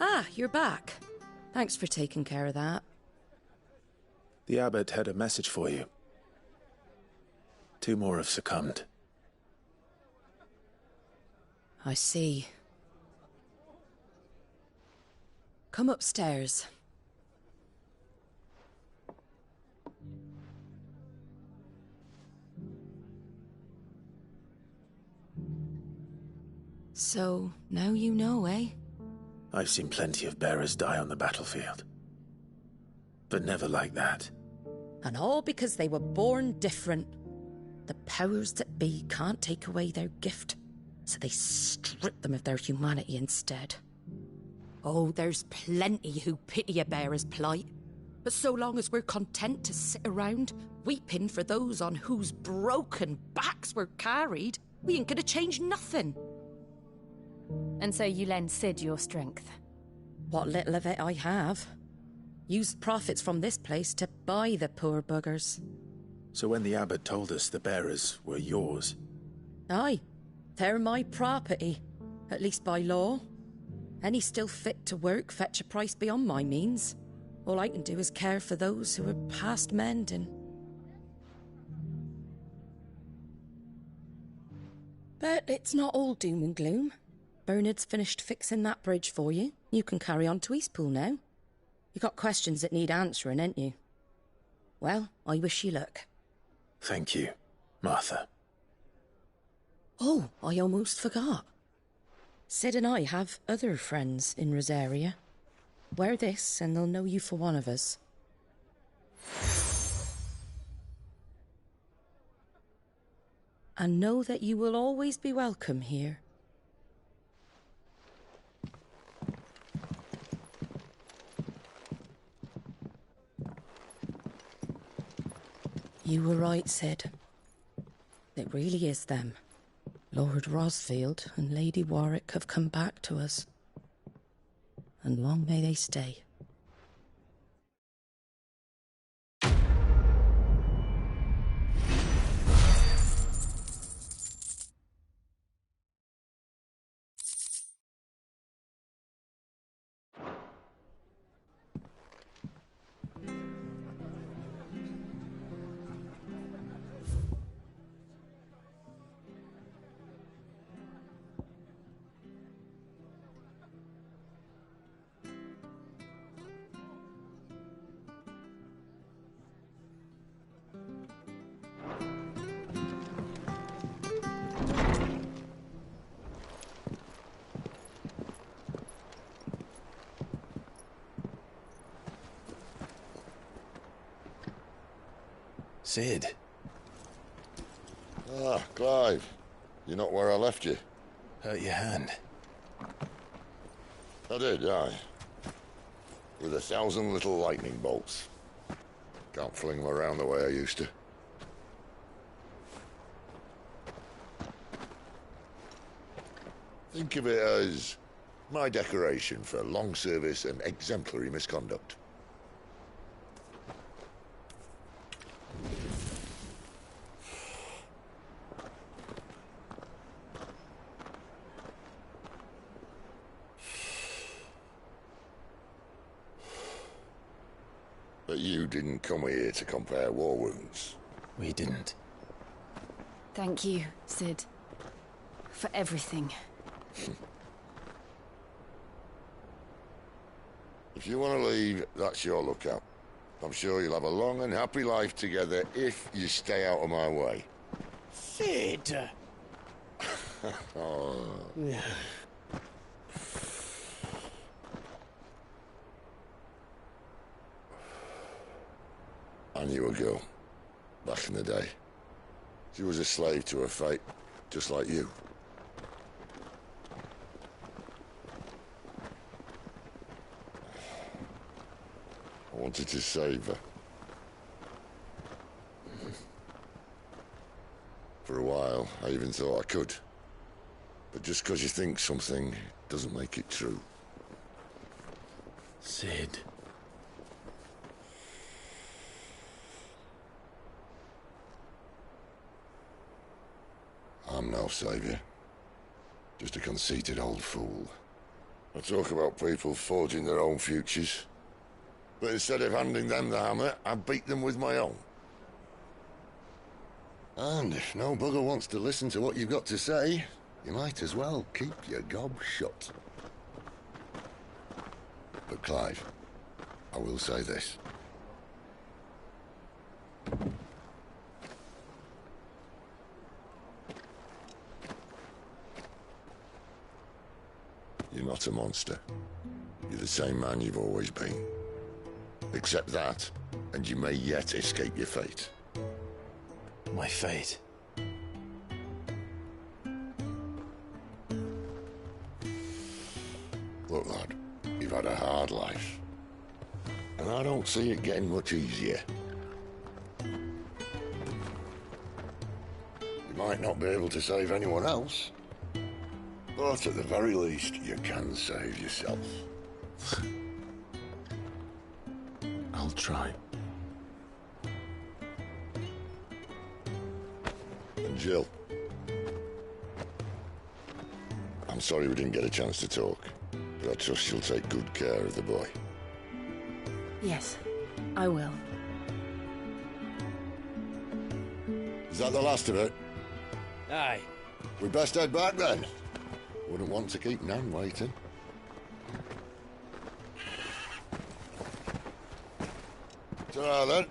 Ah, you're back. Thanks for taking care of that. The abbot had a message for you. 2 more have succumbed. I see. Come upstairs. So, now you know, eh? I've seen plenty of bearers die on the battlefield. But never like that. And all because they were born different. The powers that be can't take away their gift, so they strip them of their humanity instead. Oh, there's plenty who pity a bearer's plight. But so long as we're content to sit around, weeping for those on whose broken backs we're carried, we ain't gonna change nothing. And so you lend Cid your strength? What little of it I have. Used profits from this place to buy the poor buggers. So when the abbot told us the bearers were yours... Aye, they're my property, at least by law. Any still fit to work fetch a price beyond my means. All I can do is care for those who are past mending. But it's not all doom and gloom. Bernard's finished fixing that bridge for you. You can carry on to Eastpool now. You got questions that need answering, ain't you? Well, I wish you luck. Thank you, Martha. Oh, I almost forgot. Cid and I have other friends in Rosaria. Wear this and they'll know you for one of us. And know that you will always be welcome here. You were right, Cid. It really is them. Lord Rosfield and Lady Warwick have come back to us. And long may they stay. Cid. Ah, Clive. You're not where I left you. Hurt your hand. I did, aye. With 1,000 little lightning bolts. Can't fling them around the way I used to. Think of it as my decoration for long service and exemplary misconduct. But you didn't come here to compare war wounds. We didn't. Thank you, Cid. For everything. If you want to leave, that's your lookout. I'm sure you'll have a long and happy life together if you stay out of my way. Cid! Oh. I knew a girl, back in the day. She was a slave to her fate, just like you. wanted to save her. For a while, I even thought I could. But just because you think something doesn't make it true. Sid. I'm no saviour. Just a conceited old fool. I talk about people forging their own futures. But instead of handing them the hammer, I beat them with my own. And if no bugger wants to listen to what you've got to say, you might as well keep your gob shut. But Clive, I will say this. You're not a monster. You're the same man you've always been. Accept that, and you may yet escape your fate. My fate? Look, lad, you've had a hard life. And I don't see it getting much easier. You might not be able to save anyone else, but at the very least, you can save yourself. I'll try. And Jill, I'm sorry we didn't get a chance to talk, but I trust she'll take good care of the boy. Yes, I will. Is that the last of it? Aye. We best head back then. Wouldn't want to keep Nan waiting. Ta-ra then.